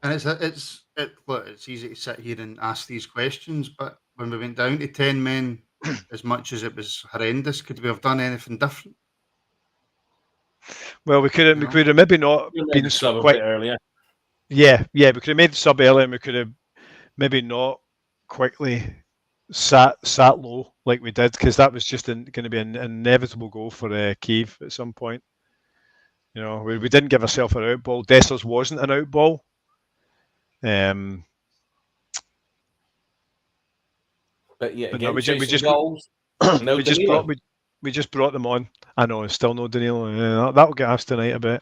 And it's easy to sit here and ask these questions, but when we went down to 10 men, as much as it was horrendous, could we have done anything different? Well, we could have maybe not been so quite earlier. Yeah, we could have made the sub earlier, and we could have maybe not quickly sat low like we did, because that was just going to be an inevitable goal for Kyiv at some point. You know, we didn't give ourselves an out ball. Dessler's wasn't an out ball. But yeah, But again, no, we just goals. No we just brought them on. I know, still no Danilo. Yeah, that'll get asked tonight a bit.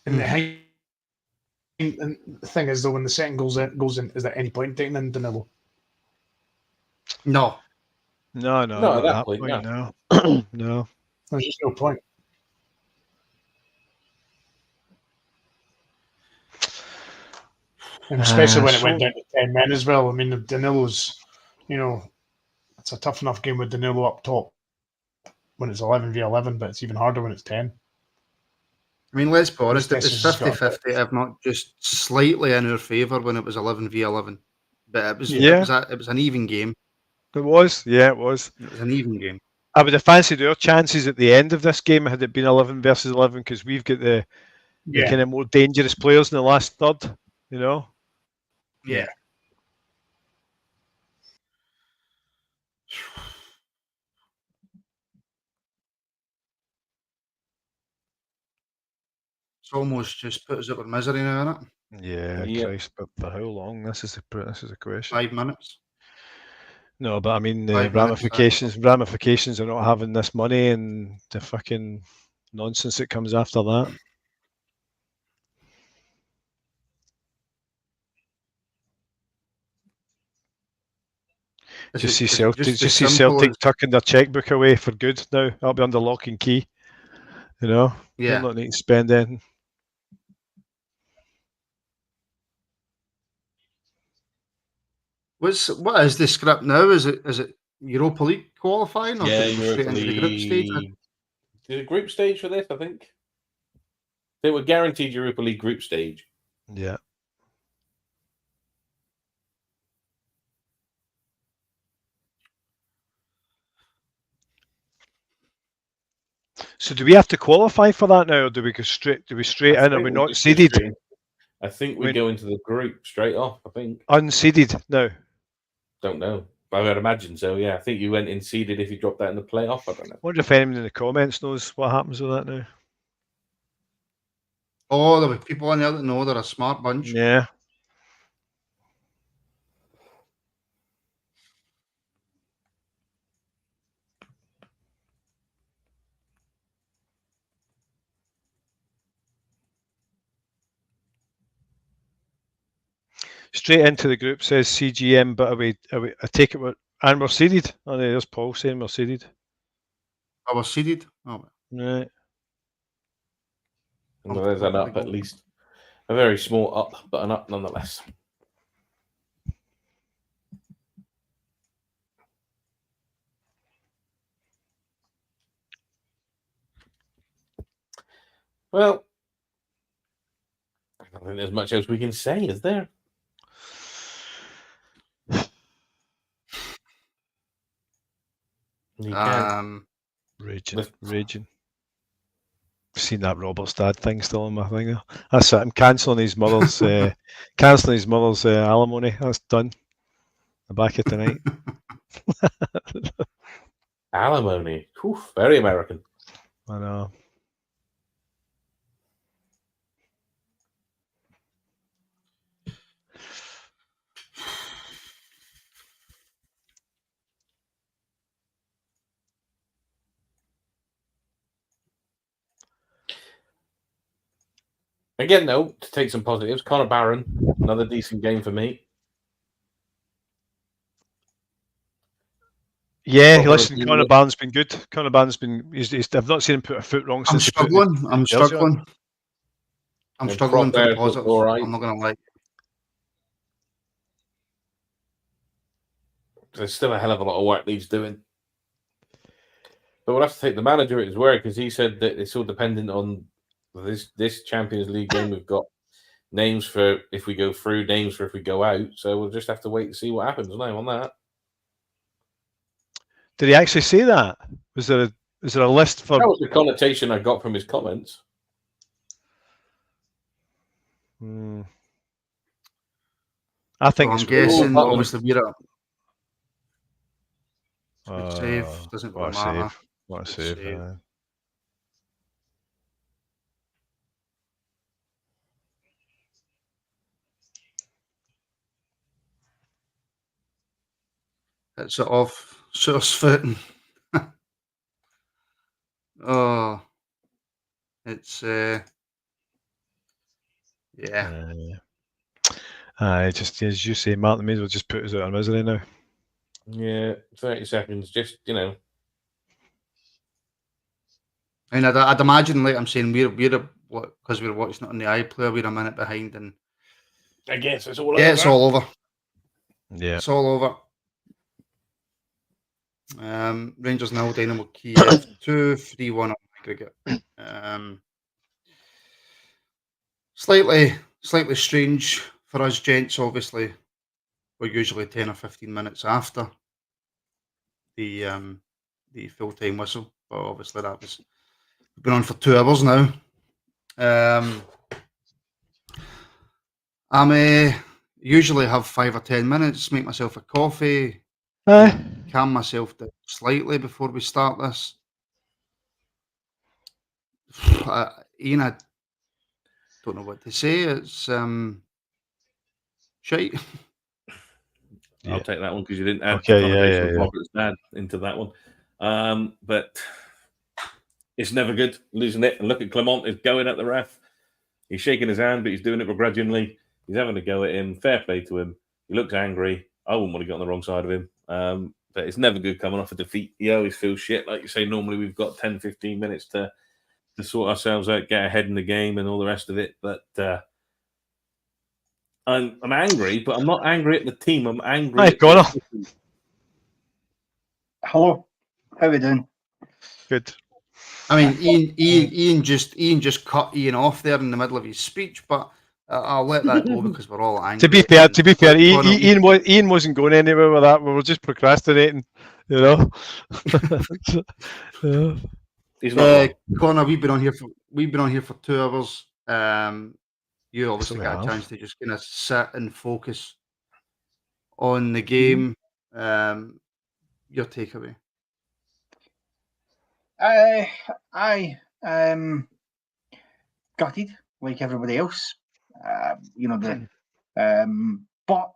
And the thing is, though, when the second goes in, is there any point in taking in Danilo? No. No, not at that point, no. No. There's just no point. And especially when it went down to 10 men as well. I mean, Danilo's, it's a tough enough game with Danilo up top when it's 11v11, but it's even harder when it's 10. I mean, let's be honest, it was Dessler's got 50-50, if not just slightly in our favour when it was 11v11. But it was an even game. It was, it was. It was an even game. I would have fancied our chances at the end of this game had it been 11 versus 11, because we've got the kind of more dangerous players in the last third, you know? Yeah. It's almost just put us out of misery now, isn't it? Yeah, Christ, but for how long? This is a question. 5 minutes. No, but I mean, the 5 minutes, ramifications of not having this money and the fucking nonsense that comes after that. Just see Celtic tucking their checkbook away for good now. That'll be under lock and key. You know? Yeah. They'll not need to spend anything. What is the script now? Is it Europa League qualifying, or yeah, did we go straight into the group stage? The group stage for this, I think. They were guaranteed Europa League group stage. Yeah. So do we have to qualify for that now, or do we go straight? Do we straight in? Are we not seeded? I think we go into the group straight off. I think unseeded now. Don't know. I would imagine so. Yeah, I think you went in seeded if you dropped that in the playoff. I don't know. I wonder if anyone in the comments knows what happens with that now. Oh, there were people in there that know. They're a smart bunch. Yeah. Straight into the group, says CGM, but I take it and we're seeded. Oh, there's Paul saying we're seeded. I was seeded. Oh, right. Well, there's an up, at least. A very small up, but an up nonetheless. Well, I don't think there's much else we can say, is there? Raging. Seen that Robert's dad thing still on my thing. That's it. I'm cancelling his mother's alimony. That's done. I'm back here tonight. Alimony. Oof, very American. I know. Again, though, to take some positives, Connor Barron, another decent game for me. Yeah, Proper listen, review. Conor Barnes been good. Conor Barnes been. I've not seen him put a foot wrong I'm since he put struggling. the I'm jersey on. struggling. I'm And struggling for the Crosshair's look positives. all right. I'm not going to lie. There's still a hell of a lot of work needs doing. But we'll have to take the manager at his word, because he said that it's all dependent on this Champions League game. We've got names for if we go through, names for if we go out. So we'll just have to wait and see what happens now on that. Did he actually say that? Was there a list for? That was the connotation I got from his comments. I think So it's I'm guessing, all obviously, we're up. Oh, Save. Doesn't really what a matter. save. What a Good save. save. Hits it off. Source footing. Oh. It's, yeah. Just as you say, Martin, may as well just put us out of misery now. Yeah, 30 seconds. Just, you know. I mean, I'd imagine, like I'm saying, we're because we're watching it on the iPlayer, we're a minute behind, and I guess it's all yeah, over. it's all over. Yeah. It's all over. Rangers 0, Dynamo Kyiv 2, 3-1 on aggregate. Slightly strange for us gents. Obviously, we're usually 10 or 15 minutes after the full time whistle, but obviously we've been on for 2 hours now. I'm usually have 5 or 10 minutes, make myself a coffee, calm myself down slightly before we start this. Ian, I don't know what to say. It's shite. I'll take that one because you didn't add Okay, the connotation of yeah. Robert's dad into that one. But it's never good losing it. And look at Clement is going at the ref. He's shaking his hand, but he's doing it begrudgingly. He's having a go at him. Fair play to him. He looks angry. I wouldn't want to get on the wrong side of him. But it's never good coming off a defeat. He always feels shit. Like you say, normally we've got 10, 15 minutes to sort ourselves out, get ahead in the game and all the rest of it. But I'm angry, but I'm not angry at the team. I'm angry at Connor. Hello. How we doing? Good. I mean, Ian just cut Ian off there in the middle of his speech, but I'll let that go because we're all angry. To be fair, Ian wasn't going anywhere with that. We were just procrastinating, you know. Yeah. He's not Connor, we've been on here for 2 hours. You obviously So got a chance to just kind of sit and focus on the game. Your takeaway? Gutted like everybody else. But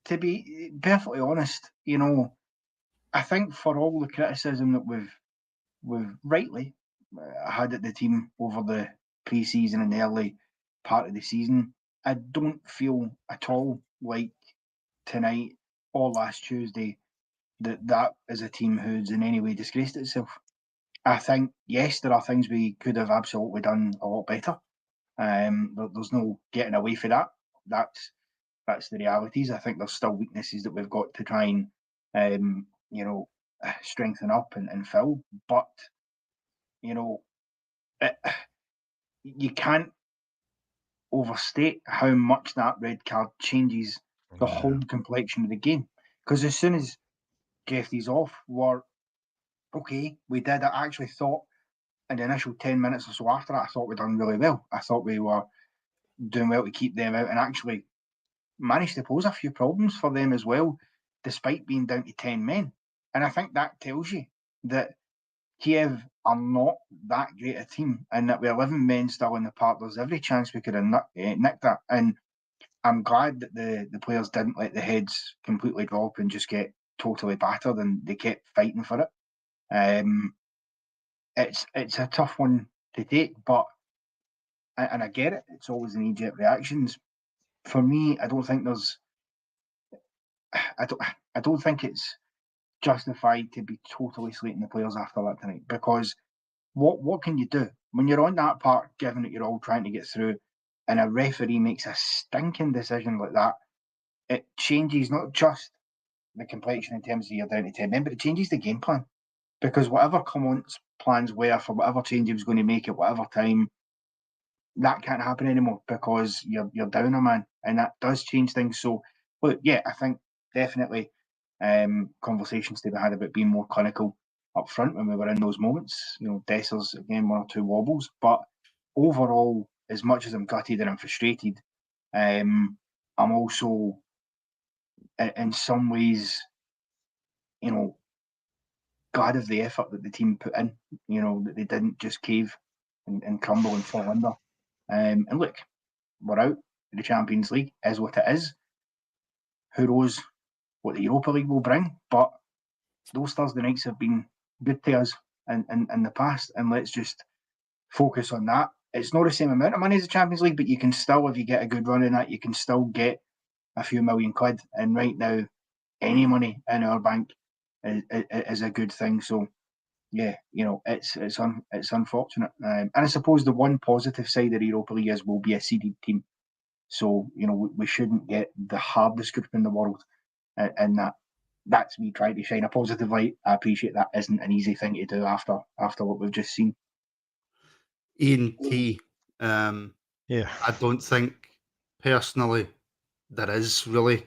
to be perfectly honest, I think for all the criticism that we've rightly had at the team over the pre-season and the early part of the season, I don't feel at all like tonight or last Tuesday that is a team who's in any way disgraced itself. I think, yes, there are things we could have absolutely done a lot better. There's no getting away from that. That's the realities. I think there's still weaknesses that we've got to try and strengthen up and fill. But you can't overstate how much that red card changes the whole complexion of the game. Because as soon as Jeffrey's off, we did. I actually thought in the initial 10 minutes or so after that, I thought we'd done really well. I thought we were doing well to keep them out and actually managed to pose a few problems for them as well, despite being down to 10 men. And I think that tells you that Kyiv are not that great a team, and that with 11 men still in the park, there's every chance we could have nicked that. And I'm glad that the players didn't let the heads completely drop and just get totally battered, and they kept fighting for it. It's a tough one to take, but and I get it. It's always an knee-jerk reactions. For me, I don't think it's justified to be totally slating the players after that tonight, because what can you do when you're on that park, given that you're all trying to get through, and a referee makes a stinking decision like that? It changes not just the complexion in terms of you're down to 10 men, but it changes the game plan, because whatever Clement's plans were for whatever change he was going to make at whatever time, that can't happen anymore because you're down a man, and that does change things. So, but yeah, I think definitely conversations to be had about being more clinical up front when we were in those moments. Dessers again, 1 or 2 wobbles, but overall, as much as I'm gutted and I'm frustrated, I'm also in some ways, glad of the effort that the team put in. That they didn't just cave and crumble and fall under. And look, we're out. The Champions League is what it is. Who knows what the Europa League will bring? But those Thursday nights have been good to us in the past, and let's just focus on that. It's not the same amount of money as the Champions League, but you can still, if you get a good run in that, you can still get a few million quid. And right now, any money in our bank is a good thing. So yeah, it's unfortunate. And I suppose the one positive side of the Europa League is we'll be a seeded team. So, we shouldn't get the hardest group in the world. And that's me trying to shine a positive light. I appreciate that isn't an easy thing to do after what we've just seen. Ian T. Yeah. I don't think personally there is really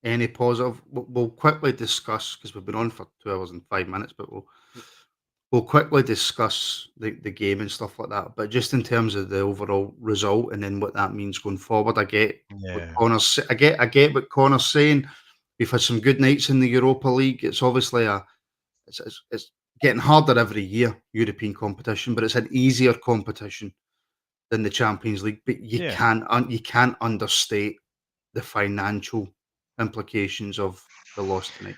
any positive. We'll quickly discuss, because we've been on for 2 hours and 5 minutes, but we'll quickly discuss the game and stuff like that. But just in terms of the overall result and then what that means going forward, I get what Connor's I get what Connor's saying. We've had some good nights in the Europa League. It's obviously it's getting harder every year, European competition, but it's an easier competition than the Champions League. But you can't understate the financial implications of the loss tonight.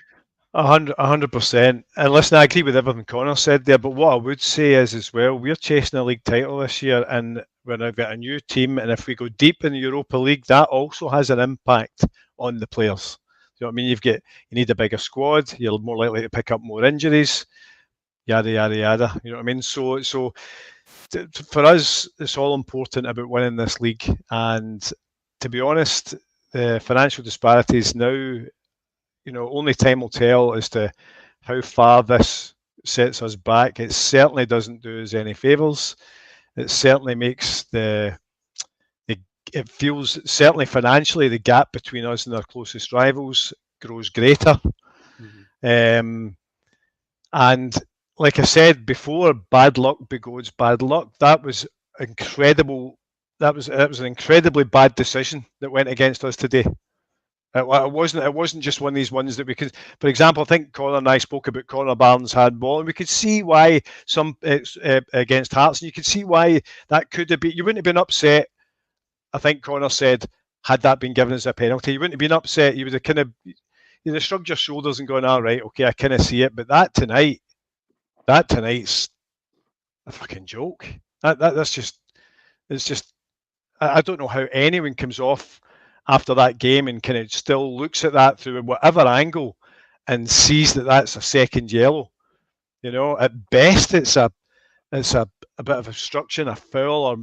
100%. And listen, I agree with everything Connor said there, but what I would say is as well, we're chasing a league title this year, and when I've got a new team, and if we go deep in the Europa League, that also has an impact on the players. You know what I mean? You need a bigger squad, you're more likely to pick up more injuries, yada, yada, yada. You know what I mean? So for us, it's all important about winning this league. And to be honest, the financial disparities now, only time will tell as to how far this sets us back. It certainly doesn't do us any favours. It certainly makes it feels, certainly financially, the gap between us and our closest rivals grows greater. Mm-hmm. And like I said before, bad luck begoes bad luck. That was incredible. It was an incredibly bad decision that went against us today. It wasn't just one of these ones that we could. For example, I think Connor and I spoke about Connor Barnes' handball, and we could see why some against Hearts, and you could see why that could have been. You wouldn't have been upset. I think Connor said, had that been given as a penalty, you wouldn't have been upset. You would have you'd have shrugged your shoulders and gone, "All right, okay, I kind of see it." But that tonight's a fucking joke. That's just. It's just. I don't know how anyone comes off after that game and kind of still looks at that through whatever angle and sees that that's a second yellow. At best it's a bit of obstruction, a foul, or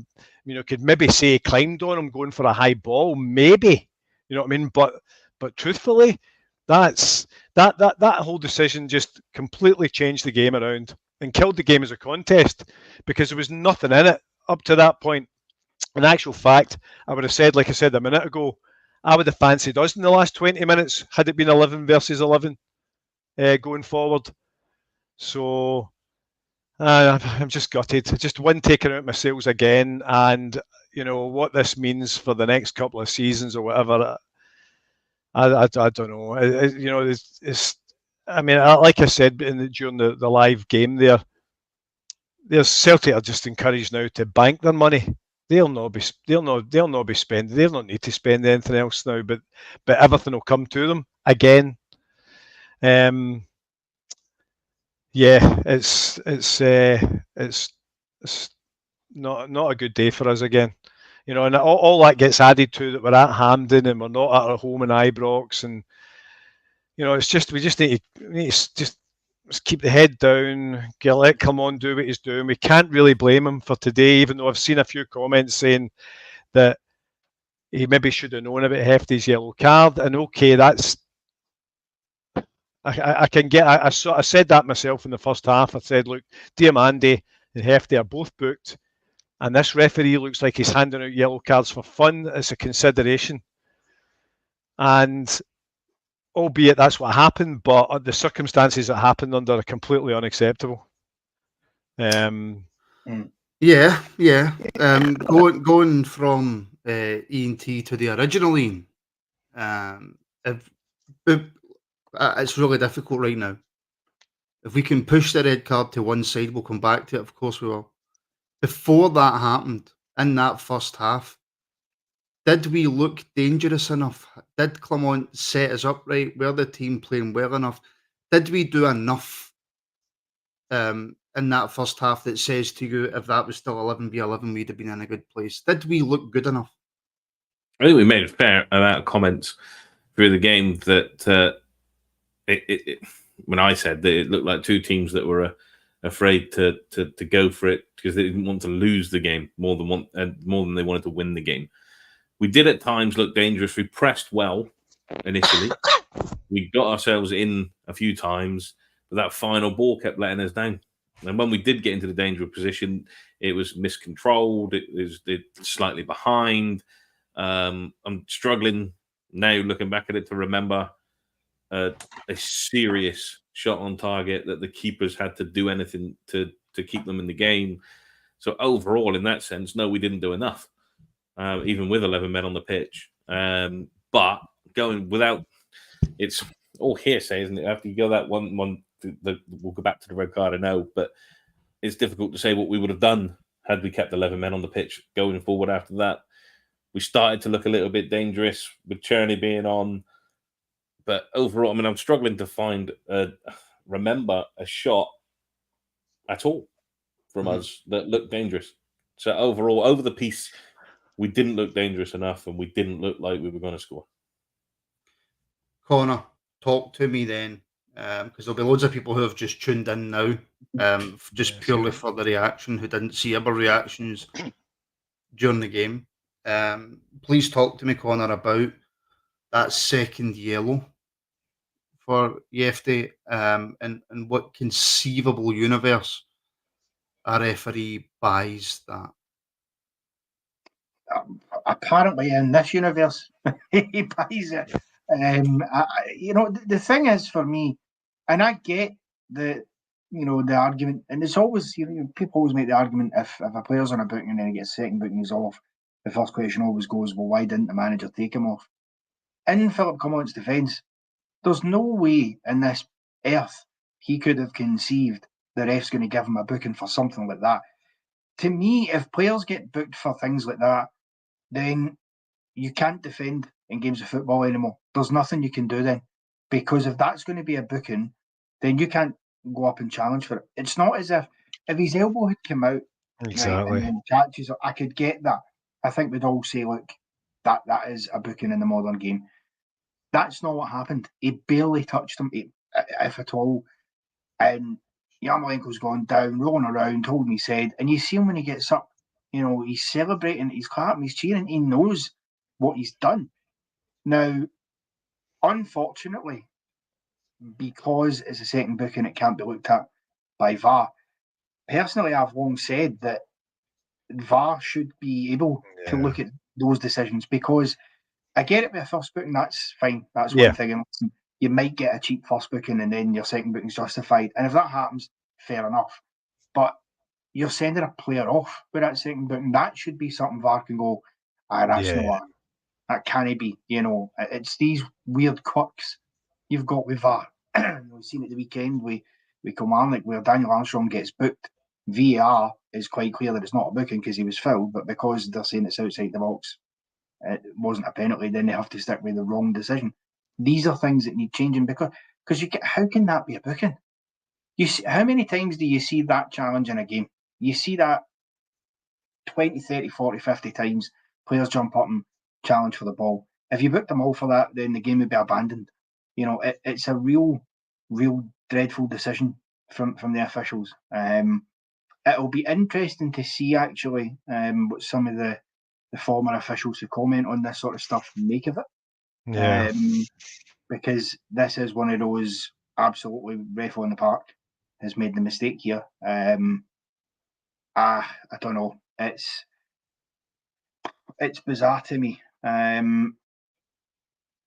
could maybe say he climbed on him going for a high ball, maybe. You know what I mean? But truthfully, that whole decision just completely changed the game around and killed the game as a contest, because there was nothing in it up to that point. In actual fact, I would have said, like I said a minute ago, I would have fancied us in the last 20 minutes had it been 11 versus 11 going forward. So I'm just gutted. Just one taken out my sails again, and what this means for the next couple of seasons or whatever. I don't know. It's I mean, like I said during the live game there's Celtic are just encouraged now to bank their money. They'll not be spending. They'll not need to spend anything else now. But everything will come to them again. It's not a good day for us again. And all that gets added to that we're at Hampden and we're not at our home in Ibrox, and it's just we just need to just keep the head down, let Clement do what he's doing. We can't really blame him for today, even though I've seen a few comments saying that he maybe should have known about Hefty's yellow card. And okay, that's I can get. I said that myself in the first half. I said, look, Diamande and Hefty are both booked, and this referee looks like he's handing out yellow cards for fun. It's a consideration, and albeit that's what happened, but the circumstances that happened under are completely unacceptable. Yeah. Going from E&T to the original Ian, it's really difficult right now. If we can push the red card to one side, we'll come back to it. Of course we will. Before that happened, in that first half, did we look dangerous enough? Did Clement set us up right? Were the team playing well enough? Did we do enough in that first half that says to you, if that was still 11v11, we'd have been in a good place? Did we look good enough? I think we made a fair amount of comments through the game that when I said that it looked like two teams that were afraid to go for it because they didn't want to lose the game more than they wanted to win the game. We did at times look dangerous. We pressed well initially. We got ourselves in a few times, but that final ball kept letting us down. And when we did get into the dangerous position, it was miscontrolled. It was slightly behind. I'm struggling now, looking back at it, to remember a serious shot on target that the keepers had to do anything to keep them in the game. So overall, in that sense, no, we didn't do enough, even with 11 men on the pitch. But going without, it's all hearsay, isn't it? After you go that one, we'll go back to the red card, I know, but it's difficult to say what we would have done had we kept 11 men on the pitch going forward after that. We started to look a little bit dangerous with Cherney being on. But overall, I mean, I'm struggling to remember a shot at all from us that looked dangerous. So overall, over the piece, we didn't look dangerous enough, and we didn't look like we were going to score. Connor, talk to me then, because there'll be loads of people who have just tuned in now, just purely for the reaction, who didn't see our reactions during the game. Please talk to me, Connor, about that second yellow for Yefty, and what conceivable universe a referee buys that. Apparently, in this universe, he buys it. The thing is, for me, and I get the argument, and it's always, people always make the argument, if a player's on a booking and then he gets second booking, he's off, the first question always goes, well, why didn't the manager take him off? In Philip Clement's defence, there's no way in this earth he could have conceived the ref's going to give him a booking for something like that. To me, if players get booked for things like that, then you can't defend in games of football anymore. There's nothing you can do then. Because if that's going to be a booking, then you can't go up and challenge for it. It's not as if his elbow had come out, exactly, right, and then catches it, I could get that. I think we'd all say, look, that is a booking in the modern game. That's not what happened. He barely touched him, if at all. And Yarmolenko's gone down, rolling around, holding his head. And you see him when he gets up, he's celebrating, he's clapping, he's cheering. He knows what he's done. Now, unfortunately, because it's a second booking, it can't be looked at by VAR. Personally, I've long said that VAR should be able to look at those decisions, because I get it with a first booking, that's fine. That's one thing. And listen, you might get a cheap first booking and then your second booking's justified. And if that happens, fair enough. But you're sending a player off with that second booking. That should be something VAR can go, that's no one. That can't be. It's these weird quirks you've got with VAR. We've seen it the weekend with Kilmarnock, where Daniel Armstrong gets booked. VAR is quite clear that it's not a booking because he was fouled, but because they're saying it's outside the box, it wasn't a penalty, then they have to stick with the wrong decision. These are things that need changing, because how can that be a booking? You see, how many times do you see that challenge in a game? You see that 20, 30, 40, 50 times. Players jump up and challenge for the ball. If you book them all for that, then the game would be abandoned. You know, it's a real dreadful decision from the officials. It'll be interesting to see actually what some of the former officials who comment on this sort of stuff make of it. Yeah. Because this is one of those absolutely ref on the park has made the mistake here. I don't know. It's bizarre to me.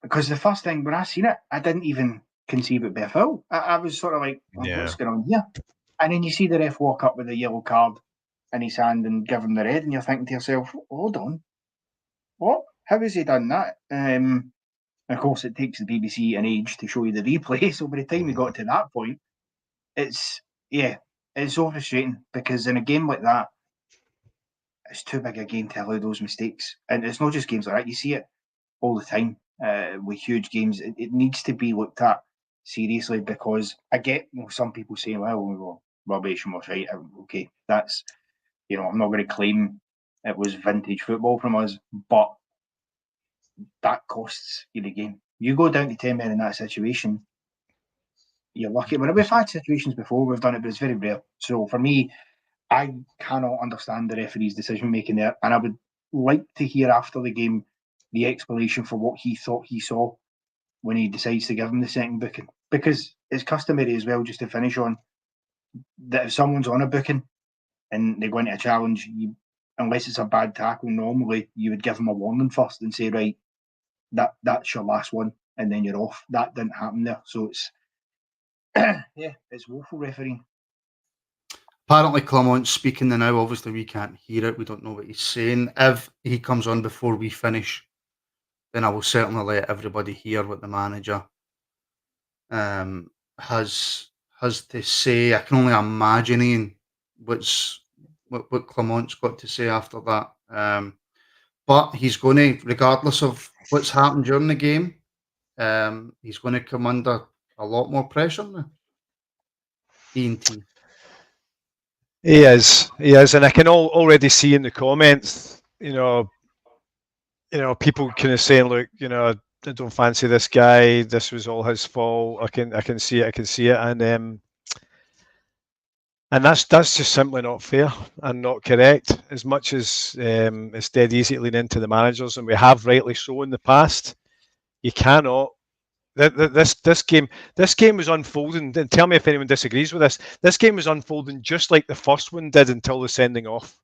Because the first thing when I seen it, I didn't even conceive it be a foul. I was sort of like, what's going on here? And then you see the ref walk up with a yellow card in his hand and give him the red, and you're thinking to yourself, hold on, what? How has he done that? And of course, it takes the BBC an age to show you the replay. So by the time we got to that point, it's so frustrating because in a game like that, it's too big a game to allow those mistakes. And it's not just games like that. You see it all the time with huge games. It needs to be looked at seriously because I get some people saying, well, rubbish and was right. Okay, that's, I'm not going to claim it was vintage football from us, but that costs you the game. You go down to 10 men in that situation, you're lucky. We've had situations before, we've done it, but it's very rare. So for me, I cannot understand the referee's decision making there, and I would like to hear after the game the explanation for what he thought he saw when he decides to give him the second booking. Because it's customary as well, just to finish on, that if someone's on a booking and they're going to a challenge, unless it's a bad tackle, normally you would give them a warning first and say, right, that's your last one, and then you're off. That didn't happen there. So it's it's woeful refereeing. Apparently Clement's speaking now. Obviously we can't hear it. We don't know what he's saying. If he comes on before we finish, then I will certainly let everybody hear what the manager has to say. I can only imagine what Clement's got to say after that. But he's going to, regardless of what's happened during the game, he's going to come under a lot more pressure now. Iain T. He is, and I can already see in the comments, people kind of saying, look, I don't fancy this guy. This was all his fault. I can see it, and that's just simply not fair and not correct. As much as it's dead easy to lean into the managers, and we have rightly so in the past, you cannot. This game was unfolding, and tell me if anyone disagrees with this. This game was unfolding just like the first one did until the sending off.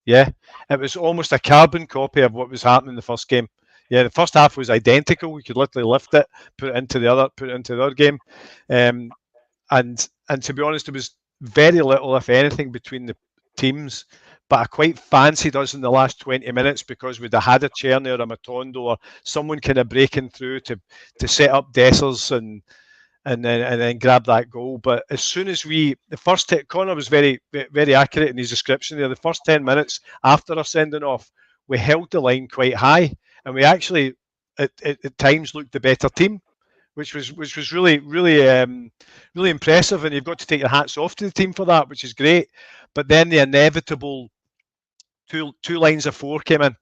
Yeah, it was almost a carbon copy of what was happening in the first game. Yeah, the first half was identical. We could literally lift it, put it into the other game, and to be honest, there was very little, if anything, between the teams. But I quite fancied us in the last 20 minutes because we'd have had a Czerny or a Matondo or someone kind of breaking through to set up Dessers and then grab that goal. But as soon as the first Connor was very, very accurate in his description there. The first 10 minutes after our sending off, we held the line quite high, and we actually at times looked the better team, which was really, really, really impressive. And you've got to take your hats off to the team for that, which is great. But then the inevitable two lines of four came in,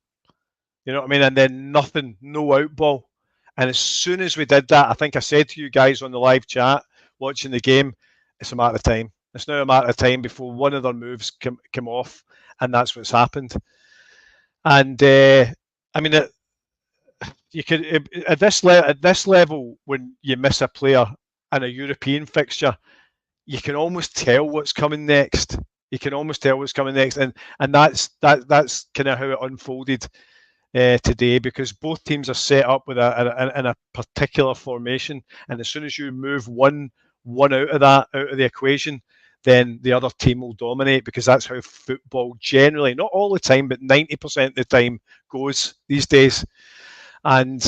you know what I mean? And then nothing, no out ball. And as soon as we did that, I think I said to you guys on the live chat watching the game, it's a matter of time. It's now a matter of time before one of their moves come off, and that's what's happened. And I mean, you could at this level, when you miss a player in a European fixture, you can almost tell what's coming next. And that's kind of how it unfolded today, because both teams are set up with a particular formation, and as soon as you move one out of the equation, then the other team will dominate, because that's how football generally, not all the time, but 90% of the time goes these days. And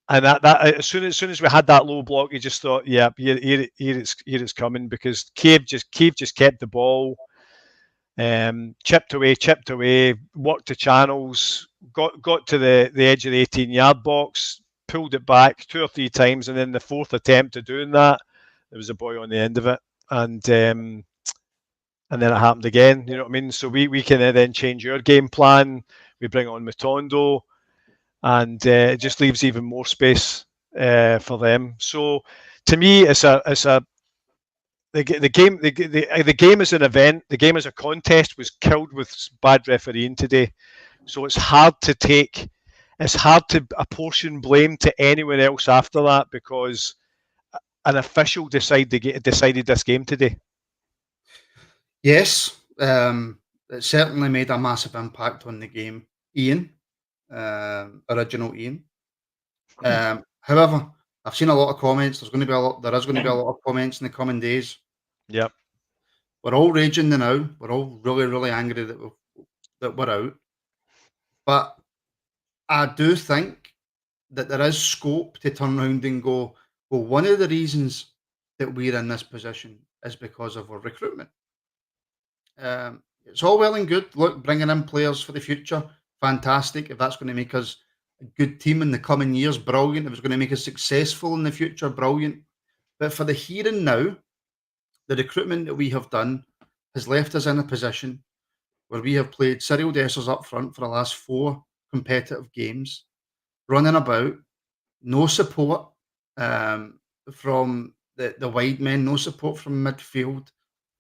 that as soon as we had that low block, you just thought, yeah, here it's coming, because Kyiv just kept the ball. Chipped away, worked the channels, got to the edge of the 18-yard box, pulled it back 2 or 3 times, and then the fourth attempt at doing that, there was a boy on the end of it, and then it happened again. You know what I mean? So we can then change your game plan. We bring on Matondo, and it just leaves even more space for them. So to me, it's a the game the game as an event, the game as a contest was killed with bad refereeing today. So it's hard to apportion blame to anyone else after that, because an official decided this game today. Yes, it certainly made a massive impact on the game. Iain, original Iain. However, I've seen a lot of comments. There is going to be a lot of comments in the coming days. Yep. We're all raging now. We're all really, really angry that we're out. But I do think that there is scope to turn around and go, well, one of the reasons that we're in this position is because of our recruitment. It's all well and good. Look, bringing in players for the future, fantastic. If that's going to make us a good team in the coming years, brilliant. If it's going to make us successful in the future, brilliant. But for the here and now, the recruitment that we have done has left us in a position where we have played serial dessers up front for the last 4 competitive games, running about, no support from the wide men, no support from midfield.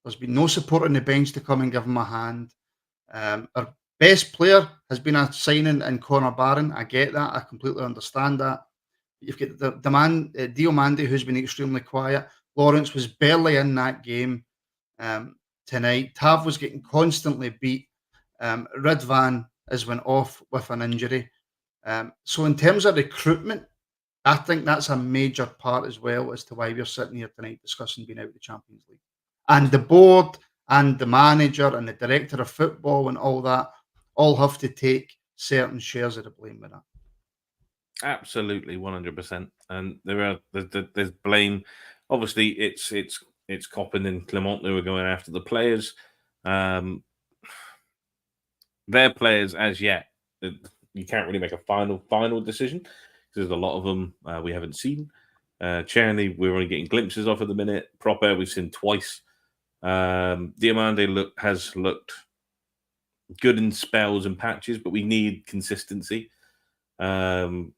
There's been no support on the bench to come and give them a hand. Our best player has been a signing in Connor Barron. I get that. I completely understand that. You've got the man, Diomande, who's been extremely quiet. Lawrence was barely in that game tonight. Tav was getting constantly beat. Ridvan has went off with an injury. So in terms of recruitment, I think that's a major part as well as to why we're sitting here tonight discussing being out of the Champions League. And the board and the manager and the director of football and all that all have to take certain shares of the blame with that. Absolutely, 100%. And there's blame. Obviously, it's Coppin and Clement who are going after the players. Their players, as yet, you can't really make a final decision because there's a lot of them we haven't seen. Czerny, we're only getting glimpses of at the minute. Proper, we've seen twice. Diomande has looked good in spells and patches, but we need consistency. They're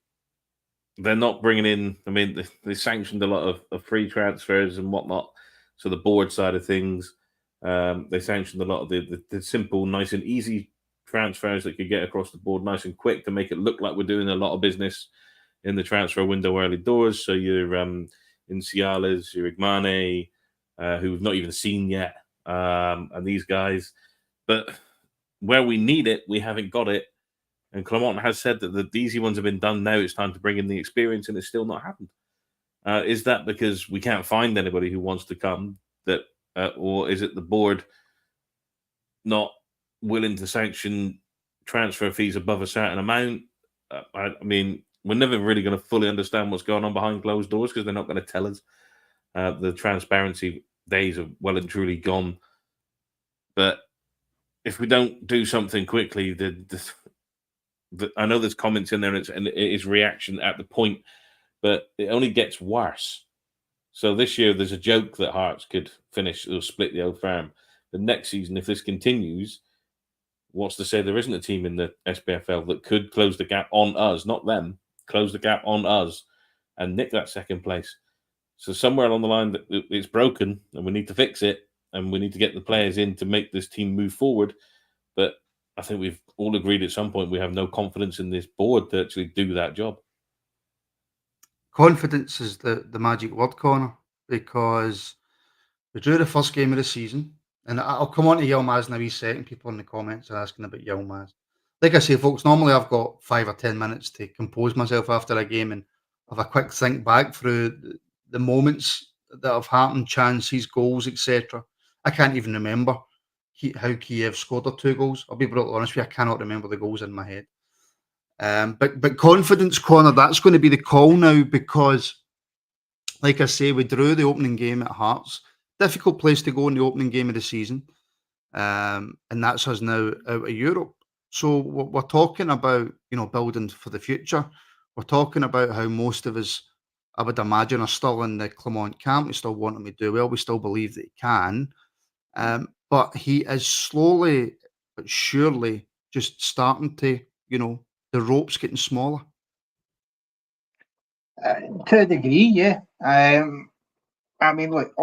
not bringing in. I mean, they sanctioned a lot of free transfers and whatnot. So the board side of things, they sanctioned a lot of the simple, nice and easy transfers that could get across the board, nice and quick, to make it look like we're doing a lot of business in the transfer window early doors. So your Inciales, your Igmane, who we've not even seen yet, and these guys. But where we need it, we haven't got it. And Clement has said that the easy ones have been done. Now it's time to bring in the experience, and it's still not happened. Is that because we can't find anybody who wants to come? Or is it the board not willing to sanction transfer fees above a certain amount? I mean, we're never really going to fully understand what's going on behind closed doors because they're not going to tell us. The transparency days are well and truly gone. But if we don't do something quickly, I know there's comments in there and it is reaction at the point, but it only gets worse. So this year there's a joke that Hearts could finish or split the Old Firm. The next season, if this continues, what's to say there isn't a team in the SPFL that could close the gap on us, not them, close the gap on us and nick that second place. So somewhere along the line it's broken and we need to fix it and we need to get the players in to make this team move forward. But I think we've all agreed at some point we have no confidence in this board to actually do that job. Confidence is the magic word, Connor, because we drew the first game of the season, and I'll come on to Yilmaz in a wee second. People in the comments are asking about Yilmaz. Like I say, folks, normally I've got 5 or 10 minutes to compose myself after a game and have a quick think back through the moments that have happened, chances, goals, etc. I can't even remember how Kyiv scored their 2 goals. I'll be brutally honest with you, I cannot remember the goals in my head. But confidence, Connor, that's going to be the call now because, like I say, we drew the opening game at Hearts. Difficult place to go in the opening game of the season. And that's us now out of Europe. So we're talking about, building for the future. We're talking about how most of us, I would imagine, are still in the Clement camp. We still want him to do well. We still believe that he can. But he is slowly but surely just starting to, the ropes getting smaller. To a degree, yeah. I mean, look,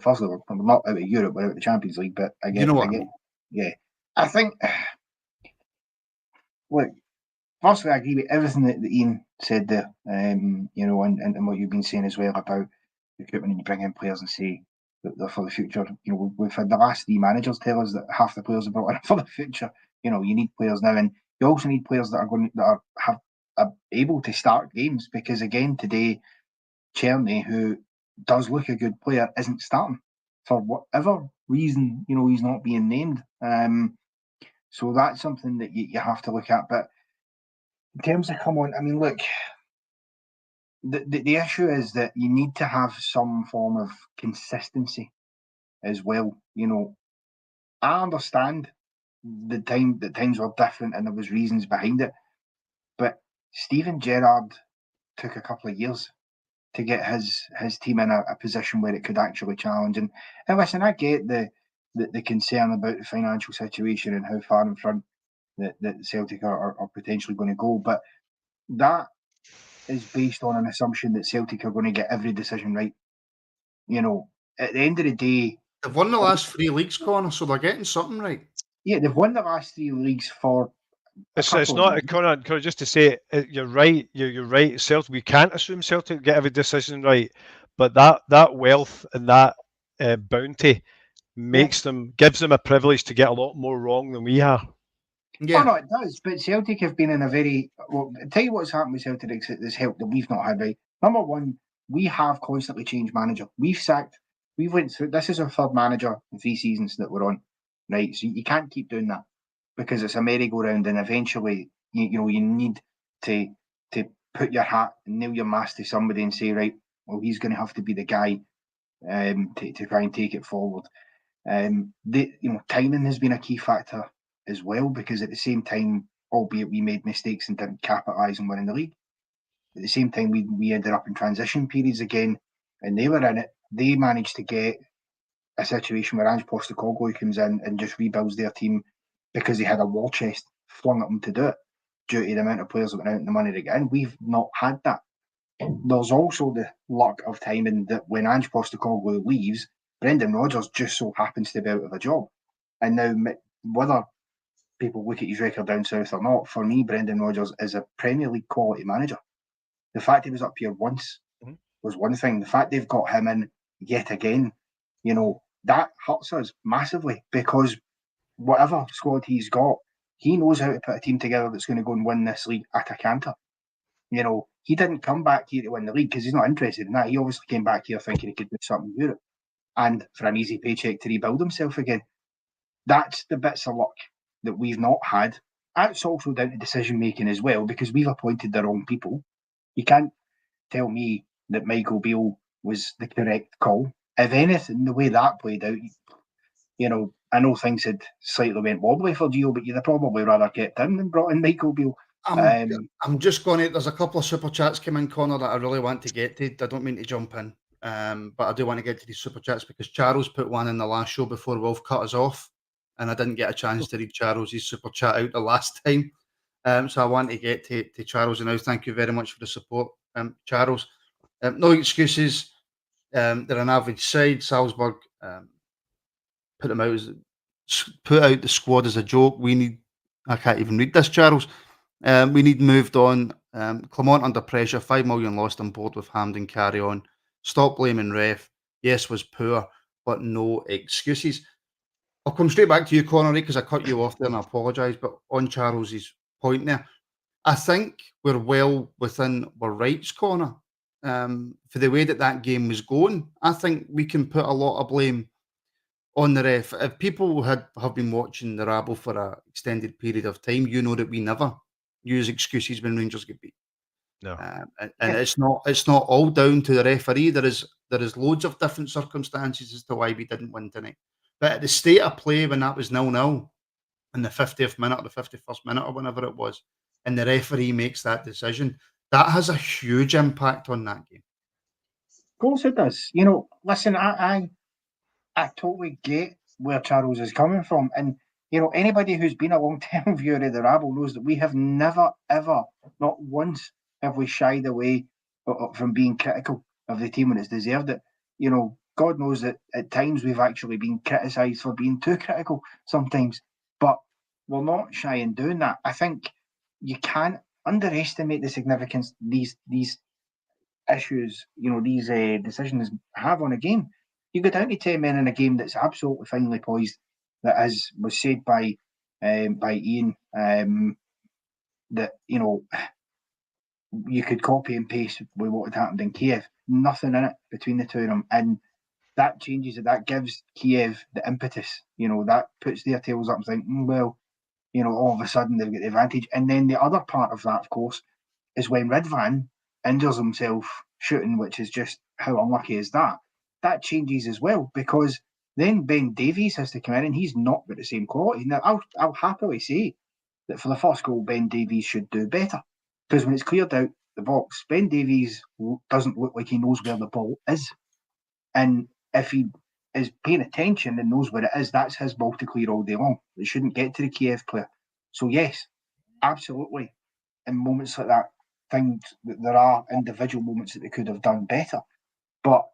firstly, we're not out of Europe, we're out of the Champions League, but I get, yeah. I think, look, firstly, I agree with everything that Iain said there, and what you've been saying as well about recruitment, and you bring in players and say that they're for the future. We've had the last 3 managers tell us that half the players are brought in for the future. You need players now, and you also need players that are able to start games, because again today, Czerny, who does look a good player, isn't starting for whatever reason. He's not being named. So that's something that you have to look at. But in terms of come on, I mean, look, the issue is that you need to have some form of consistency as well. I understand the times were different and there was reasons behind it, but Steven Gerrard took a couple of years to get his team in a position where it could actually challenge. And listen, I get the concern about the financial situation and how far in front that Celtic are potentially going to go, but that is based on an assumption that Celtic are going to get every decision right. At the end of the day, they've won the last 3 leagues, Connor, so they're getting something right. Yeah, they've won the last 3 leagues for. It's not, Connor, just to say, you're right. You're right. Celtic, we can't assume Celtic get every decision right, but that wealth and that bounty gives them a privilege to get a lot more wrong than we are. Yeah. Oh, no, it does. But Celtic have been in a very I'll tell you what's happened with Celtic that's helped that we've not had right. Number one, we have constantly changed manager. We've went through. This is our 3rd manager in 3 seasons that we're on, right? So you can't keep doing that, because it's a merry-go-round, and eventually you need to put your hat and nail your mast to somebody and say, right, well, he's going to have to be the guy to try and take it forward. Timing has been a key factor as well, because at the same time, albeit we made mistakes and didn't capitalise on winning the league, at the same time we ended up in transition periods again, and they were in it. They managed to get a situation where Ange Postecoglou comes in and just rebuilds their team because he had a war chest flung at them to do it due to the amount of players that went out and the money to get in. We've not had that. There's also the luck of timing that when Ange Postecoglou leaves, Brendan Rodgers just so happens to be out of a job. And now, whether people look at his record down south or not, for me, Brendan Rodgers is a Premier League quality manager. The fact he was up here once was one thing. The fact they've got him in yet again, that hurts us massively, because whatever squad he's got, he knows how to put a team together that's going to go and win this league at a canter. He didn't come back here to win the league because he's not interested in that. He obviously came back here thinking he could do something in Europe and for an easy paycheck to rebuild himself again. That's the bits of luck that we've not had. That's also down to decision making as well, because we've appointed the wrong people. You can't tell me that Michael Beale was the correct call. If anything, the way that played out, I know things had slightly went wobbly for Gio, but you'd have probably rather kept him than brought in Michael Beale. I'm just going to. There's a couple of super chats came in, Connor, that I really want to get to. I don't mean to jump in, but I do want to get to these super chats because Charles put one in the last show before Wolf cut us off, and I didn't get a chance to read Charles' super chat out the last time. So I want to get to Charles now. Thank you very much for the support, Charles. No excuses. They're an average side. Salzburg put out the squad as a joke. I can't even read this, Charles. We need moved on. Clement under pressure, 5 million lost on board with Hampden, carry on. Stop blaming ref. Yes, was poor, but no excuses. I'll come straight back to you, Conor, because I cut you off there and I apologise. But on Charles's point there, I think we're well within our rights, Conor, for the way that game was going. I think we can put a lot of blame on the ref. If people have been watching the Rabble for an extended period of time, you know that we never use excuses when Rangers get beat. No, and it's not all down to the referee. There is loads of different circumstances as to why we didn't win tonight. But at the state of play when that was 0-0 in the 50th minute or the 51st minute or whenever it was, and the referee makes that decision, that has a huge impact on that game. Of course it does. Listen, I totally get where Charles is coming from. And, anybody who's been a long-term viewer of the Rabble knows that we have never, ever, not once, have we shied away from being critical of the team when it's deserved it? You know, God knows that at times we've actually been criticised for being too critical sometimes, but we're not shy in doing that. I think you can't underestimate the significance these issues, you know, these decisions have on a game. You go down to 10 men in a game that's absolutely finely poised, that, as was said by Iain, that, you know, you could copy and paste with what had happened in Kiev. Nothing in it between the two of them. And that changes it. That gives Kiev the impetus. You know, that puts their tails up and think, well, you know, all of a sudden they've got the advantage. And then the other part of that, of course, is when Ridvan injures himself shooting, which is just how unlucky is that. That changes as well, because then Ben Davies has to come in and he's not got the same quality. Now, I'll happily say that for the first goal, Ben Davies should do better. Because when it's cleared out the box, Ben Davies doesn't look like he knows where the ball is. And if he is paying attention and knows where it is, that's his ball to clear all day long. It shouldn't get to the Kiev player. So yes, absolutely. In moments like that, there are individual moments that they could have done better. But,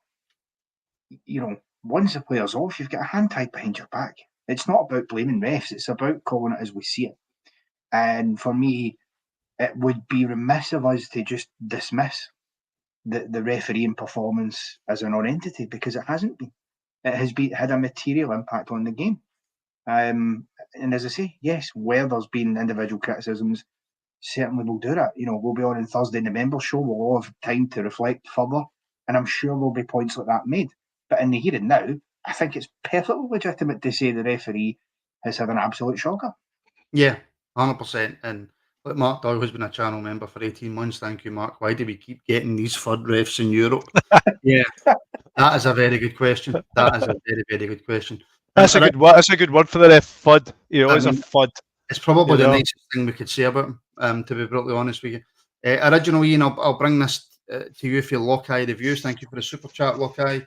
you know, once the player's off, you've got a hand tied behind your back. It's not about blaming refs. It's about calling it as we see it. And for me, it would be remiss of us to just dismiss the refereeing performance as a non-entity, because it hasn't been. It has had a material impact on the game. And as I say, yes, where there's been individual criticisms, certainly we'll do that. You know, we'll be on Thursday in the members show. We'll all have time to reflect further, and I'm sure there'll be points like that made. But in the here and now, I think it's perfectly legitimate to say the referee has had an absolute shocker. Yeah, 100%. And like Mark Doyle has been a channel member for 18 months. Thank you, Mark. Why do we keep getting these third refs in Europe? Yeah, that is a very good question. That is a very, very good question. That's a good word. That's a good word for the ref. FUD. He always a FUD. It's probably the know? nicest thing we could say about him, to be brutally honest with you. Original Iain, I'll bring this to you for Lockeye reviews. Thank you for the super chat, Lockeye.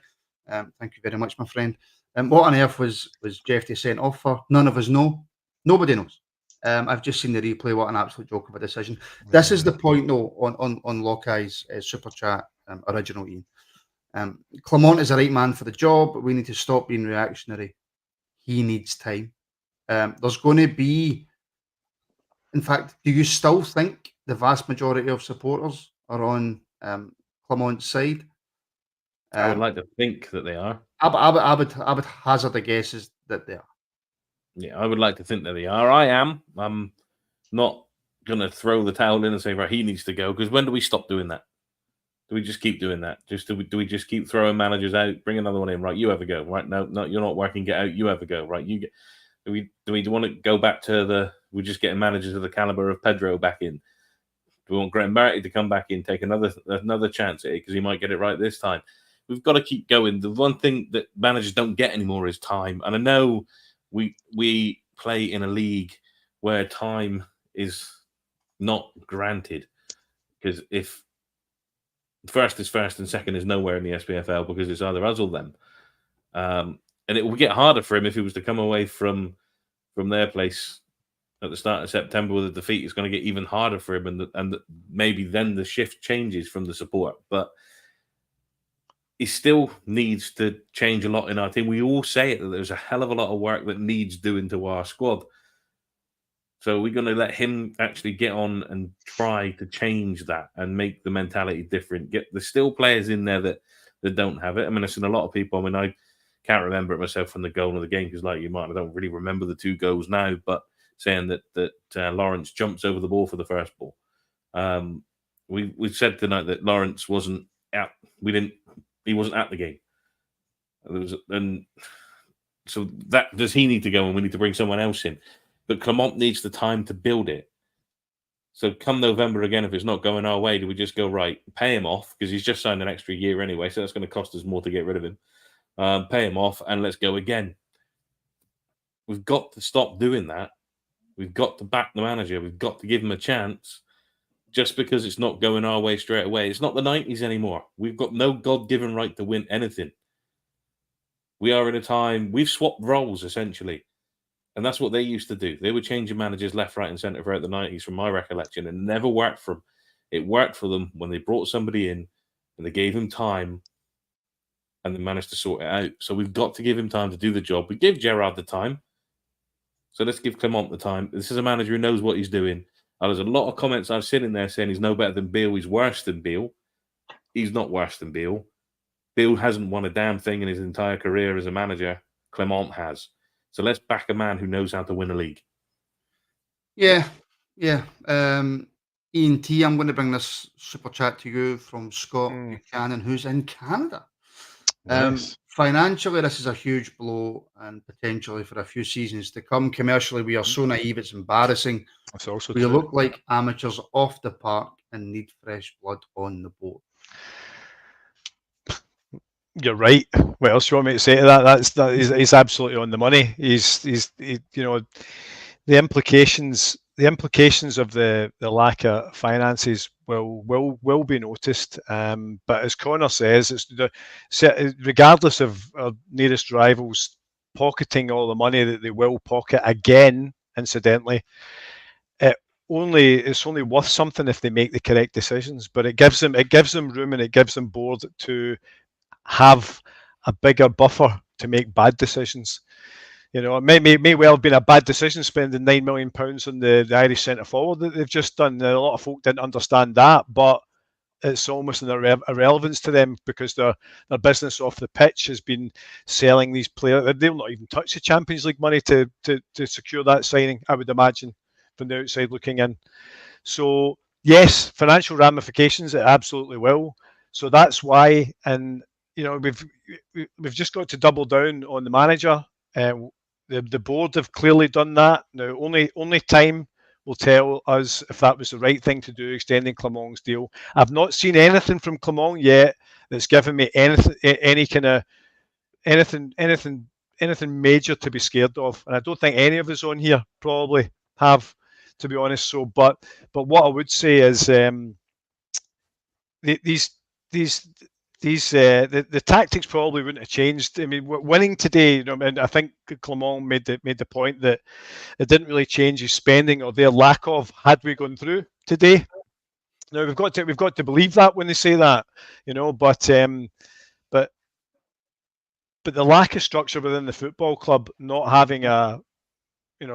Thank you very much, my friend. What on earth was Jeffy sent off for? None of us know. Nobody knows. I've just seen the replay. What an absolute joke of a decision. This is the point, though, on Lockeye's super chat, original Iain. Clement is the right man for the job. We need to stop being reactionary. He needs time. There's going to be, in fact, do you still think the vast majority of supporters are on Clement's side? I would like to think that they are. I would hazard a guess is that they are. Yeah, I would like to think that they are. I am. I'm not going to throw the towel in and say, right, he needs to go. Because when do we stop doing that? Do we just keep doing that? Do we just keep throwing managers out? Bring another one in, right? You have a go, right? No, you're not working. Get out. You have a go, right? You get. Do we want to go back to we're just getting managers of the caliber of Pedro back in? Do we want Graham Barty to come back in, take another chance at it because he might get it right this time? We've got to keep going. The one thing that managers don't get anymore is time. And I know we play in a league where time is not granted, because if first is first and second is nowhere in the SPFL, because it's either us or them. And it will get harder for him if he was to come away from their place at the start of September with a defeat. It's going to get even harder for him, and maybe then the shift changes from the support. But he still needs to change a lot in our team. We all say it, that there's a hell of a lot of work that needs doing to our squad. So we're going to let him actually get on and try to change that and make the mentality different. There's still players in there that don't have it. I mean, I've seen a lot of people. I mean, I can't remember it myself from the goal of the game, because like you might, I don't really remember the two goals now, but saying that Lawrence jumps over the ball for the first ball. We said tonight that Lawrence wasn't out. He wasn't at the game. And so that does he need to go, and we need to bring someone else in. But Clement needs the time to build it. So come November again, if it's not going our way, do we just go, right, pay him off, because he's just signed an extra year anyway, so that's going to cost us more to get rid of him. Pay him off and let's go again. We've got to stop doing that. We've got to back the manager. We've got to give him a chance. Just because it's not going our way straight away. It's not the 90s anymore. We've got no God-given right to win anything. We are in a time, we've swapped roles, essentially. And that's what they used to do. They were changing managers left, right, and centre throughout the 90s, from my recollection, and it never worked for them. It worked for them when they brought somebody in and they gave him time and they managed to sort it out. So we've got to give him time to do the job. We gave Gerrard the time. So let's give Clement the time. This is a manager who knows what he's doing. There's a lot of comments I've seen in there saying he's no better than Beale. He's worse than Beale. He's not worse than Beale. Beale hasn't won a damn thing in his entire career as a manager. Clement has. So let's back a man who knows how to win a league. Yeah. Ian T, I'm going to bring this super chat to you from Scott Buchanan, who's in Canada. Nice. Financially, this is a huge blow, and potentially for a few seasons to come. Commercially, we are so naive, it's embarrassing. That's also we true. Look like amateurs off the park and need fresh blood on the boat. You're right. What else do you want me to say to that? He's absolutely on the money. He's you know, the implications of the lack of finances will be noticed. But as Connor says, it's regardless of nearest rivals pocketing all the money that they will pocket again. Incidentally, it's only worth something if they make the correct decisions. But it gives them room and it gives them board to have a bigger buffer to make bad decisions. You know, it may well have been a bad decision spending £9 million on the Irish centre forward that they've just done. A lot of folk didn't understand that, but it's almost an irrelevance to them because their business off the pitch has been selling these players. They'll not even touch the Champions League money to secure that signing, I would imagine, from the outside looking in. So yes, financial ramifications, it absolutely will. So that's why, and you know, we've just got to double down on the manager. The board have clearly done that. Now, only time will tell us if that was the right thing to do, extending Clement's deal. I've not seen anything from Clement yet that's given me anything major to be scared of, and I don't think any of us on here probably have, to be honest. So, but what I would say is the tactics probably wouldn't have changed. I mean, winning today, you know, and I think Clement made the point that it didn't really change his spending or their lack of had we gone through today. Now we've got to believe that when they say that, you know, but the lack of structure within the football club, not having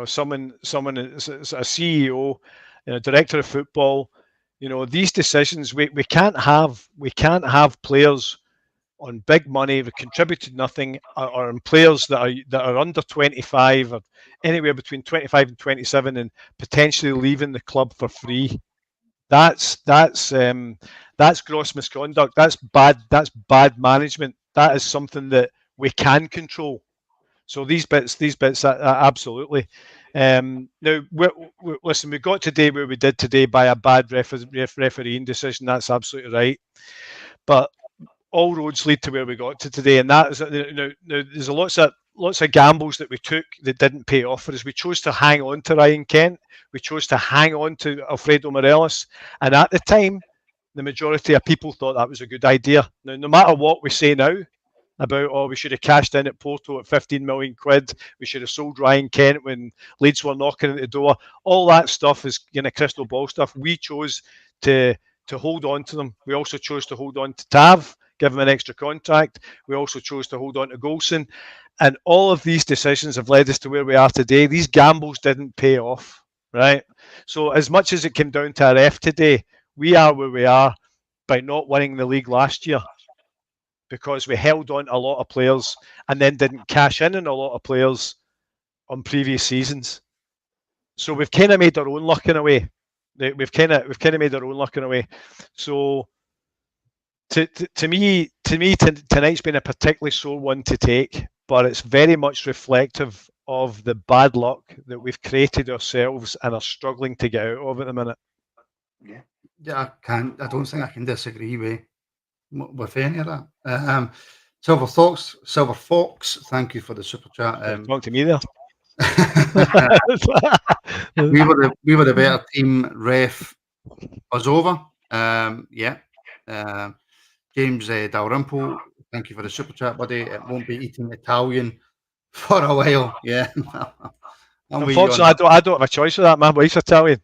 someone a CEO, director of football. You know, these decisions, we can't have players on big money that contribute to nothing, or on players that are under 25 or anywhere between 25 and 27 and potentially leaving the club for free. That's gross misconduct. That's bad management. That is something that we can control. So these bits absolutely. Now, listen, we got today where we did today by a bad refereeing decision. That's absolutely right. But all roads lead to where we got to today, and that is, there's lots of gambles that we took that didn't pay off for us. We chose to hang on to Ryan Kent. We chose to hang on to Alfredo Morelos, and at the time, the majority of people thought that was a good idea. Now, no matter what we say now about, we should have cashed in at Porto at 15 million quid, we should have sold Ryan Kent when Leeds were knocking at the door, all that stuff is crystal ball stuff. We chose to hold on to them. We also chose to hold on to Tav, give him an extra contract. We also chose to hold on to Golson, and all of these decisions have led us to where we are today. These gambles didn't pay off, right? So as much as it came down to our F today, we are where we are by not winning the league last year, because we held on to a lot of players and then didn't cash in on a lot of players on previous seasons. So we've kind of made our own luck in a way. We've kind of made our own luck in a way. So to me, tonight's been a particularly sore one to take, but it's very much reflective of the bad luck that we've created ourselves and are struggling to get out of at the minute. Yeah, I don't think I can disagree with any of that. Silver Fox, thank you for the super chat. Talk to me there. we were the better team. Ref was over. James Dalrymple, thank you for the super chat, buddy. It won't be eating Italian for a while. Yeah. Unfortunately, I don't have a choice with that. My wife's Italian.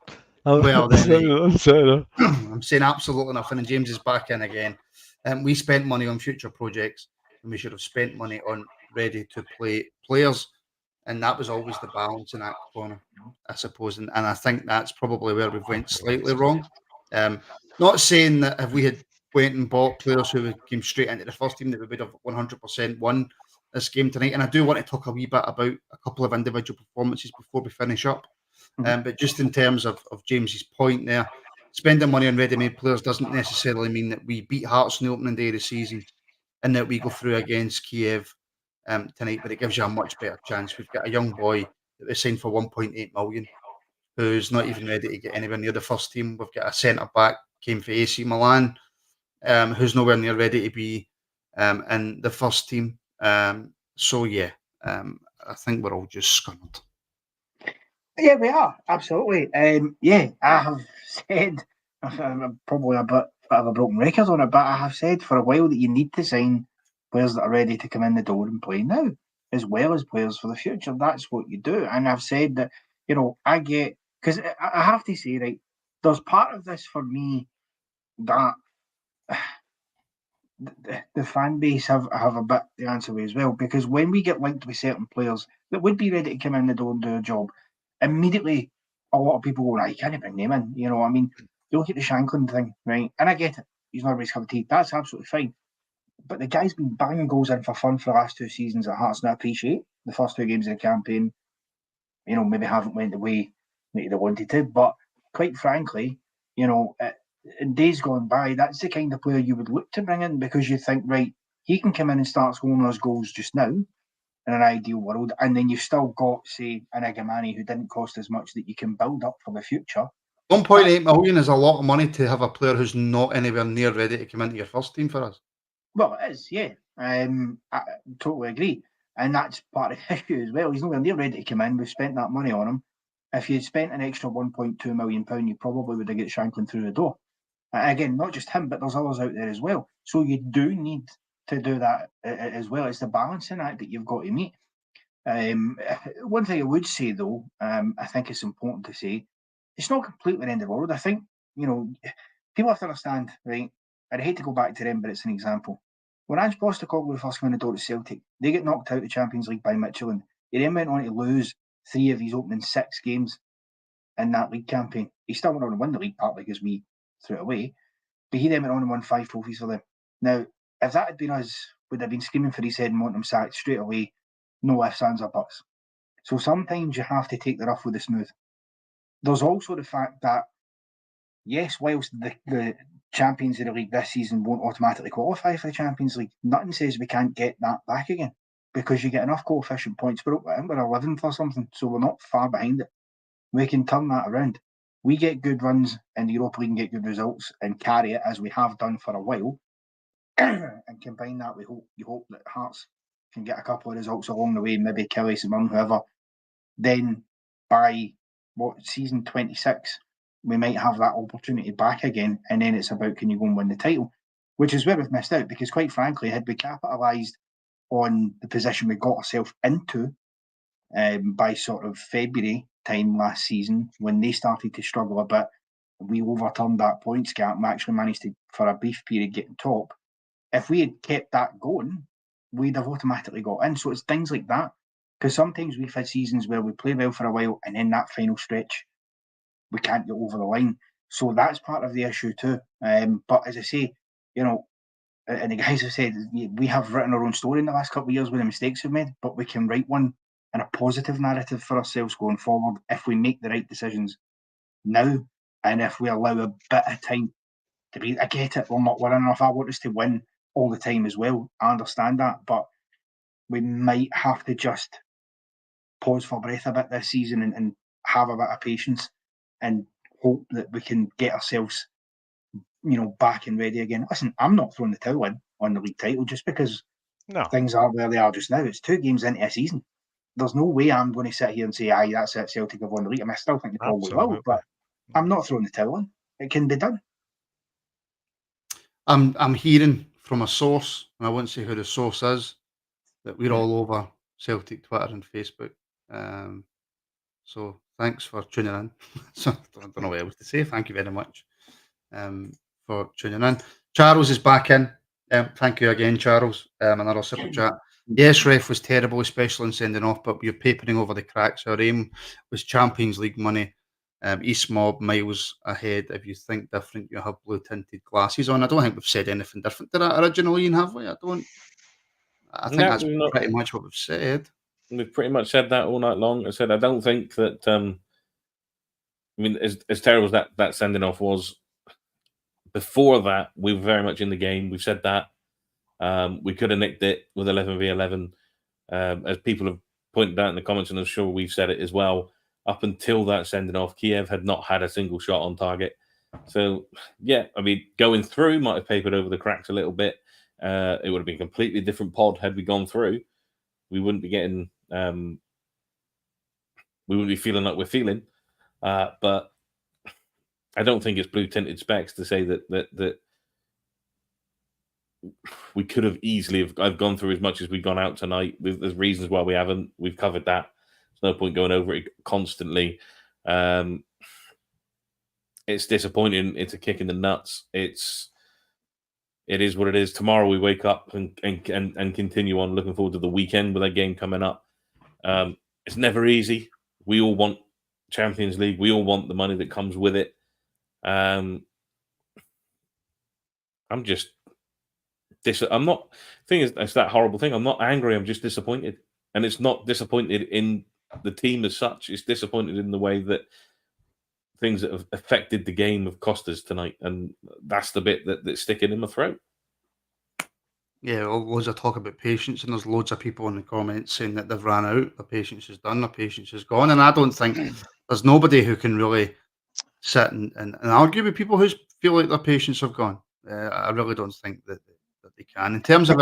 Well, then, I'm sorry. I'm saying absolutely nothing, and James is back in again. We spent money on future projects, and we should have spent money on ready-to-play players, and that was always the balance in that corner, I suppose. And I think that's probably where we've went slightly wrong. Not saying that if we had went and bought players who came straight into the first team that we would have 100% won this game tonight. And I do want to talk a wee bit about a couple of individual performances before we finish up. But just in terms of James's point there, spending money on ready-made players doesn't necessarily mean that we beat Hearts on the opening day of the season and that we go through against Kyiv tonight, but it gives you a much better chance. We've got a young boy that we signed for 1.8 million who's not even ready to get anywhere near the first team. We've got a centre-back, came for AC Milan, who's nowhere near ready to be in the first team. So, yeah, I think we're all just scunnered. Yeah, we are, absolutely. Yeah, I have said, I'm probably a bit of a broken record on it, but I have said for a while that you need to sign players that are ready to come in the door and play now, as well as players for the future. That's what you do. And I've said that, I get, because I have to say, right, there's part of this for me that the fan base have a bit to answer with as well, because when we get linked with certain players that would be ready to come in the door and do a job, immediately a lot of people go, right, you can't bring them in. You look at the Shanklin thing, right? And I get it. He's not everybody's cup of tea. That's absolutely fine. But the guy's been banging goals in for fun for the last 2 seasons at Hearts, and I appreciate the first 2 games of the campaign, maybe haven't went the way that they wanted to. But quite frankly, in days gone by, that's the kind of player you would look to bring in, because you think, right, he can come in and start scoring those goals just now in an ideal world, and then you've still got, say, an Igamani who didn't cost as much that you can build up for the future. 1.8 million is a lot of money to have a player who's not anywhere near ready to come into your first team for us. Well, it is, yeah. I totally agree. And that's part of the issue as well. He's nowhere near ready to come in. We've spent that money on him. If you'd spent an extra £1.2 million, you probably would have got Shanklin through the door. Again, not just him, but there's others out there as well. So you do need to do that as well. It's the balancing act that you've got to meet. One thing I would say, though, I think it's important to say, it's not completely the end of the world. I think, people have to understand, right? I'd hate to go back to them, but it's an example. When Ange Postecoglou first came in the door at Celtic, they get knocked out of the Champions League by Midfield. He then went on to lose 3 of his opening 6 games in that league campaign. He still went on to win the league, partly because we threw it away, but he then went on and won 5 trophies for them. Now, if that had been us, would have been screaming for his head and wanting him sacked straight away, no ifs, ands, or buts. So sometimes you have to take the rough with the smooth. There's also the fact that, yes, whilst the champions of the league this season won't automatically qualify for the Champions League, nothing says we can't get that back again, because you get enough coefficient points. We're 11th or something, so we're not far behind it. We can turn that around. We get good runs in the Europa League and get good results and carry it as we have done for a while, and combine that, you hope that Hearts can get a couple of results along the way, maybe Kelly, Simon, whoever. Then by season 26, we might have that opportunity back again, and then it's about, can you go and win the title, which is where we've missed out, because quite frankly, had we capitalised on the position we got ourselves into by sort of February time last season, when they started to struggle a bit, we overturned that points gap and actually managed to, for a brief period, get on top. If we had kept that going, we'd have automatically got in. So it's things like that, because sometimes we've had seasons where we play well for a while, and in that final stretch, we can't get over the line. So that's part of the issue too. But as I say, and the guys have said, we have written our own story in the last couple of years with the mistakes we've made, but we can write one in a positive narrative for ourselves going forward if we make the right decisions now, and if we allow a bit of time to be. I get it, we're not winning enough. I want us to win all the time as well. I understand that, but we might have to just pause for breath a bit this season and have a bit of patience and hope that we can get ourselves, back and ready again. Listen, I'm not throwing the towel in on the league title just because things are where they are just now. It's 2 games into a season. There's no way I'm going to sit here and say, aye, that's it, Celtic have won the league. I mean, I still think they probably will, but I'm not throwing the towel in. It can be done. I'm hearing from a source, and I won't say who the source is, that we're all over Celtic Twitter and Facebook. So thanks for tuning in. So, I don't know what else to say. Thank you very much for tuning in. Charles is back in. Thank you again, Charles. Another super chat. Yes, ref was terrible, especially in sending off, but you're papering over the cracks. Our aim was Champions League money. East Mob miles ahead. If you think different, you have blue tinted glasses on. I don't think we've said anything different to that originally, Ian, have we? I think that's pretty much what we've said. We've pretty much said that all night long. I said I don't think that. I mean, as terrible as that sending off was, before that we were very much in the game. We've said that we could have nicked it with 11v11, as people have pointed out in the comments, and I'm sure we've said it as well. Up until that sending off, Kyiv had not had a single shot on target. So, yeah, I mean, going through might have papered over the cracks a little bit. It would have been a completely different pod had we gone through. We wouldn't be getting, we wouldn't be feeling like we're feeling. But I don't think it's blue tinted specs to say that we could have easily I've gone through as much as we've gone out tonight. There's reasons why we haven't. We've covered that. There's no point going over it constantly. It's disappointing. It's a kick in the nuts. It is what it is. Tomorrow we wake up and continue on. Looking forward to the weekend with a game coming up. It's never easy. We all want Champions League. We all want the money that comes with it. I'm just I'm not. Thing is, it's that horrible thing. I'm not angry. I'm just disappointed, and it's not disappointed in the team as such. It's disappointed in the way that things that have affected the game have cost us tonight, and that's the bit that's sticking in my throat. Yeah, loads of talk about patience, and there's loads of people in the comments saying that they've ran out, their patience is done, their patience is gone, and I don't think there's nobody who can really sit and argue with people who feel like their patience have gone. I really don't think that they can. In terms of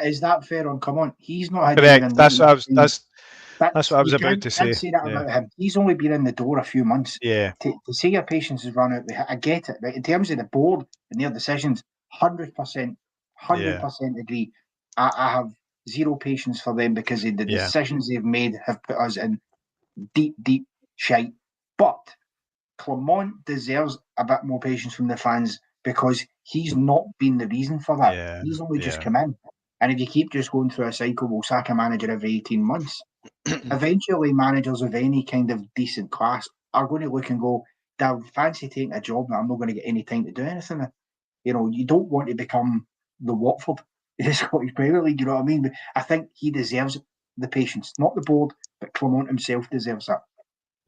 is that fair on? Come on, he's not had. Correct. That's what I was about to say. Can't say that about him. He's only been in the door a few months. Yeah. To say your patience has run out, I get it. Right? In terms of the board and their decisions, 100% agree. I have zero patience for them because the decisions they've made have put us in deep shite. But Clement deserves a bit more patience from the fans because he's not been the reason for that. Yeah. He's only just come in. And if you keep just going through a cycle, we'll sack a manager every 18 months. Eventually, managers of any kind of decent class are going to look and go, I fancy taking a job that I'm not going to get any time to do anything. You know, you don't want to become the Watford in the Scottish Premier League, you know what I mean? But I think he deserves the patience. Not the board, but Clement himself deserves that.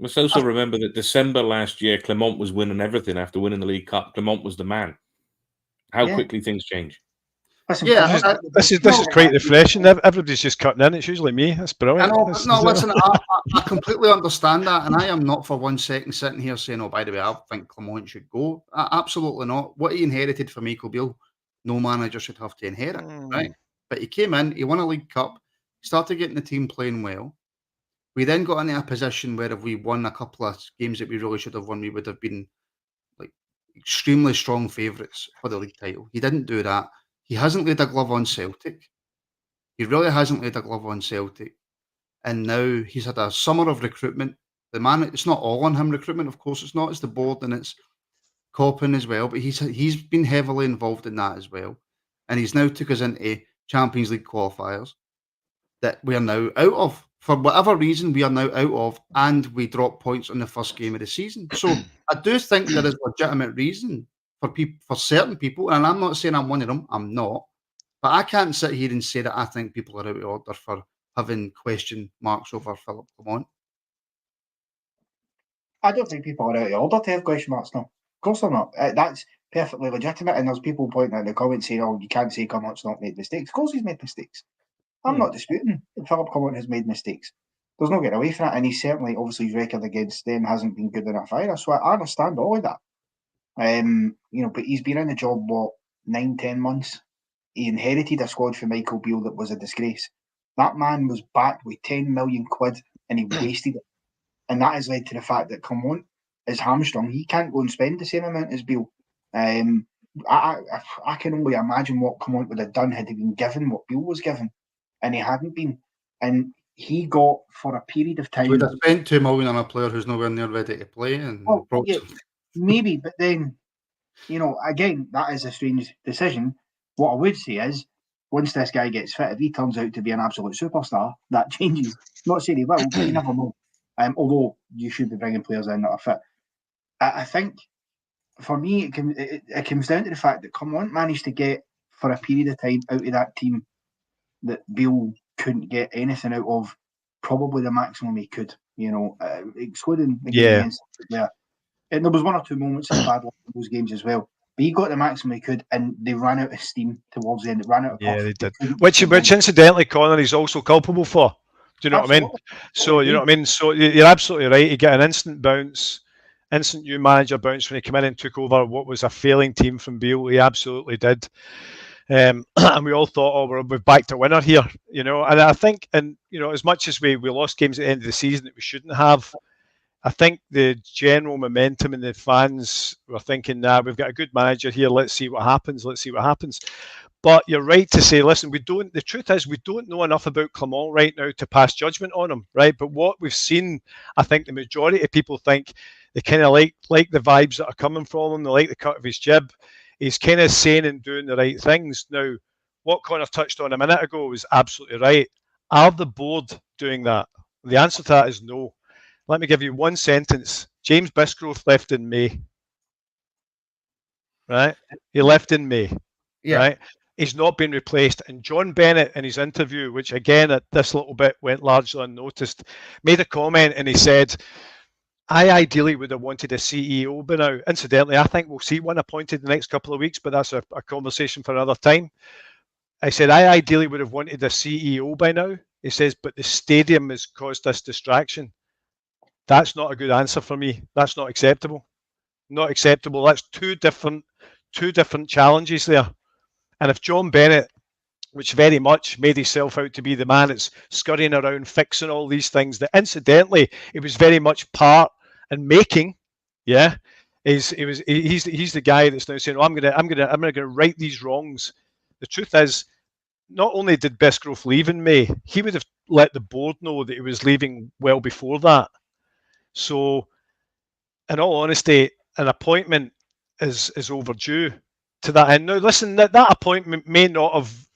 Let's also remember that December last year, Clement was winning everything after winning the League Cup. Clement was the man. How quickly things change. Listen, this is quite refreshing. Everybody's just cutting in. It's usually me. That's brilliant. Listen, I completely understand that, and I am not for 1 second sitting here saying, "Oh, by the way, I think Clement should go." Absolutely not. What he inherited from Michael Beale, no manager should have to inherit, right? But he came in, he won a League Cup, started getting the team playing well. We then got into a position where if we won a couple of games that we really should have won, we would have been like extremely strong favourites for the league title. He didn't do that. He hasn't laid a glove on Celtic. He really hasn't laid a glove on Celtic. And now he's had a summer of recruitment. The man, it's not all on him recruitment, of course it's not. It's the board and it's Coppin as well. But he's been heavily involved in that as well. And he's now took us into Champions League qualifiers that we are now out of. For whatever reason, we are now out of, and we drop points on the first game of the season. So I do think there is legitimate reason for certain people, and I'm not saying I'm one of them. I'm not, but I can't sit here and say that I think people are out of order for having question marks over Philip Clement. I don't think people are out of order to have question marks. No, of course they're not. That's perfectly legitimate, and there's people pointing out in the comments saying, "Oh, you can't say Clement's not made mistakes." Of course, he's made mistakes. I'm not disputing that Philip Clement has made mistakes. There's no getting away from it, and he's certainly, obviously, his record against them hasn't been good enough either. So I understand all of that. But he's been in the job 9-10 months. He inherited a squad from Michael Beale that was a disgrace. That man was backed with 10 million quid, and he wasted it. And that has led to the fact that Clement is hamstrung. He can't go and spend the same amount as Beale. I can only imagine what Clement would have done had he been given what Beale was given. And he hadn't been. And he got for a period of time. We'd have spent $2 million on a player who's nowhere near ready to play, and Well, yeah, maybe, but then, again, that is a strange decision. What I would say is, once this guy gets fit, if he turns out to be an absolute superstar, that changes. Not saying he will, but you never know. Although you should be bringing players in that are fit. I think, for me, it comes down to the fact that Clermont managed to get, for a period of time, out of that team that Beale couldn't get anything out of, probably the maximum he could, excluding the game against there. And there was one or two moments of bad luck in those games as well. But he got the maximum he could, and they ran out of steam towards the end. It ran out of puff. They did. Which incidentally, Connor is also culpable for. Do you know what I mean? So, you know what I mean? So, you're absolutely right. You get an instant new manager bounce when he came in and took over what was a failing team from Beale. He absolutely did. And we all thought, we're back to winner here, And I think, as much as we lost games at the end of the season that we shouldn't have, I think the general momentum in the fans were thinking, we've got a good manager here. Let's see what happens. But you're right to say, listen, the truth is we don't know enough about Clermont right now to pass judgment on him, right? But what we've seen, I think the majority of people think they kind of like the vibes that are coming from him. They like the cut of his jib. He's kind of saying and doing the right things. Now, what Connor touched on a minute ago was absolutely right. Are the board doing that? The answer to that is no. Let me give you one sentence. James Bisgrove left in May. Right? He left in May. Yeah. Right? He's not been replaced. And John Bennett, in his interview, which again at this little bit went largely unnoticed, made a comment and he said, I ideally would have wanted a CEO by now. Incidentally, I think we'll see one appointed in the next couple of weeks, but that's a conversation for another time. I said, I ideally would have wanted a CEO by now. He says, but the stadium has caused us distraction. That's not a good answer for me. That's not acceptable. Not acceptable. That's two different challenges there. And if John Bennett, which very much made himself out to be the man that's scurrying around fixing all these things, that incidentally it was very much part and making, he's the guy that's now saying, I'm gonna right these wrongs. The truth is, not only did Bisgrove leave in May, he would have let the board know that he was leaving well before that. So, in all honesty, an appointment is overdue to that end. Now, listen, that appointment may not have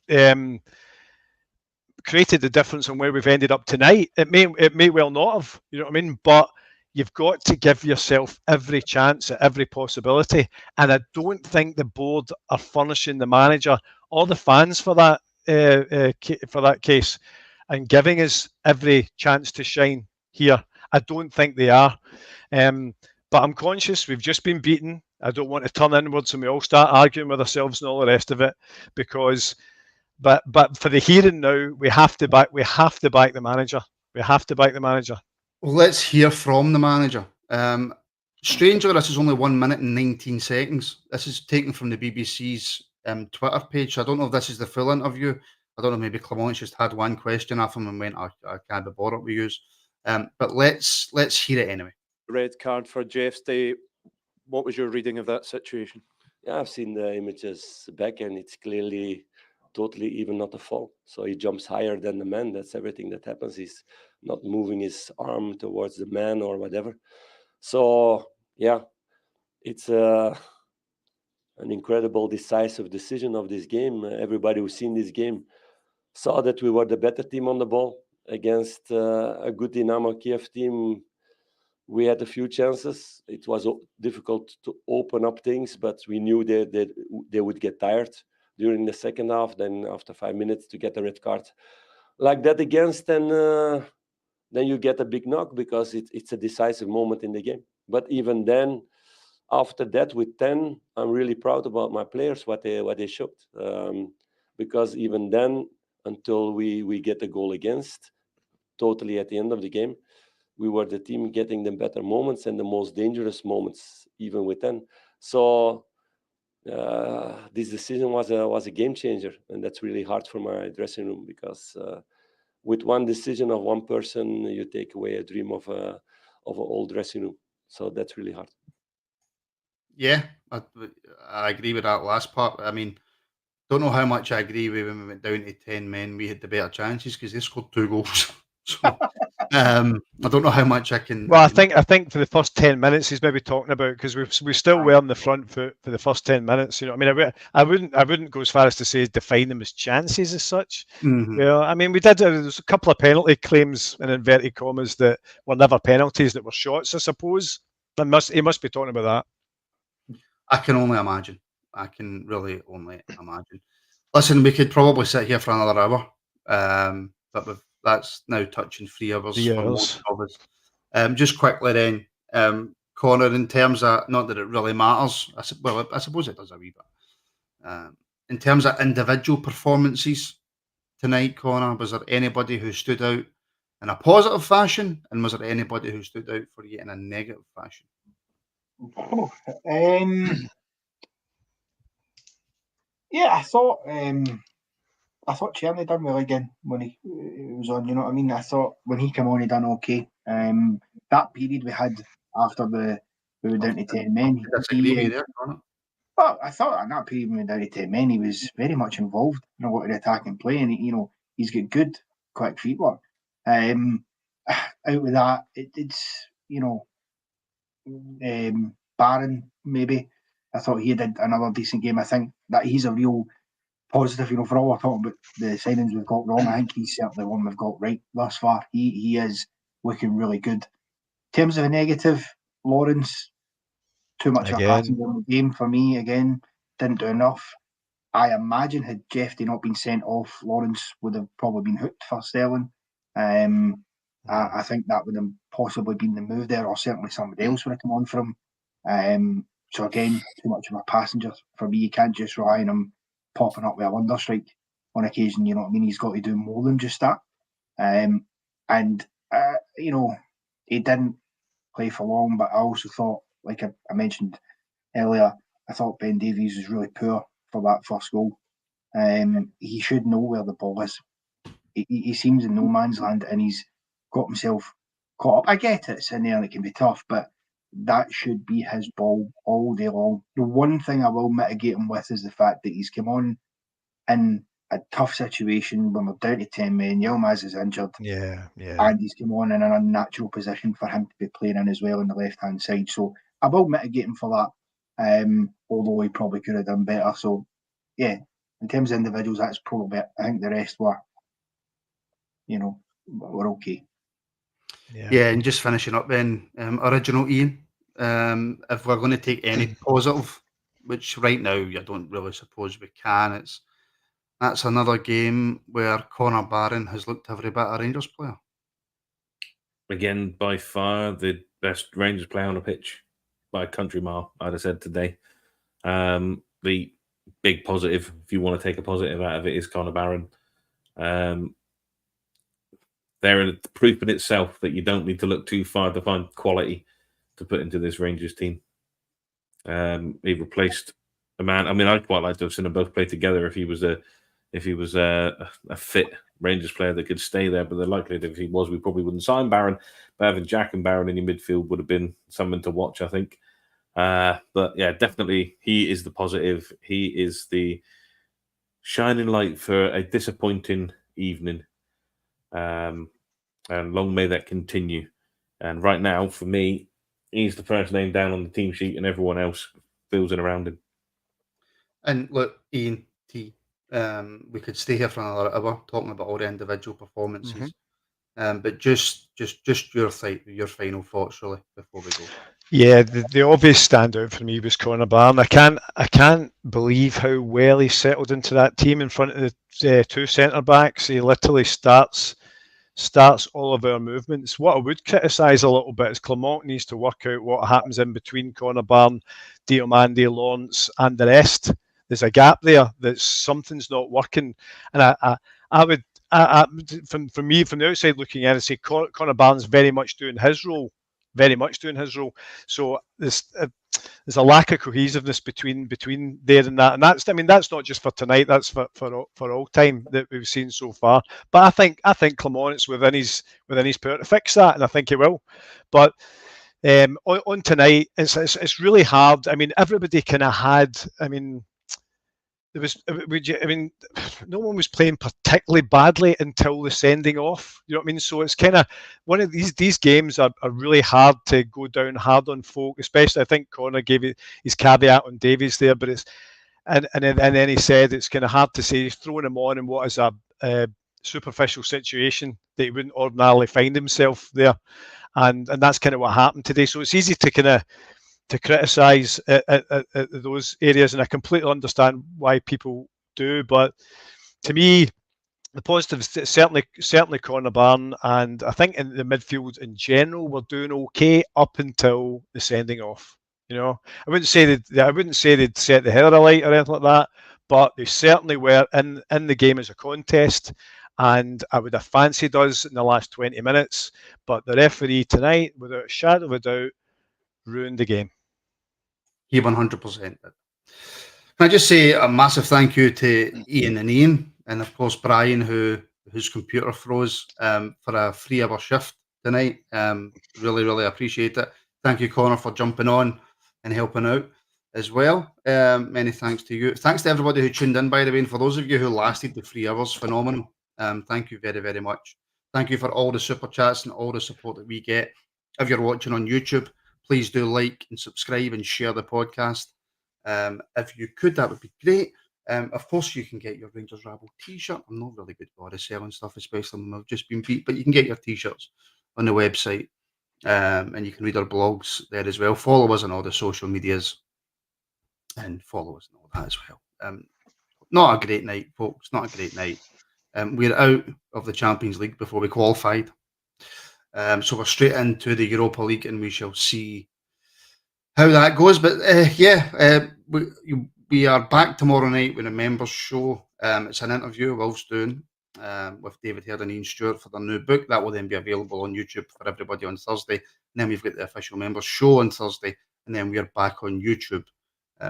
created the difference on where we've ended up tonight. It may well not have, you know what I mean? But you've got to give yourself every chance at every possibility. And I don't think the board are furnishing the manager or the fans for that case and giving us every chance to shine here. I don't think they are. But I'm conscious we've just been beaten. I don't want to turn inwards and we all start arguing with ourselves and all the rest of it, because but for the here and now, we have to back the manager. We have to back the manager. Well, let's hear from the manager. Strangely, this is only 1 minute and 19 seconds. This is taken from the BBC's Twitter page. I don't know if this is the full interview. I don't know, maybe Clermont's just had one question off him and went, I can't be bothered with yous. But let's hear it anyway. Red card for Jeff's Day. What was your reading of that situation? Yeah, I've seen the images back and it's clearly totally even not a fall. So he jumps higher than the man. That's everything that happens. He's not moving his arm towards the man or whatever. So, yeah, it's an incredible decisive decision of this game. Everybody who's seen this game saw that we were the better team on the ball against a good Dynamo Kyiv team. We had a few chances. It was difficult to open up things, but we knew that they would get tired during the second half. Then after 5 minutes to get a red card like that against, then you get a big knock because it's a decisive moment in the game. But even then, after that, with 10, I'm really proud about my players, what they showed. Because even then, until we get a goal against, totally at the end of the game, we were the team getting the better moments and the most dangerous moments, even with 10. So this decision was a game changer, and that's really hard for my dressing room because with one decision of one person, you take away a dream of an old dressing room. So that's really hard. Yeah, I agree with that last part. I mean, don't know how much I agree with when we went down to 10 men. We had the better chances because they scored 2 goals. So I don't know how much I can. Well, I think for the first 10 minutes he's maybe talking about, because we still were on the front foot for the first 10 minutes. You know, I mean, I wouldn't go as far as to say define them as chances as such. Mhm. Well, I mean, there's a couple of penalty claims in inverted commas that were never penalties, that were shots, I suppose. He must be talking about that. I can only imagine. I can really only imagine. Listen, we could probably sit here for another hour, but that's now touching 3 hours 3 for most hours. of us. Just quickly then, Connor, in terms of, not that it really matters, I suppose it does a wee bit. In terms of individual performances tonight, Connor, was there anybody who stood out in a positive fashion, and was there anybody who stood out for you in a negative fashion? Yeah, I thought Cherny done well again when he was on. You know what I mean? I thought when he came on, he done okay. That period we had after we were down to 10 men. I disagree with you there, Connor. Well, I thought in that period when we were down to 10 men, he was very much involved in a lot of the attacking play, and he's got good, quick feet work. Out with that, it's Barron maybe. I thought he did another decent game. I think that he's a real positive, for all we're talking about the signings we've got wrong. I think he's certainly one we've got right thus far. He is looking really good. In terms of a negative, Lawrence, too much of a passenger in the game for me again. Didn't do enough. I imagine had Jeffy not been sent off, Lawrence would have probably been hooked for Sterling. I think that would have possibly been the move there, or certainly somebody else would have come on for him. So again, too much of a passenger for me. You can't just rely on him popping up with a wonder strike on occasion. You know what I mean? He's got to do more than just that. He didn't play for long, but I also thought, like I mentioned earlier, I thought Ben Davies was really poor for that first goal. He should know where the ball is. He seems in no man's land, and he's got himself caught up. I get it, it's in there and it can be tough, but that should be his ball all day long. The one thing I will mitigate him with is the fact that he's come on in a tough situation when we're down to 10 men. Yilmaz is injured. Yeah. And he's come on in an unnatural position for him to be playing in as well on the left-hand side. So I will mitigate him for that, although he probably could have done better. So, yeah, in terms of individuals, that's probably it. I think the rest were okay. Yeah, and just finishing up then, original Iain, if we're going to take any positive, which right now I don't really suppose we can, that's another game where Connor Barron has looked every bit a Rangers player. Again, by far the best Rangers player on the pitch by a country mile, I'd have said today. The big positive, if you want to take a positive out of it, is Connor Barron. They're the proof in itself that you don't need to look too far to find quality to put into this Rangers team. He replaced a man. I mean, I'd quite like to have seen them both play together if he was a fit Rangers player that could stay there. But the likelihood if he was, we probably wouldn't sign Barron. But having Jack and Barron in your midfield would have been something to watch, I think. But yeah, definitely he is the positive. He is the shining light for a disappointing evening. And long may that continue. And right now, for me, he's the first name down on the team sheet, and everyone else fills in around him. And look, Iain T, we could stay here for another hour talking about all the individual performances. But just your final thoughts, really, before we go. Yeah, the obvious standout for me was Connor Barron. I can't believe how well he settled into that team in front of the two centre backs. He literally starts all of our movements. What I would criticise a little bit is Clement needs to work out what happens in between Connor Barron, Diomande, Lawrence, and the rest. There's a gap there that something's not working, and I would from me from the outside looking in, I'd say Connor Barron's very much doing his role. So there's a lack of cohesiveness between there and that, and that's not just for tonight. That's for all time that we've seen so far. But I think Clement is within his power to fix that, and I think he will. But on tonight, it's really hard. I mean, everybody kind of had. I mean, there was, I mean, no one was playing particularly badly until the sending off. You know what I mean? So it's kind of one of these games are really hard to go down hard on folk, especially I think Connor gave it his caveat on Davies there, but it's and then he said it's kind of hard to say he's throwing him on in what is a superficial situation that he wouldn't ordinarily find himself there, and that's kind of what happened today. So it's easy to kind of to criticise at those areas, and I completely understand why people do. But to me, the positives certainly Connor Barn, and I think in the midfield in general we're doing okay up until the sending off. You know, I wouldn't say they'd set the header alight or anything like that, but they certainly were in the game as a contest. And I would have fancied us in the last 20 minutes, but the referee tonight, without a shadow of a doubt, ruined the game. He 100% did. Can I just say a massive thank you to Iain, and of course Bryan, whose computer froze for a 3-hour shift tonight. Really appreciate it. Thank you, Connor, for jumping on and helping out as well. Many thanks to you. Thanks to everybody who tuned in, by the way, and for those of you who lasted the 3 hours, phenomenal. Thank you very, very much. Thank you for all the super chats and all the support that we get. If you're watching on YouTube, please do like and subscribe and share the podcast. If you could, that would be great. Of course, you can get your Rangers Rabble t-shirt. I'm not really good at selling stuff, especially when I've just been beat, but you can get your t-shirts on the website, and you can read our blogs there as well. Follow us on all the social medias and follow us and all that as well. Not a great night, folks. Not a great night. We're out of the Champions League before we qualified. So we're straight into the Europa League, and we shall see how that goes. But we are back tomorrow night with a members show. It's an interview Will's doing with David Heard and Ian Stewart for their new book. That will then be available on YouTube for everybody on Thursday. And then we've got the official members show on Thursday. And then we are back on YouTube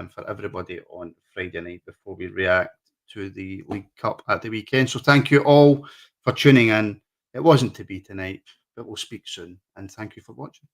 for everybody on Friday night before we react to the League Cup at the weekend. So thank you all for tuning in. It wasn't to be tonight, but we'll speak soon. And thank you for watching.